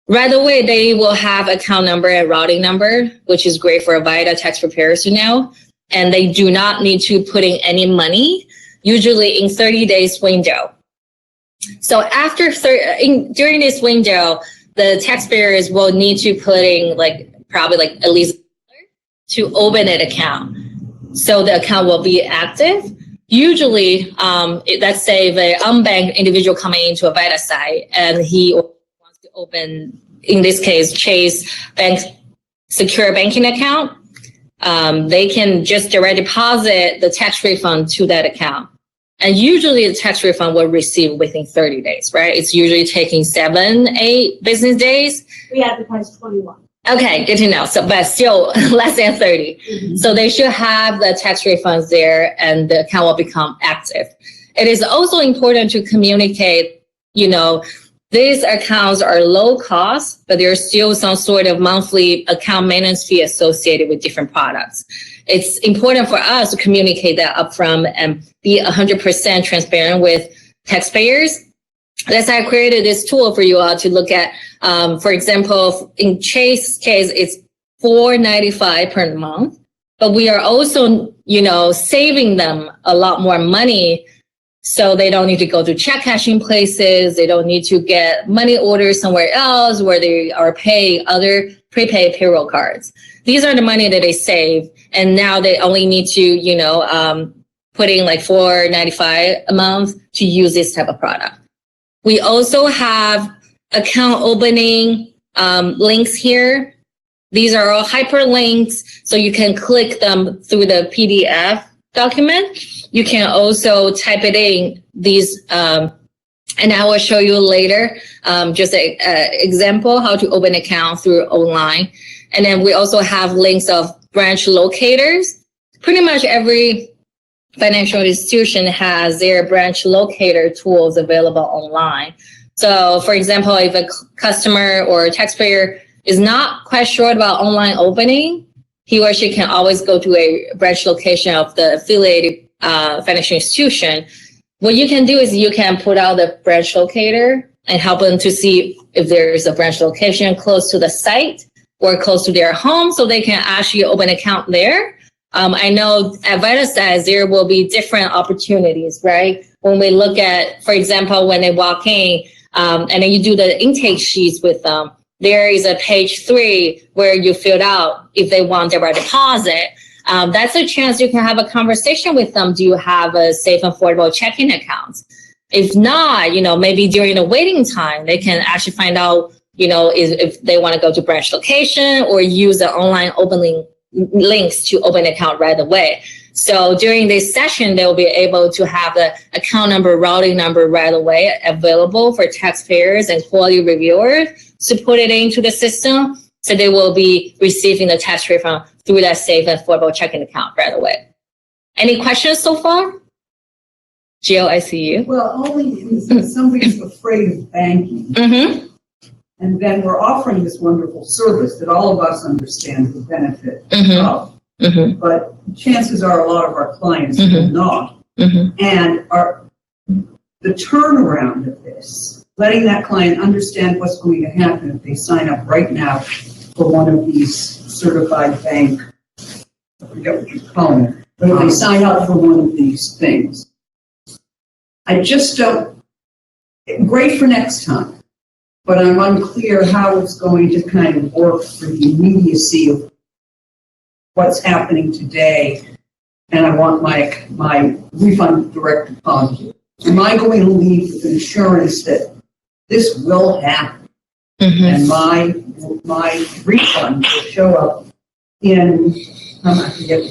H: Right away, they will have account number and routing number, which is great for VITA tax preparers to know. And they do not need to put in any money, usually in 30 days window. So during this window, the taxpayers will need to put in probably at least to open an account. So the account will be active. Usually, let's say the unbanked individual coming into a VITA site and he wants to open, in this case, Chase Bank secure banking account, they can just direct deposit the tax refund to that account. And usually the tax refund will receive within 30 days, right? It's usually taking 7-8 business days.
F: We advertise 21.
H: Okay, good to know. So, but still less than 30. Mm-hmm. So they should have the tax refunds there and the account will become active. It is also important to communicate, these accounts are low cost, but there's still some sort of monthly account maintenance fee associated with different products. It's important for us to communicate that upfront and be 100% transparent with taxpayers. That's why I created this tool for you all to look at. For example, in Chase's case, it's $4.95 per month, but we are also, saving them a lot more money. So they don't need to go to check cashing places. They don't need to get money orders somewhere else where they are paying other prepaid payroll cards. These are the money that they save. And now they only need to, put in $4.95 a month to use this type of product. We also have account opening links here. These are all hyperlinks, so you can click them through the PDF document. You can also type it in these, and I will show you later just an example how to open an account through online. And then we also have links of branch locators. Pretty much every financial institution has their branch locator tools available online. So for example, if a customer or taxpayer is not quite sure about online opening, he or she can always go to a branch location of the affiliated financial institution. What you can do is you can put out the branch locator and help them to see if there's a branch location close to the site or close to their home, so they can actually open an account there. I know at VITA size, there will be different opportunities, right? When we look at, for example, when they walk in, and then you do the intake sheets with them, there is a page 3 where you filled out if they want direct deposit. That's a chance you can have a conversation with them. Do you have a safe and affordable checking account? If not, maybe during the waiting time, they can actually find out, if they want to go to branch location or use the online opening links to open an account right away. So during this session, they'll be able to have the account number, routing number right away available for taxpayers and quality reviewers to put it into the system. So they will be receiving the tax refund through that safe and affordable checking account right away. Any questions so far? Jill, I see you.
C: Well, only if somebody's afraid of banking.
H: Mm-hmm.
C: And then we're offering this wonderful service that all of us understand the benefit
H: Mm-hmm.
C: of.
H: Mm-hmm.
C: But chances are a lot of our clients
H: Mhm.
C: will not.
H: Mm-hmm.
C: And the turnaround of this, letting that client understand what's going to happen if they sign up right now for one of these certified bank, I forget what you call them, but if they sign up for one of these things, I just don't, great for next time, but I'm unclear how it's going to kind of work for the immediacy of what's happening today, and I want my refund direct deposit. Am I going to leave with an assurance that this will happen,
H: Mm-hmm.
C: and my refund will show up in, I forget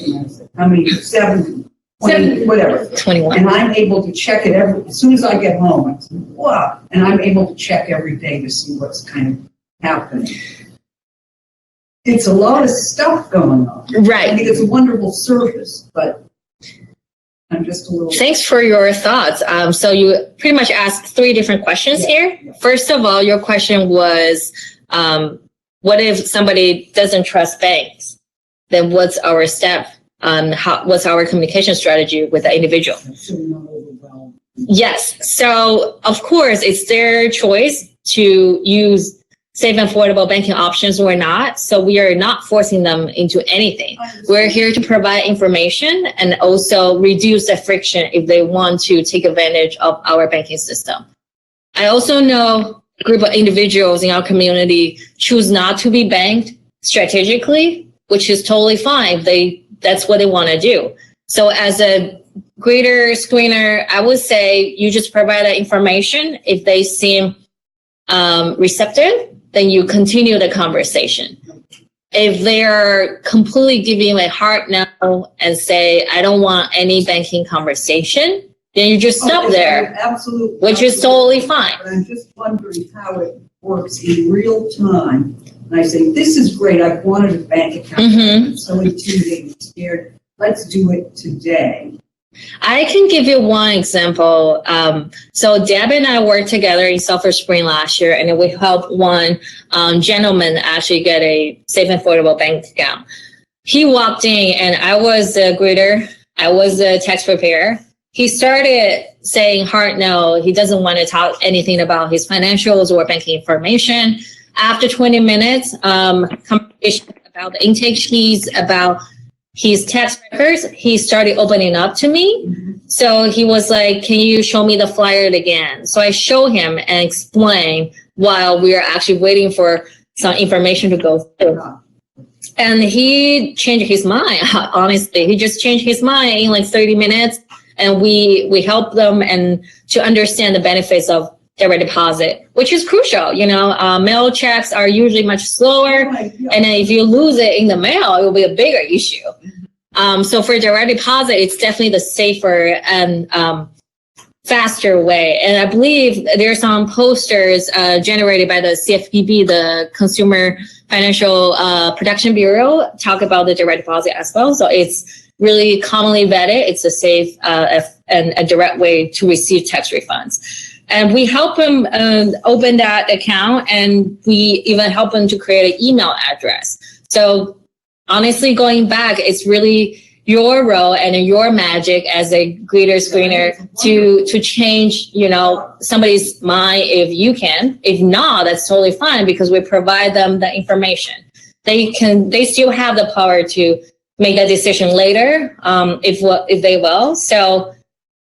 C: how many, 7, 20, whatever.
H: 21.
C: And I'm able to check it as soon as I get home. I say, wow, and I'm able to check every day to see what's kind of happening. It's a lot of stuff going on. I
H: Right.
C: mean, it's a wonderful service, but I'm just a little.
H: Thanks for your thoughts. So you pretty much asked 3 different questions here. First of all, your question was, what if somebody doesn't trust banks? Then what's our step on what's our communication strategy with the individual? Yes. So of course, it's their choice to use safe and affordable banking options or not. So we are not forcing them into anything. We're here to provide information and also reduce the friction if they want to take advantage of our banking system. I also know a group of individuals in our community choose not to be banked strategically, which is totally fine. That's what they want to do. So as a greeter screener, I would say you just provide that information. If they seem receptive, then you continue the conversation. If they're completely giving a hard no and say, I don't want any banking conversation, then you just stop there,
C: Absolutely.
H: which is totally fine.
C: But I'm just wondering how it works in real time. And I say, this is great. I've wanted a bank account.
H: Mhm.
C: I'm so intimidated, scared. Let's do it today.
H: I can give you one example. So Deb and I worked together in Sulphur Spring last year, and we helped one gentleman actually get a safe and affordable bank account. He walked in, and I was a greeter. I was a tax preparer. He started saying hard no. He doesn't want to talk anything about his financials or banking information. After 20 minutes, conversation about the intake sheets, about his tax records, he started opening up to me. So he was like, can you show me the flyer again? So I show him and explain while we are actually waiting for some information to go through. And he changed his mind, honestly. He just changed his mind in like 30 minutes. And we helped them and to understand the benefits of direct deposit, which is crucial. Mail checks are usually much slower. And then if you lose it in the mail, it will be a bigger issue. So for direct deposit, it's definitely the safer and faster way. And I believe there's some posters generated by the CFPB, the Consumer Financial Protection Bureau, talk about the direct deposit as well. So it's really commonly vetted. It's a safe and a direct way to receive tax refunds. And we help them open that account, and we even help them to create an email address. So honestly, going back, it's really your role and your magic as a greeter screener to change, somebody's mind if you can. If not, that's totally fine, because we provide them the information. They still have the power to make that decision later, if they will. So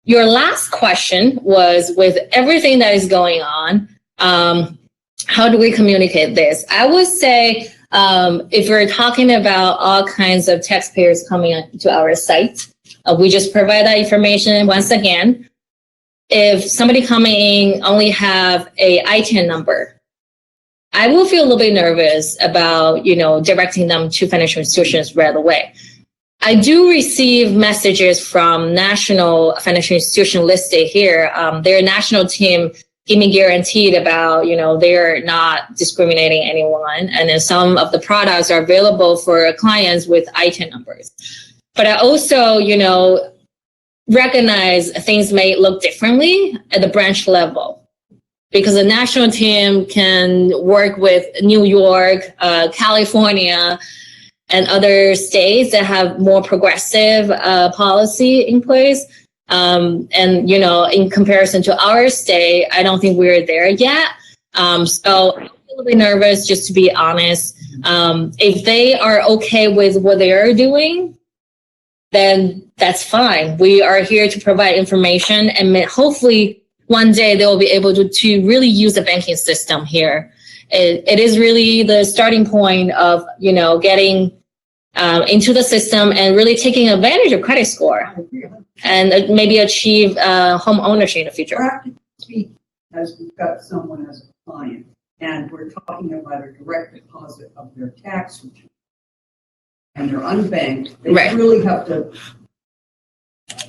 H: your last question was, with everything that is going on, how do we communicate this? I would say, if we're talking about all kinds of taxpayers coming to our site, we just provide that information once again. If somebody coming in only have a ITIN number, I will feel a little bit nervous about, directing them to financial institutions right away. I do receive messages from national financial institution listed here. Their national team give me guaranteed about, they're not discriminating anyone. And then some of the products are available for clients with ITIN numbers. But I also, recognize things may look differently at the branch level, because the national team can work with New York, California, and other states that have more progressive policy in place. And, in comparison to our state, I don't think we're there yet. So I'm a little bit nervous, just to be honest. If they are okay with what they are doing, then that's fine. We are here to provide information, and hopefully one day they will be able to really use the banking system here. It is really the starting point of, getting into the system and really taking advantage of credit score, and maybe achieve home ownership in the future.
C: Practically, as we've got someone as a client, and we're talking about a direct deposit of their tax return, and they're unbanked, they
H: Right.
C: really have to,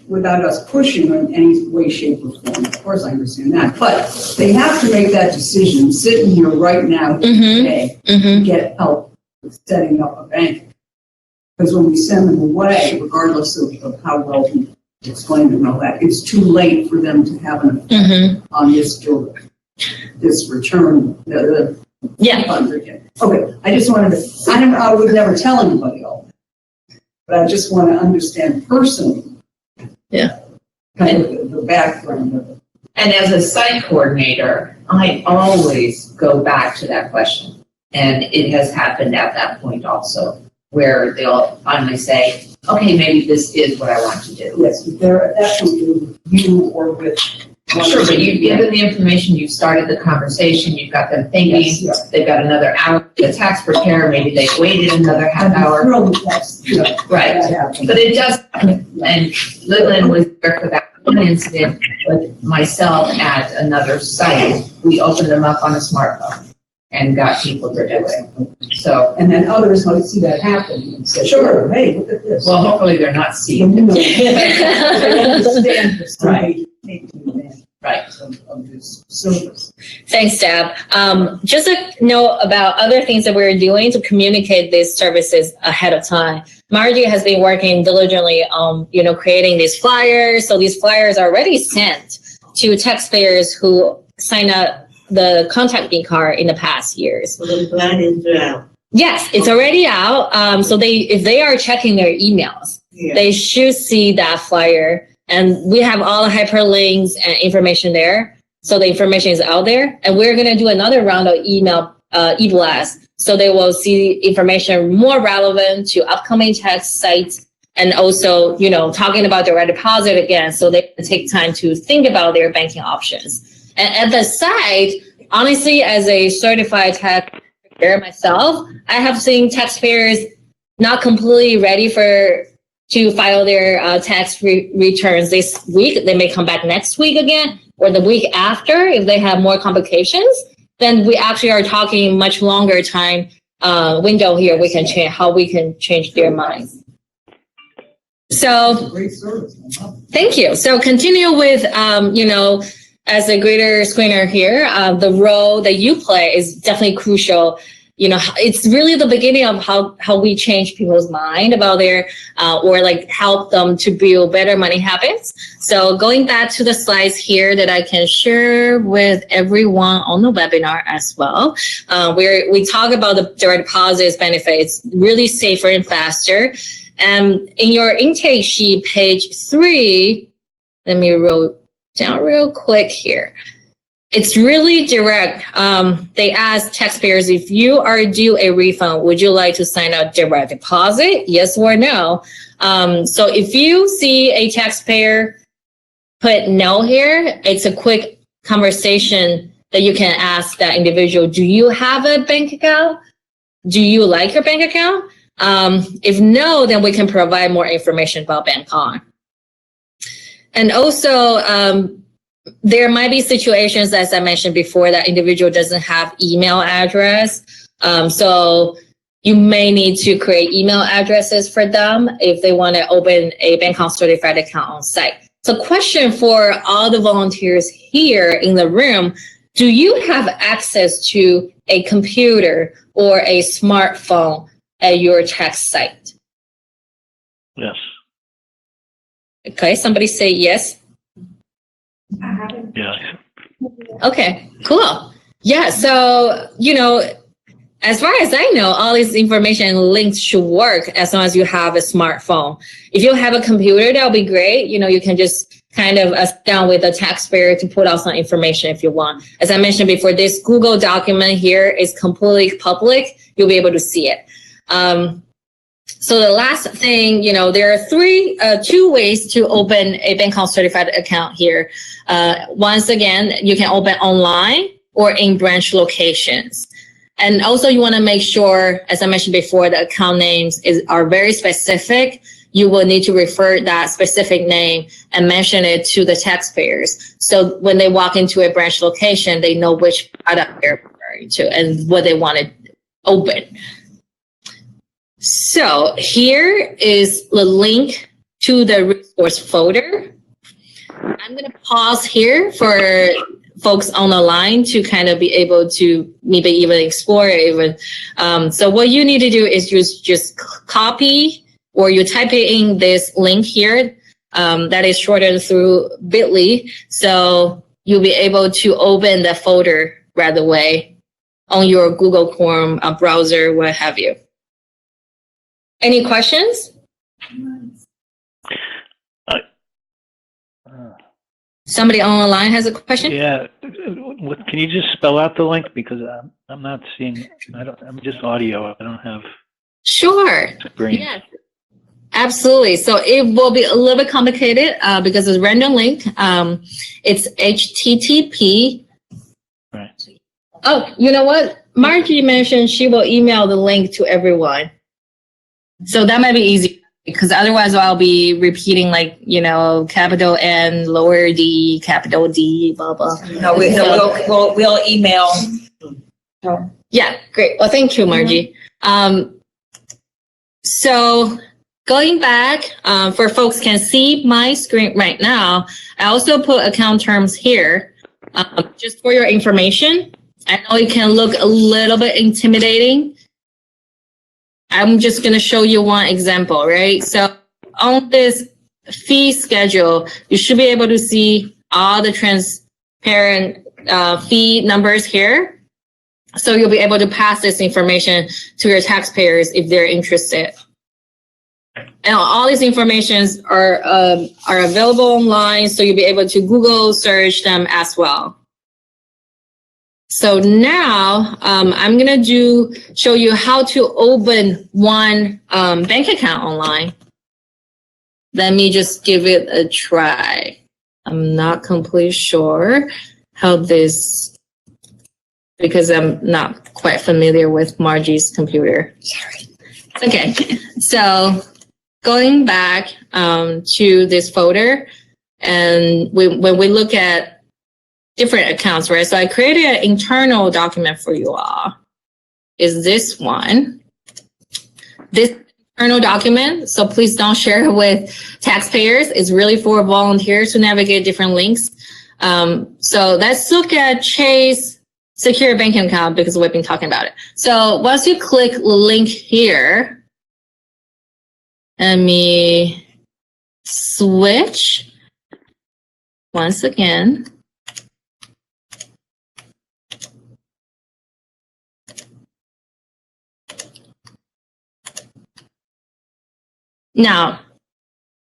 C: without us pushing in any way, shape, or form, of course I understand that, but they have to make that decision, sitting here right now today,
H: Mm-hmm.
C: get help with setting up a bank. Because when we send them away, regardless of how well we explain and all that, it's too late for them to have an effect on this return, the
H: Yeah.
C: funds again. Okay, I just wanted to, I would never tell anybody all that, but I just want to understand personally.
H: Yeah.
C: Kind of the background of it.
G: And as a site coordinator, I always go back to that question. And it has happened at that point also, where they'll finally say, okay, maybe this is what I want to do.
C: Yes, if they're at that point with you or with.
G: Sure, but you've given the information, you've started the conversation, you've got them thinking,
C: Yes, yeah.
G: they've got another hour, the tax preparer, maybe they've waited another half hour.
C: Thrilled that's,
G: Right.
C: that happened.
G: But it does, and Lillian was there for that one incident with myself at another site. We opened them up on a smartphone and got people to do it. So,
C: And then others might see that happen and say, sure, hey, look at this.
G: well, hopefully they're not seeing it.
C: They understand the state
G: Right.
C: of this service.
H: Thanks, Deb. Just a note about other things that we're doing to communicate these services ahead of time. Margie has been working diligently on, creating these flyers. So these flyers are already sent to taxpayers who sign up the contact me card in the past years.
E: So the plan is out.
H: Yes, it's already out. So if they are checking their emails, they should see that flyer. And we have all the hyperlinks and information there. So the information is out there. And we're going to do another round of email e-blast. So they will see information more relevant to upcoming tax sites. And also, talking about direct deposit again, so they can take time to think about their banking options. And at the site, honestly, as a certified tax preparer myself, I have seen taxpayers not completely ready to file their tax returns this week. They may come back next week again, or the week after if they have more complications. Then we actually are talking much longer time window here. We can change how we can change their minds. So
C: Great service. I love it.
H: thank you. So continue with as a greeter screener here, the role that you play is definitely crucial. it's really the beginning of how we change people's mind about their, or like help them to build better money habits. So going back to the slides here that I can share with everyone on the webinar as well, where we talk about the direct deposits benefits, really safer and faster. In your intake sheet, page 3, let me roll down real quick here. It's really direct. They ask taxpayers, if you are due a refund, would you like to sign a direct deposit? Yes or no? So if you see a taxpayer put no here, it's a quick conversation that you can ask that individual. Do you have a bank account? Do you like your bank account? If no, then we can provide more information about BankOn. And also, there might be situations, as I mentioned before, that individual doesn't have email address. So you may need to create email addresses for them if they want to open a BankOn certified account on site. So question for all the volunteers here in the room, do you have access to a computer or a smartphone at your tax site?
I: Yes.
H: Okay, somebody say yes.
F: I haven't.
I: Yeah.
H: Okay, cool. Yeah, so, as far as I know, all this information and links should work as long as you have a smartphone. If you have a computer, that'll be great. You can just kind of sit down with a taxpayer to put out some information if you want. As I mentioned before, this Google document here is completely public. You'll be able to see it. So the last thing, there are two ways to open a BankOn certified account here. Once again, you can open online or in branch locations. And also you want to make sure, as I mentioned before, the account names are very specific. You will need to refer that specific name and mention it to the taxpayers. So when they walk into a branch location, they know which product they're referring to and what they want to open. So here is the link to the resource folder. I'm going to pause here for folks on the line to kind of be able to maybe even explore it even. So what you need to do is just copy or you type it in this link here that is shortened through bit.ly. So you'll be able to open the folder right away on your Google Chrome browser, what have you. Any questions? Somebody on the line has a question?
I: Yeah. Can you just spell out the link? Because I'm not seeing, I'm just audio. I don't have
H: Sure.
I: screen.
H: Yes. Absolutely. So it will be a little bit complicated because it's a random link. It's HTTP.
I: Right.
H: Oh, you know what? Margie mentioned she will email the link to everyone. So that might be easy because otherwise I'll be repeating capital N, lower D, capital D, blah, blah.
A: No, we'll email.
H: Yeah, great. Well, thank you, Margie. So going back, for folks can see my screen right now, I also put account terms here, just for your information. I know it can look a little bit intimidating. I'm just going to show you one example, right? So on this fee schedule, you should be able to see all the transparent fee numbers here. So you'll be able to pass this information to your taxpayers if they're interested. And all these informations are available online, so you'll be able to Google search them as well. So now I'm going to show you how to open one bank account online. Let me just give it a try. I'm not completely sure how this, because I'm not quite familiar with Margie's computer. Sorry. Okay. So going back to this folder, and when we look at different accounts, right? So I created an internal document for you all. Is this one. This internal document, so please don't share it with taxpayers. It's really for volunteers to navigate different links. So let's look at Chase secure banking account because we've been talking about it. So once you click link here, let me switch once again. Now,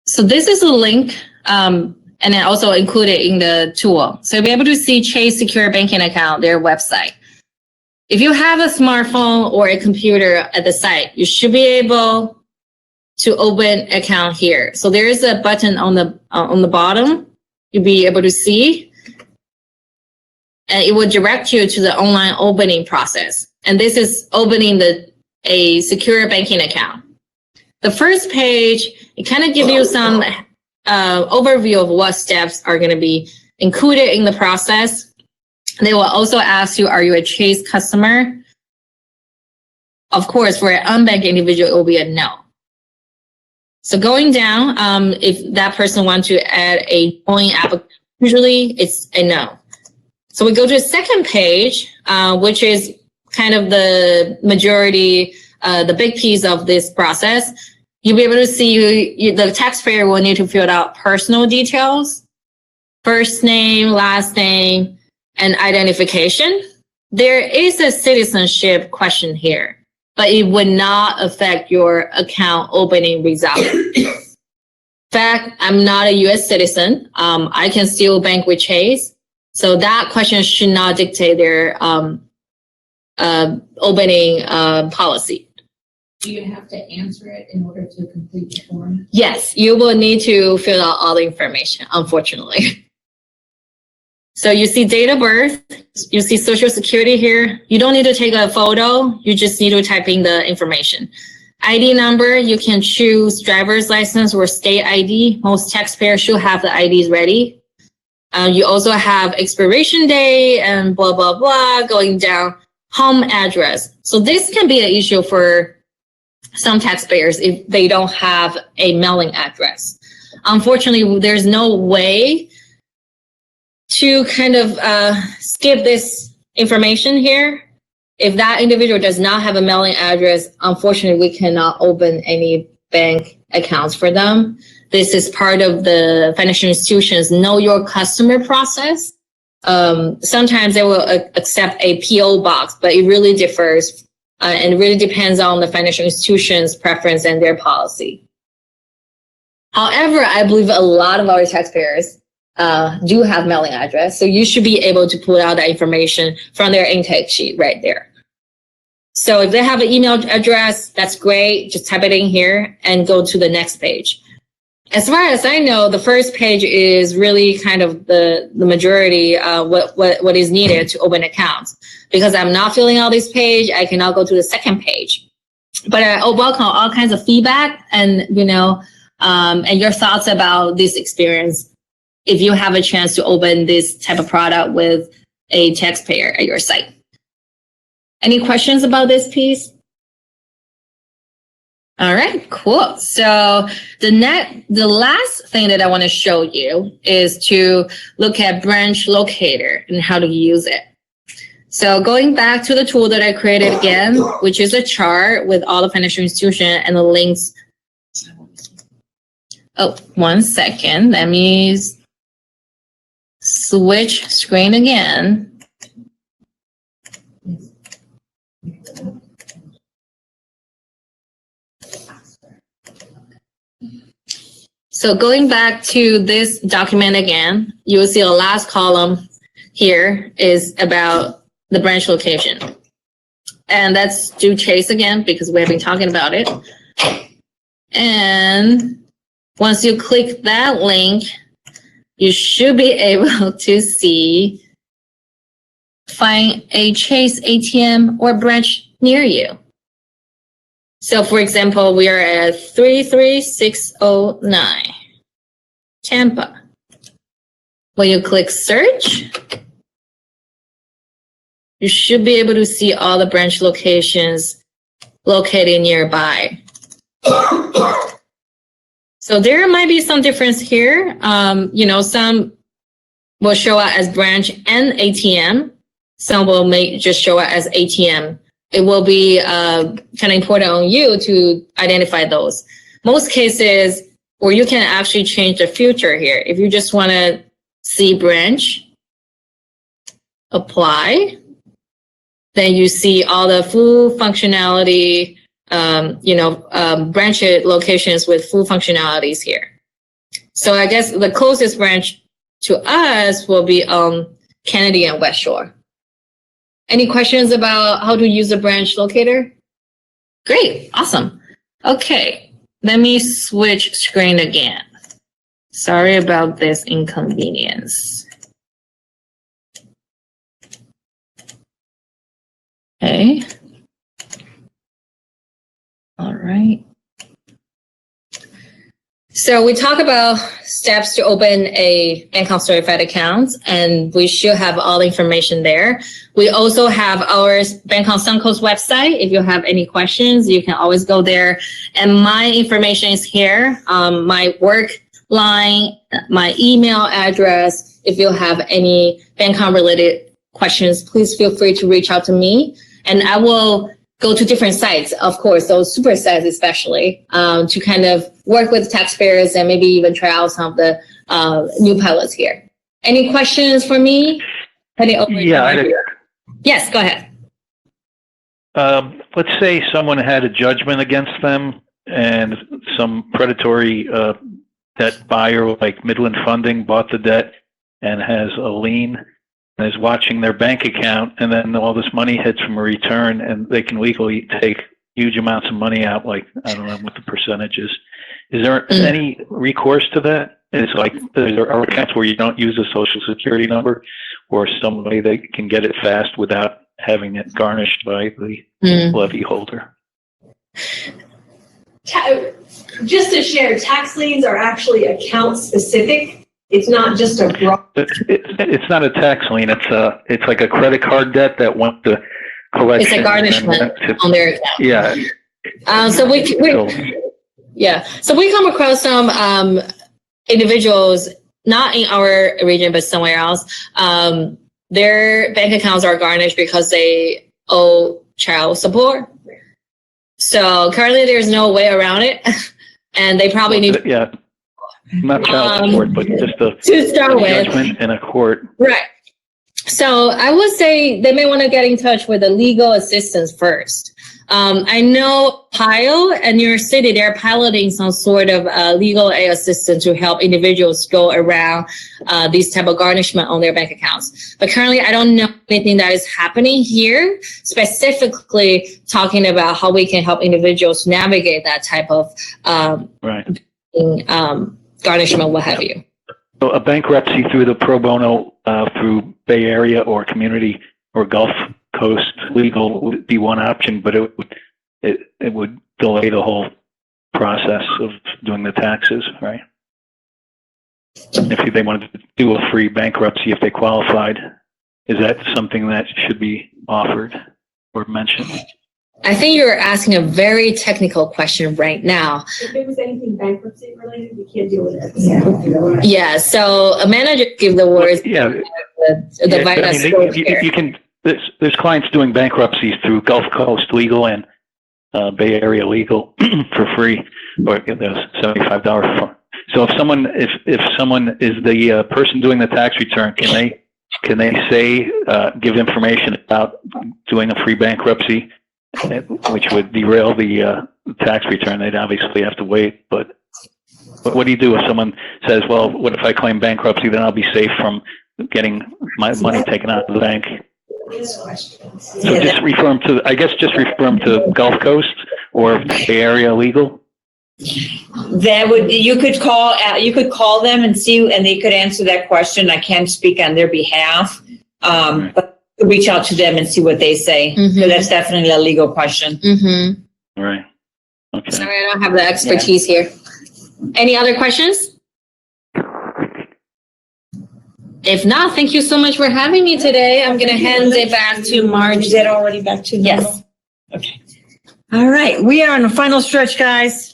H: so this is a link, and then also included in the tool. So you'll be able to see Chase Secure Banking Account, their website. If you have a smartphone or a computer at the site, you should be able to open account here. So there is a button on the bottom. You'll be able to see, and it will direct you to the online opening process. And this is opening a secure banking account. The first page, it kind of gives you some overview of what steps are going to be included in the process. They will also ask you, are you a Chase customer? Of course, for an unbanked individual, it will be a no. So going down, if that person wants to add a joint application, usually it's a no. So we go to the second page, which is kind of the majority, the big piece of this process. You'll be able to see the taxpayer will need to fill out personal details, first name, last name, and identification. There is a citizenship question here, but it would not affect your account opening result. In fact, I'm not a US citizen. I can still bank with Chase. So that question should not dictate their opening policy.
G: Do you have to answer it in order to complete the form?
H: Yes, you will need to fill out all the information, unfortunately. So you see date of birth, you see social security here. You don't need to take a photo. You just need to type in the information. ID number, you can choose driver's license or state ID. Most taxpayers should have the IDs ready. You also have expiration date and blah, blah, blah, going down. Home address. So this can be an issue for some taxpayers if they don't have a mailing address. Unfortunately, there's no way to kind of skip this information here. If that individual does not have a mailing address, unfortunately, we cannot open any bank accounts for them. This is part of the financial institution's know your customer process. Sometimes they will accept a PO box, but it really differs. And it really depends on the financial institution's preference and their policy. However, I believe a lot of our taxpayers do have mailing address, so you should be able to pull out that information from their intake sheet right there. So if they have an email address, that's great. Just type it in here and go to the next page. As far as I know, the first page is really kind of the majority what is needed to open accounts. Because I'm not filling out this page, I cannot go to the second page. But I welcome all kinds of feedback and and your thoughts about this experience if you have a chance to open this type of product with a taxpayer at your site. Any questions about this piece? All right, cool. So the last thing that I want to show you is to look at branch locator and how to use it. So going back to the tool that I created again, which is a chart with all the financial institution and the links. Oh, 1 second. Let me switch screen again. So going back to this document again, you will see the last column here is about the branch location. And that's do Chase again, because we have been talking about it. And once you click that link, you should be able to find a Chase ATM or branch near you. So for example, we are at 33609, Tampa. When you click search, you should be able to see all the branch locations located nearby. So there might be some difference here. Some will show up as branch and ATM. Some will just show up as ATM. It will be kind of important on you to identify those. Most cases, or you can actually change the future here. If you just want to see branch, apply, then you see all the full functionality, branch locations with full functionalities here. So I guess the closest branch to us will be Kennedy and West Shore. Any questions about how to use the branch locator? Great, awesome. Okay, let me switch screen again. Sorry about this inconvenience. Okay. All right. So we talk about steps to open a bank account certified account, and we should have all the information there. We also have our Bank account Suncoast website. If you have any questions, you can always go there. And my information is here, my work line, my email address. If you have any bank account related questions, please feel free to reach out to me, and I will go to different sites, of course, those super sites especially, to kind of work with taxpayers and maybe even try out some of the new pilots here. Any questions for me? Yes, go ahead.
I: Let's say someone had a judgment against them and some predatory debt buyer like Midland Funding bought the debt and has a lien and is watching their bank account, and then all this money hits from a return, and they can legally take huge amounts of money out, like, I don't know what the percentage is. Is there any recourse to that? It's like, there are accounts where you don't use a social security number, or some way they can get it fast without having it garnished by the levy holder.
D: Just to share, tax liens are actually account specific. It's not just a broad.
I: It's not a tax lien. It's like a credit card debt that went to collection.
H: It's a garnishment on their account.
I: Yeah.
H: So we come across some individuals, not in our region but somewhere else. Their bank accounts are garnished because they owe child support. So currently, there's no way around it, and they probably need.
I: Yeah. Not child support, but just a judgment in a court.
H: Right. So I would say they may want to get in touch with the legal assistance first. I know Ohio and New York City, they're piloting some sort of legal aid assistance to help individuals go around these type of garnishment on their bank accounts. But currently, I don't know anything that is happening here, specifically talking about how we can help individuals navigate that type of garnishment, what have you.
I: So a bankruptcy through the pro bono, through Bay Area or community or Gulf Coast legal would be one option, but it would delay the whole process of doing the taxes, right? If they wanted to do a free bankruptcy if they qualified, is that something that should be offered or mentioned?
H: I think you're asking a very technical question right now.
D: If it was anything bankruptcy related, we can't deal with it.
H: Yeah, so Amanda just gave the words.
I: Yeah.
H: The VITA scope here.
I: You can. There's clients doing bankruptcies through Gulf Coast Legal and Bay Area Legal for free, or there's $75. So if someone is the person doing the tax return, can they say give information about doing a free bankruptcy, which would derail the tax return? They'd obviously have to wait. But what do you do if someone says, "Well, what if I claim bankruptcy? Then I'll be safe from getting my money taken out of the bank"? So just refer them to Gulf Coast or Bay Area Legal.
A: You could call them and see, and they could answer that question. I can't speak on their behalf, but reach out to them and see what they say.
H: Mm-hmm.
A: So that's definitely a legal question.
H: Mm-hmm.
I: Right. Okay.
H: Sorry, I don't have the expertise here. Any other questions? If not, thank you so much for having me today. I'm going to hand it back to Marge.
A: Is that already back to normal?
H: Yes.
A: Okay. All right. We are on the final stretch, guys.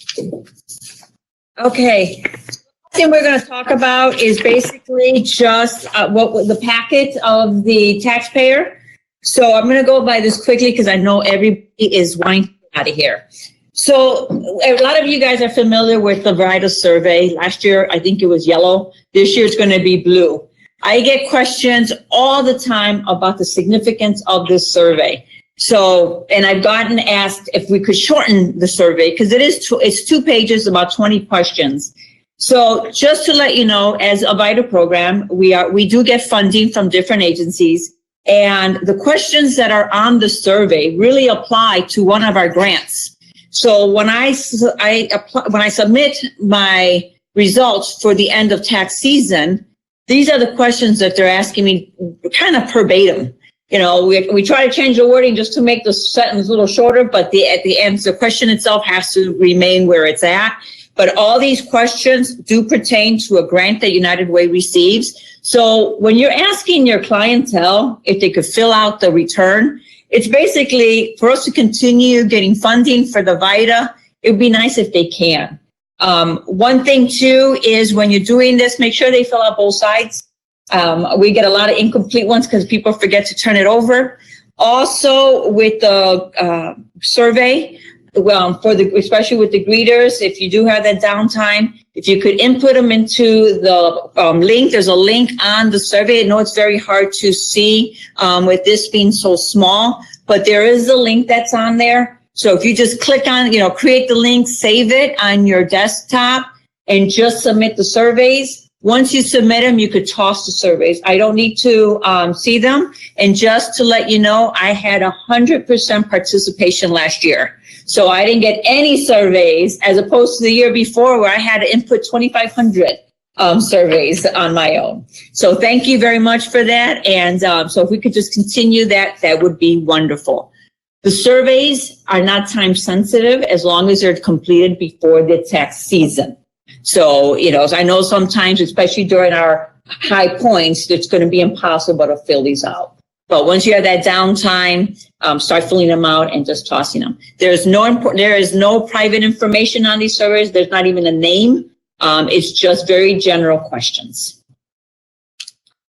A: Okay. The thing we're going to talk about is basically just what the packet of the taxpayer. So I'm going to go by this quickly because I know everybody is wanting to get out of here. So a lot of you guys are familiar with the VITA survey. Last year, I think it was yellow. This year, it's going to be blue. I get questions all the time about the significance of this survey. So, and I've gotten asked if we could shorten the survey because it's 2 pages, about 20 questions. So just to let you know, as a VITA program, we do get funding from different agencies, and the questions that are on the survey really apply to one of our grants. So when I submit my results for the end of tax season, these are the questions that they're asking me kind of verbatim. You know, we try to change the wording just to make the sentence a little shorter, but at the end, the question itself has to remain where it's at. But all these questions do pertain to a grant that United Way receives. So when you're asking your clientele if they could fill out the return, it's basically for us to continue getting funding for the VITA. It would be nice if they can. One thing too is when you're doing this, make sure they fill out both sides. We get a lot of incomplete ones because people forget to turn it over. Also with the survey, well, especially with the greeters, if you do have that downtime, if you could input them into the link, there's a link on the survey. I know it's very hard to see with this being so small, but there is a link that's on there. So if you just click on, create the link, save it on your desktop, and just submit the surveys. Once you submit them, you could toss the surveys. I don't need to see them. And just to let you know, I had 100% participation last year. So I didn't get any surveys as opposed to the year before where I had to input 2,500 surveys on my own. So thank you very much for that. And so if we could just continue that, that would be wonderful. The surveys are not time sensitive as long as they're completed before the tax season. So, I know sometimes, especially during our high points, it's going to be impossible to fill these out. But once you have that downtime, start filling them out and just tossing them. There is no private information on these surveys. There's not even a name. It's just very general questions.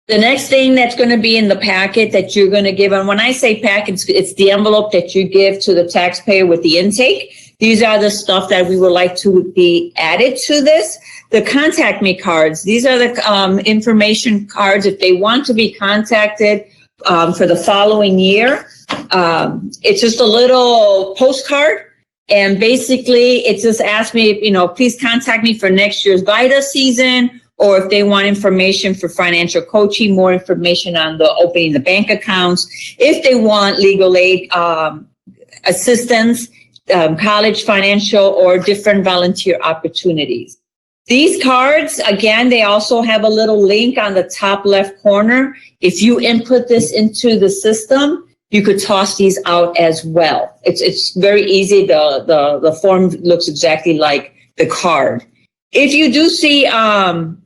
A: The next thing that's going to be in the packet that you're going to give, and when I say packet, it's the envelope that you give to the taxpayer with the intake. These are the stuff that we would like to be added to this. The contact me cards, these are the information cards if they want to be contacted for the following year. It's just a little postcard. And basically, it just asks me, please contact me for next year's VITA season, or if they want information for financial coaching, more information on the opening the bank accounts, if they want legal aid assistance, college financial, or different volunteer opportunities. These cards, again, they also have a little link on the top left corner. If you input this into the system, you could toss these out as well. It's very easy. The form looks exactly like the card. If you do see, and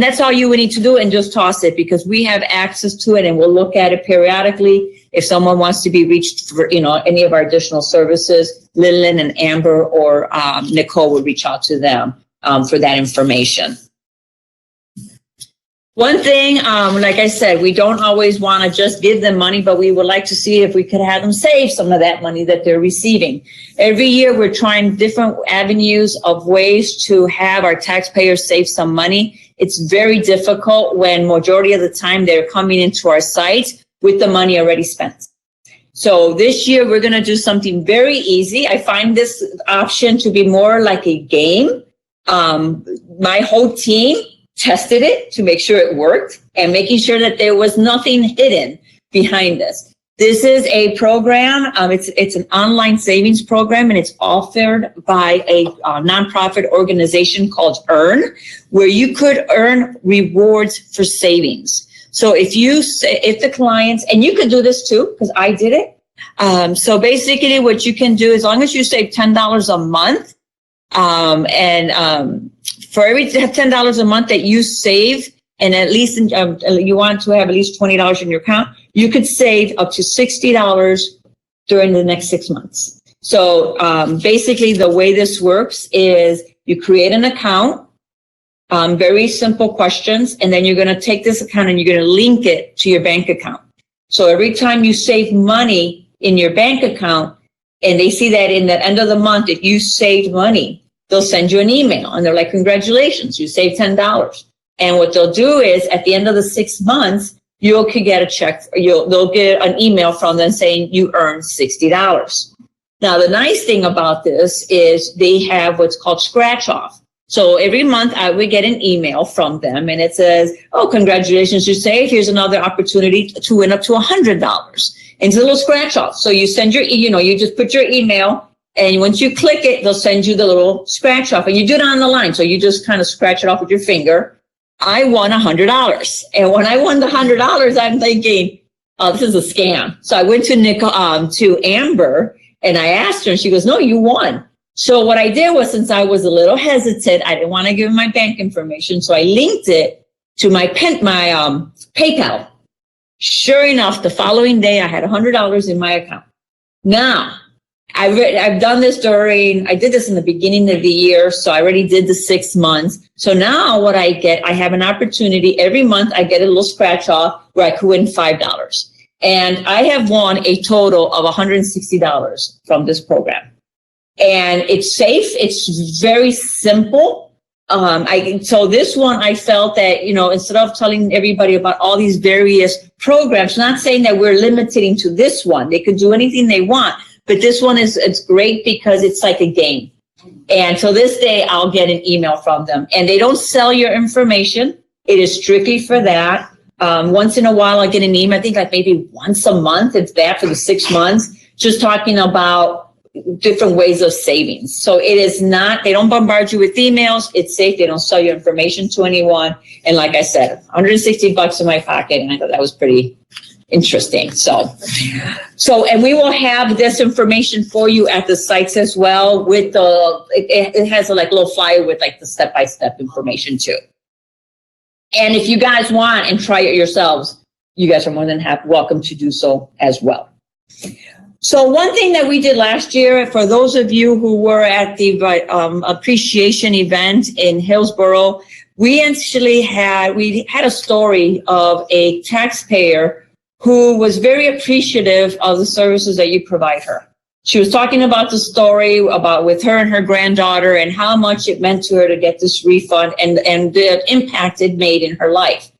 A: that's all you would need to do, and just toss it, because we have access to it and we'll look at it periodically. If someone wants to be reached for, any of our additional services, Lillian and Amber or Nicole will reach out to them for that information. One thing, like I said, we don't always want to just give them money, but we would like to see if we could have them save some of that money that they're receiving. Every year, we're trying different avenues of ways to have our taxpayers save some money. It's very difficult when majority of the time they're coming into our site with the money already spent. So this year, we're going to do something very easy. I find this option to be more like a game. My whole team tested it to make sure it worked and making sure that there was nothing hidden behind this. This is a program. It's an online savings program, and it's offered by a nonprofit organization called Earn, where you could earn rewards for savings. So if the clients, and you could do this too, because I did it. So basically what you can do, as long as you save $10 a month, for every $10 a month that you save, and at least you want to have at least $20 in your account, you could save up to $60 during the next 6 months. So basically the way this works is you create an account, very simple questions, and then you're going to take this account and you're going to link it to your bank account. So every time you save money in your bank account and they see that in the end of the month, if you saved money, they'll send you an email and they're like, congratulations, you saved $10. And what they'll do is at the end of the 6 months, you could get a check, they'll get an email from them saying you earned $60. Now, the nice thing about this is they have what's called scratch off. So every month I would get an email from them and it says, oh, congratulations, you saved. Here's another opportunity to win up to $100. And it's a little scratch off. So you send you just put your email and once you click it, they'll send you the little scratch off and you do it on the line. So you just kind of scratch it off with your finger. I won $100. And when I won the $100, I'm thinking, oh, this is a scam. So I went to Amber and I asked her and she goes, no, you won. So what I did was, since I was a little hesitant, I didn't want to give my bank information. So I linked it to my PayPal. Sure enough, the following day, I had $100 in my account. Now, I've done this I did this in the beginning of the year. So I already did the 6 months. So now what I get, I have an opportunity every month. I get a little scratch off where I could win $5. And I have won a total of $160 from this program. And it's safe. It's very simple. So this one, I felt that, instead of telling everybody about all these various programs, not saying that we're limiting to this one, they could do anything they want, but this one it's great because it's like a game. And so this day I'll get an email from them and they don't sell your information. It is strictly for that. Once in a while I get an email, I think like maybe once a month. It's that for the 6 months, just talking about different ways of savings. So it is not, they don't bombard you with emails. It's safe. They don't sell your information to anyone. And like I said, $160 in my pocket. And I thought that was pretty interesting. So, and we will have this information for you at the sites as well with it has a little flyer with like the step-by-step information too. And if you guys want and try it yourselves, you guys are more than welcome to do so as well. So one thing that we did last year, for those of you who were at the appreciation event in Hillsborough, we had a story of a taxpayer who was very appreciative of the services that you provide her. She was talking about the story about with her and her granddaughter and how much it meant to her to get this refund and the impact it made in her life.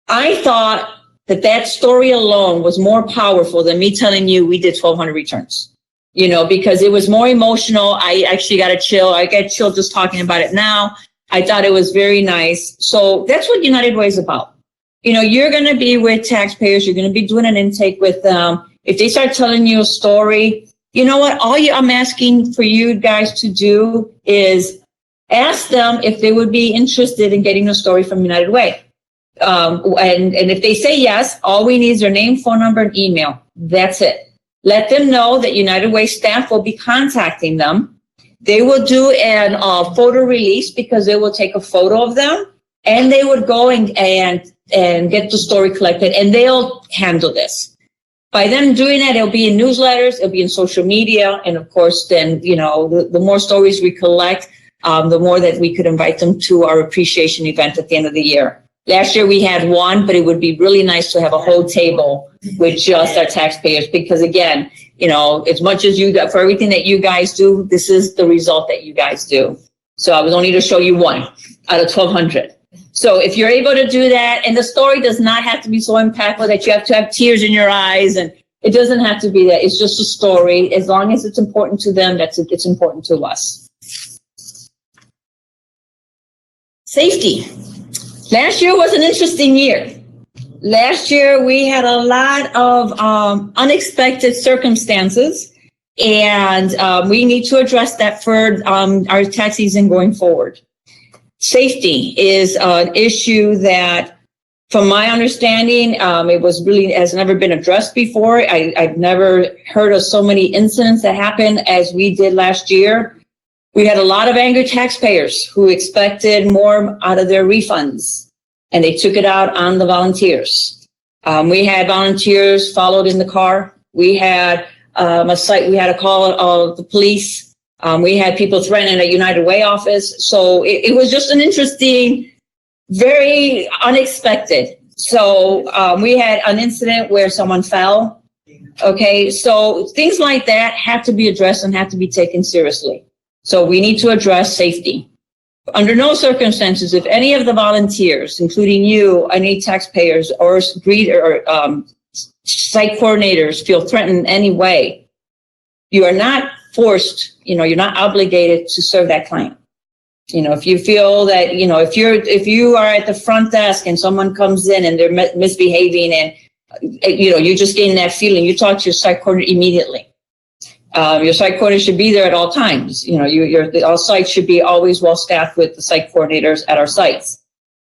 A: I thought that story alone was more powerful than me telling you we did 1,200 returns, because it was more emotional. I actually got a chill. I get chill just talking about it now. I thought it was very nice. So that's what United Way is about. You're going to be with taxpayers. You're going to be doing an intake with them. If they start telling you a story, you know what? I'm asking for you guys to do is ask them if they would be interested in getting a story from United Way. And if they say yes, all we need is their name, phone number, and email. That's it. Let them know that United Way staff will be contacting them. They will do a photo release because they will take a photo of them and they would go and get the story collected and they'll handle this. By them doing that, it'll be in newsletters, it'll be in social media. And of course, then, the more stories we collect, the more that we could invite them to our appreciation event at the end of the year. Last year we had one, but it would be really nice to have a whole table with just our taxpayers because again, as much as for everything that you guys do, this is the result that you guys do. So I was only to show you one out of 1,200. So if you're able to do that, and the story does not have to be so impactful that you have to have tears in your eyes, and it doesn't have to be that. It's just a story. As long as it's important to them, it's important to us. Safety. Last year was an interesting year. Last year, we had a lot of unexpected circumstances, and we need to address that for our tax season going forward. Safety is an issue that, from my understanding, has never been addressed before. I've never heard of so many incidents that happened as we did last year. We had a lot of angry taxpayers who expected more out of their refunds, and they took it out on the volunteers. We had volunteers followed in the car. We had we had a call of the police. We had people threatening a United Way office. So it was just an interesting, very unexpected. So we had an incident where someone fell. Okay, so things like that have to be addressed and have to be taken seriously. So we need to address safety. Under no circumstances, if any of the volunteers, including you, any taxpayers or site coordinators feel threatened in any way, you are not forced, you're not obligated to serve that client. If you feel that, if you are at the front desk and someone comes in and they're misbehaving and, you're just getting that feeling, you talk to your site coordinator immediately. Your site coordinator should be there at all times. Our sites should be always well staffed with the site coordinators at our sites.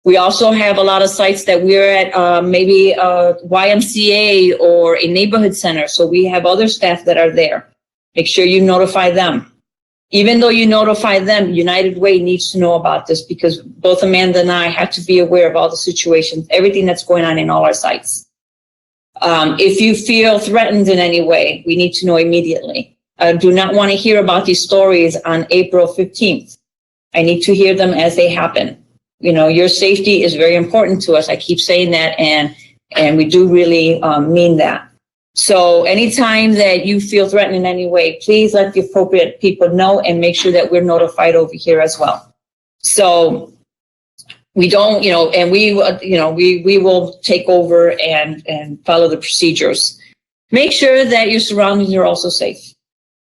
A: We also have a lot of sites that we're at, maybe a YMCA or a neighborhood center. So we have other staff that are there. Make sure you notify them. Even though you notify them, United Way needs to know about this because both Amanda and I have to be aware of all the situations, everything that's going on in all our sites. If you feel threatened in any way, we need to know immediately. I do not want to hear about these stories on April 15th. I need to hear them as they happen. Your safety is very important to us. I keep saying that, and we do really mean that. So anytime that you feel threatened in any way, please let the appropriate people know and make sure that we're notified over here as well. So we don't, and we will take over and follow the procedures. Make sure that your surroundings are also safe.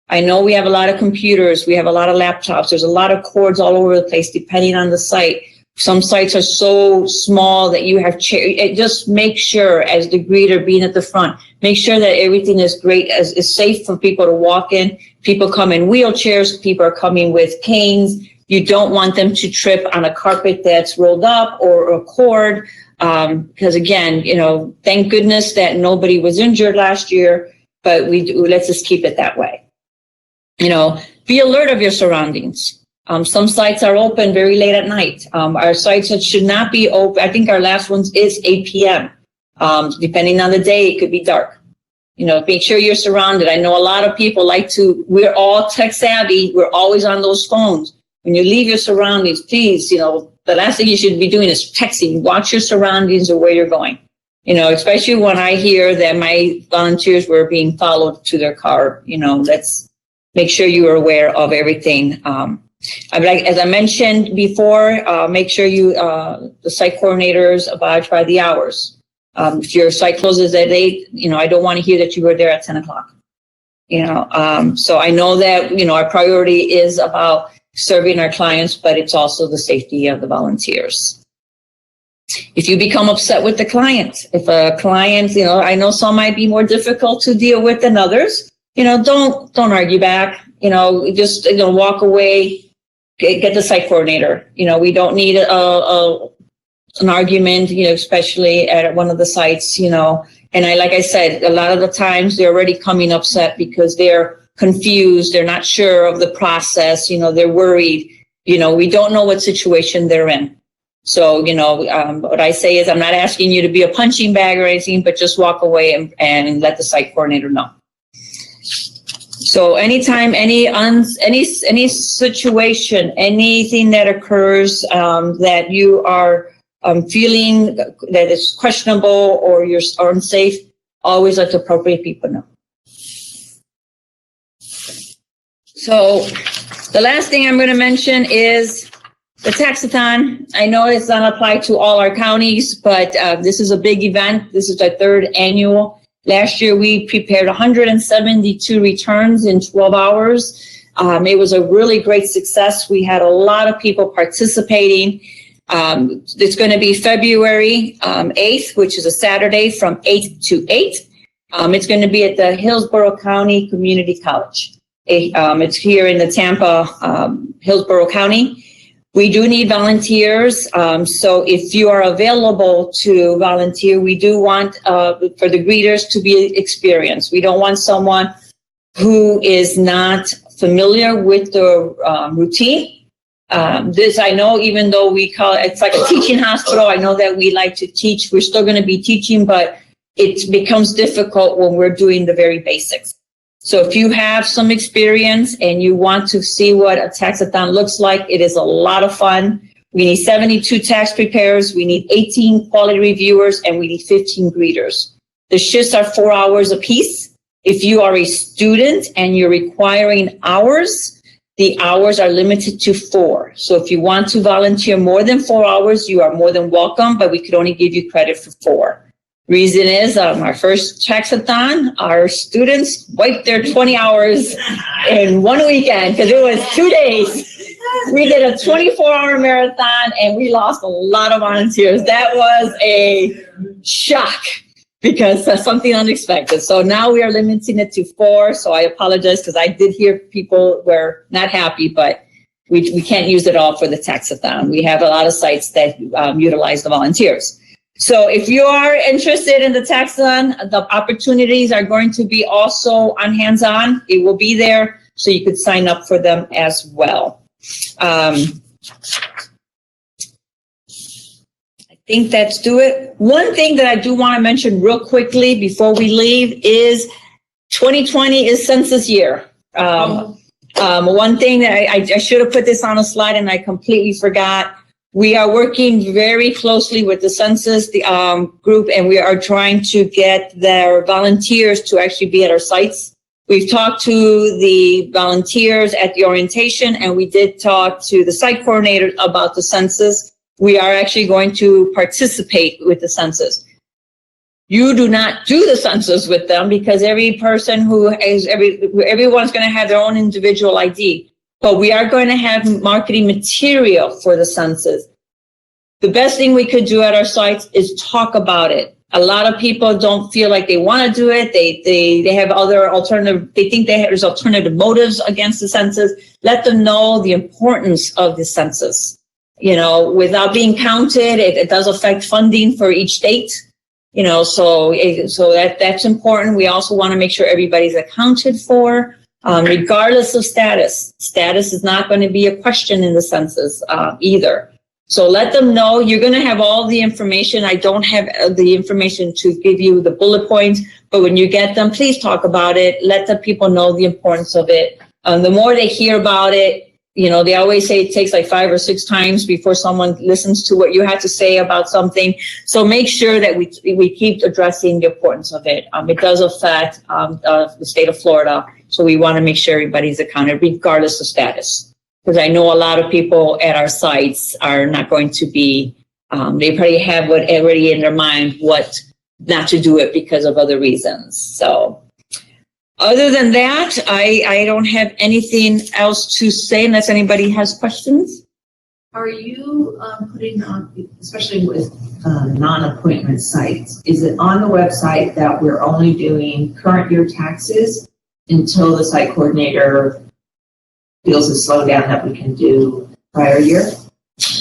A: I know we have a lot of computers, we have a lot of laptops, there's a lot of cords all over the place depending on the site. Some sites are so small that you have just make sure, as the greeter being at the front, make sure that everything is great, is safe for people to walk in. People come in wheelchairs, people are coming with canes. You don't want them to trip on a carpet that's rolled up or a cord. Because again, thank goodness that nobody was injured last year, but let's just keep it that way. Be alert of your surroundings. Some sites are open very late at night. Our sites that should not be open, I think our last ones is 8 p.m. Depending on the day, it could be dark. Make sure you're surrounded. I know a lot of people we're all tech savvy. We're always on those phones. When you leave your surroundings, please, the last thing you should be doing is texting. Watch your surroundings or where you're going. Especially when I hear that my volunteers were being followed to their car, let's make sure you are aware of everything. As I mentioned before, make sure the site coordinators abide by the hours. If your site closes at 8, I don't want to hear that you were there at 10 o'clock. So I know that, our priority is about serving our clients, but it's also the safety of the volunteers. If you become upset with the client, if a client, I know some might be more difficult to deal with than others, don't argue back, just, walk away. Get the site coordinator. We don't need an argument, especially at one of the sites, and like I said, a lot of the times they're already coming upset because they're confused. They're not sure of the process. They're worried. We don't know what situation they're in. So, what I say is I'm not asking you to be a punching bag or anything, but just walk away and let the site coordinator know. So anytime, any situation, anything that occurs that you are feeling that is questionable or you're unsafe, always let the appropriate people know. So the last thing I'm going to mention is the taxathon. I know it's not applied to all our counties, but this is a big event. This is our 3rd annual. Last year, we prepared 172 returns in 12 hours. It was a really great success. We had a lot of people participating. It's going to be February 8th, which is a Saturday from 8 to 8. It's going to be at the Hillsborough County Community College. It's here in the Tampa, Hillsborough County. We do need volunteers, so if you are available to volunteer, we do want for the greeters to be experienced. We don't want someone who is not familiar with the routine. This I know, even though we call it's like a teaching hospital, I know that we like to teach. We're still going to be teaching, but it becomes difficult when we're doing the very basics. So if you have some experience and you want to see what a taxathon looks like, it is a lot of fun. We need 72 tax preparers, we need 18 quality reviewers, and we need 15 greeters. The shifts are 4 hours apiece. If you are a student and you're requiring hours, the hours are limited to 4. So if you want to volunteer more than 4 hours, you are more than welcome, but we could only give you credit for 4. Reason is, our first taxathon, our students wiped their 20 hours in 1 weekend because it was 2 days. We did a 24-hour marathon and we lost a lot of volunteers. That was a shock because that's something unexpected. So now we are limiting it to 4. So I apologize because I did hear people were not happy, but we can't use it all for the taxathon. We have a lot of sites that utilize the volunteers. So if you are interested in the taxathon, the opportunities are going to be also on hands-on. It will be there, so you could sign up for them as well. I think that's do it. One thing that I do want to mention real quickly before we leave is 2020 is census year. One thing that I should have put this on a slide and I completely forgot. We are working very closely with the census group, and we are trying to get their volunteers to actually be at our sites. We've talked to the volunteers at the orientation, and we did talk to the site coordinators about the census. We are actually going to participate with the census. You do not do the census with them because every person everyone's going to have their own individual ID. But we are going to have marketing material for the census. The best thing we could do at our sites is talk about it. A lot of people don't feel like they want to do it. They have other alternative, they think there's alternative motives against the census. Let them know the importance of the census. You know, without being counted, it does affect funding for each state. You know, so that's important. We also want to make sure everybody's accounted for. Regardless of status. Status is not going to be a question in the census either. So let them know you're going to have all the information. I don't have the information to give you the bullet points, but when you get them, please talk about it. Let the people know the importance of it. The more they hear about it, you know, they always say it takes like 5 or 6 times before someone listens to what you have to say about something. So make sure that we keep addressing the importance of it. It does affect the state of Florida. So we want to make sure everybody's accounted regardless of status. Because I know a lot of people at our sites are not going to be, they probably have what already in their mind, what not to do it because of other reasons. So other than that, I don't have anything else to say unless anybody has questions.
G: Are you putting on, especially with non-appointment sites, is it on the website that we're only doing current year taxes until the site coordinator feels a slowdown that we can do prior year?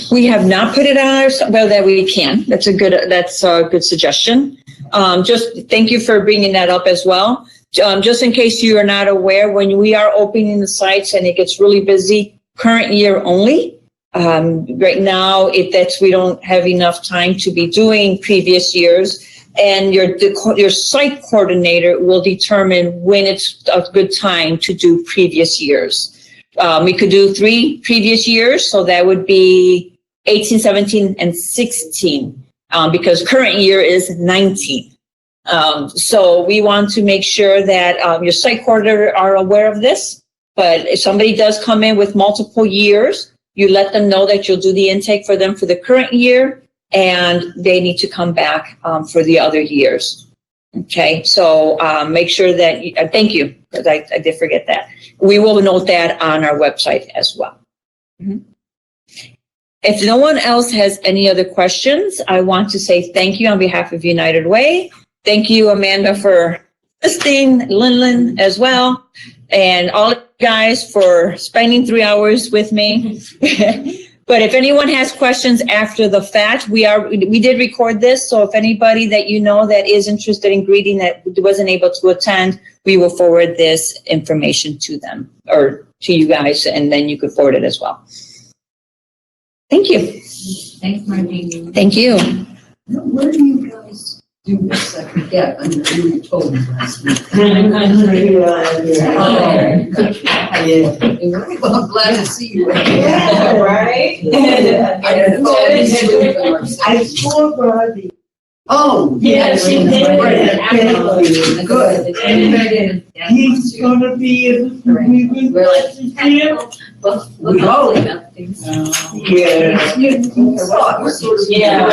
A: We have not put it on our, well, that we can. That's a good suggestion. Just thank you for bringing that up as well. Just in case you are not aware, when we are opening the sites and it gets really busy, current year only. Right now, we don't have enough time to be doing previous years, and your site coordinator will determine when it's a good time to do previous years. We could do 3 previous years, so that would be 18, 17, and 16, because current year is 19. So we want to make sure that your site coordinator are aware of this. But if somebody does come in with multiple years, you let them know that you'll do the intake for them for the current year, and they need to come back for the other years. Okay, so make sure that thank you, because I did forget that. We will note that on our website as well. Mm-hmm. If no one else has any other questions, I want to say thank you on behalf of United Way. Thank you, Amanda, for listening, Linlin as well, and all you guys for spending 3 hours with me. But if anyone has questions after the fact, we did record this, so if anybody that you know that is interested in greeting that wasn't able to attend, we will forward this information to them or to you guys, and then you could forward it as well. Thank you.
G: Thanks, Margie.
A: Thank you.
C: Where do you guys do this, I forget, I know you told me last week.
E: Yeah.
C: Well, I'm glad to see you.
E: Yeah, right?
C: I didn't fall asleep or something.
E: I spoke about the.
C: Oh,
E: Yeah, she did.
C: Right. Good.
E: And he's gonna be able to be with
G: We're like,
E: us again.
C: We hope.
E: Yeah.
C: You thought we're sort of.
E: Yeah.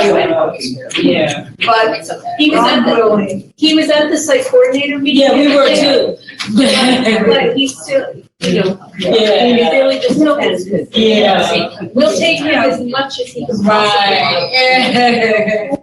C: But
A: He was at the, he was at the site coordinator meeting.
D: Yeah, we were too.
A: But he's still, you know, he
D: Yeah.
A: really just knows.
D: Yeah.
A: We'll take him as much as he can.
D: Right.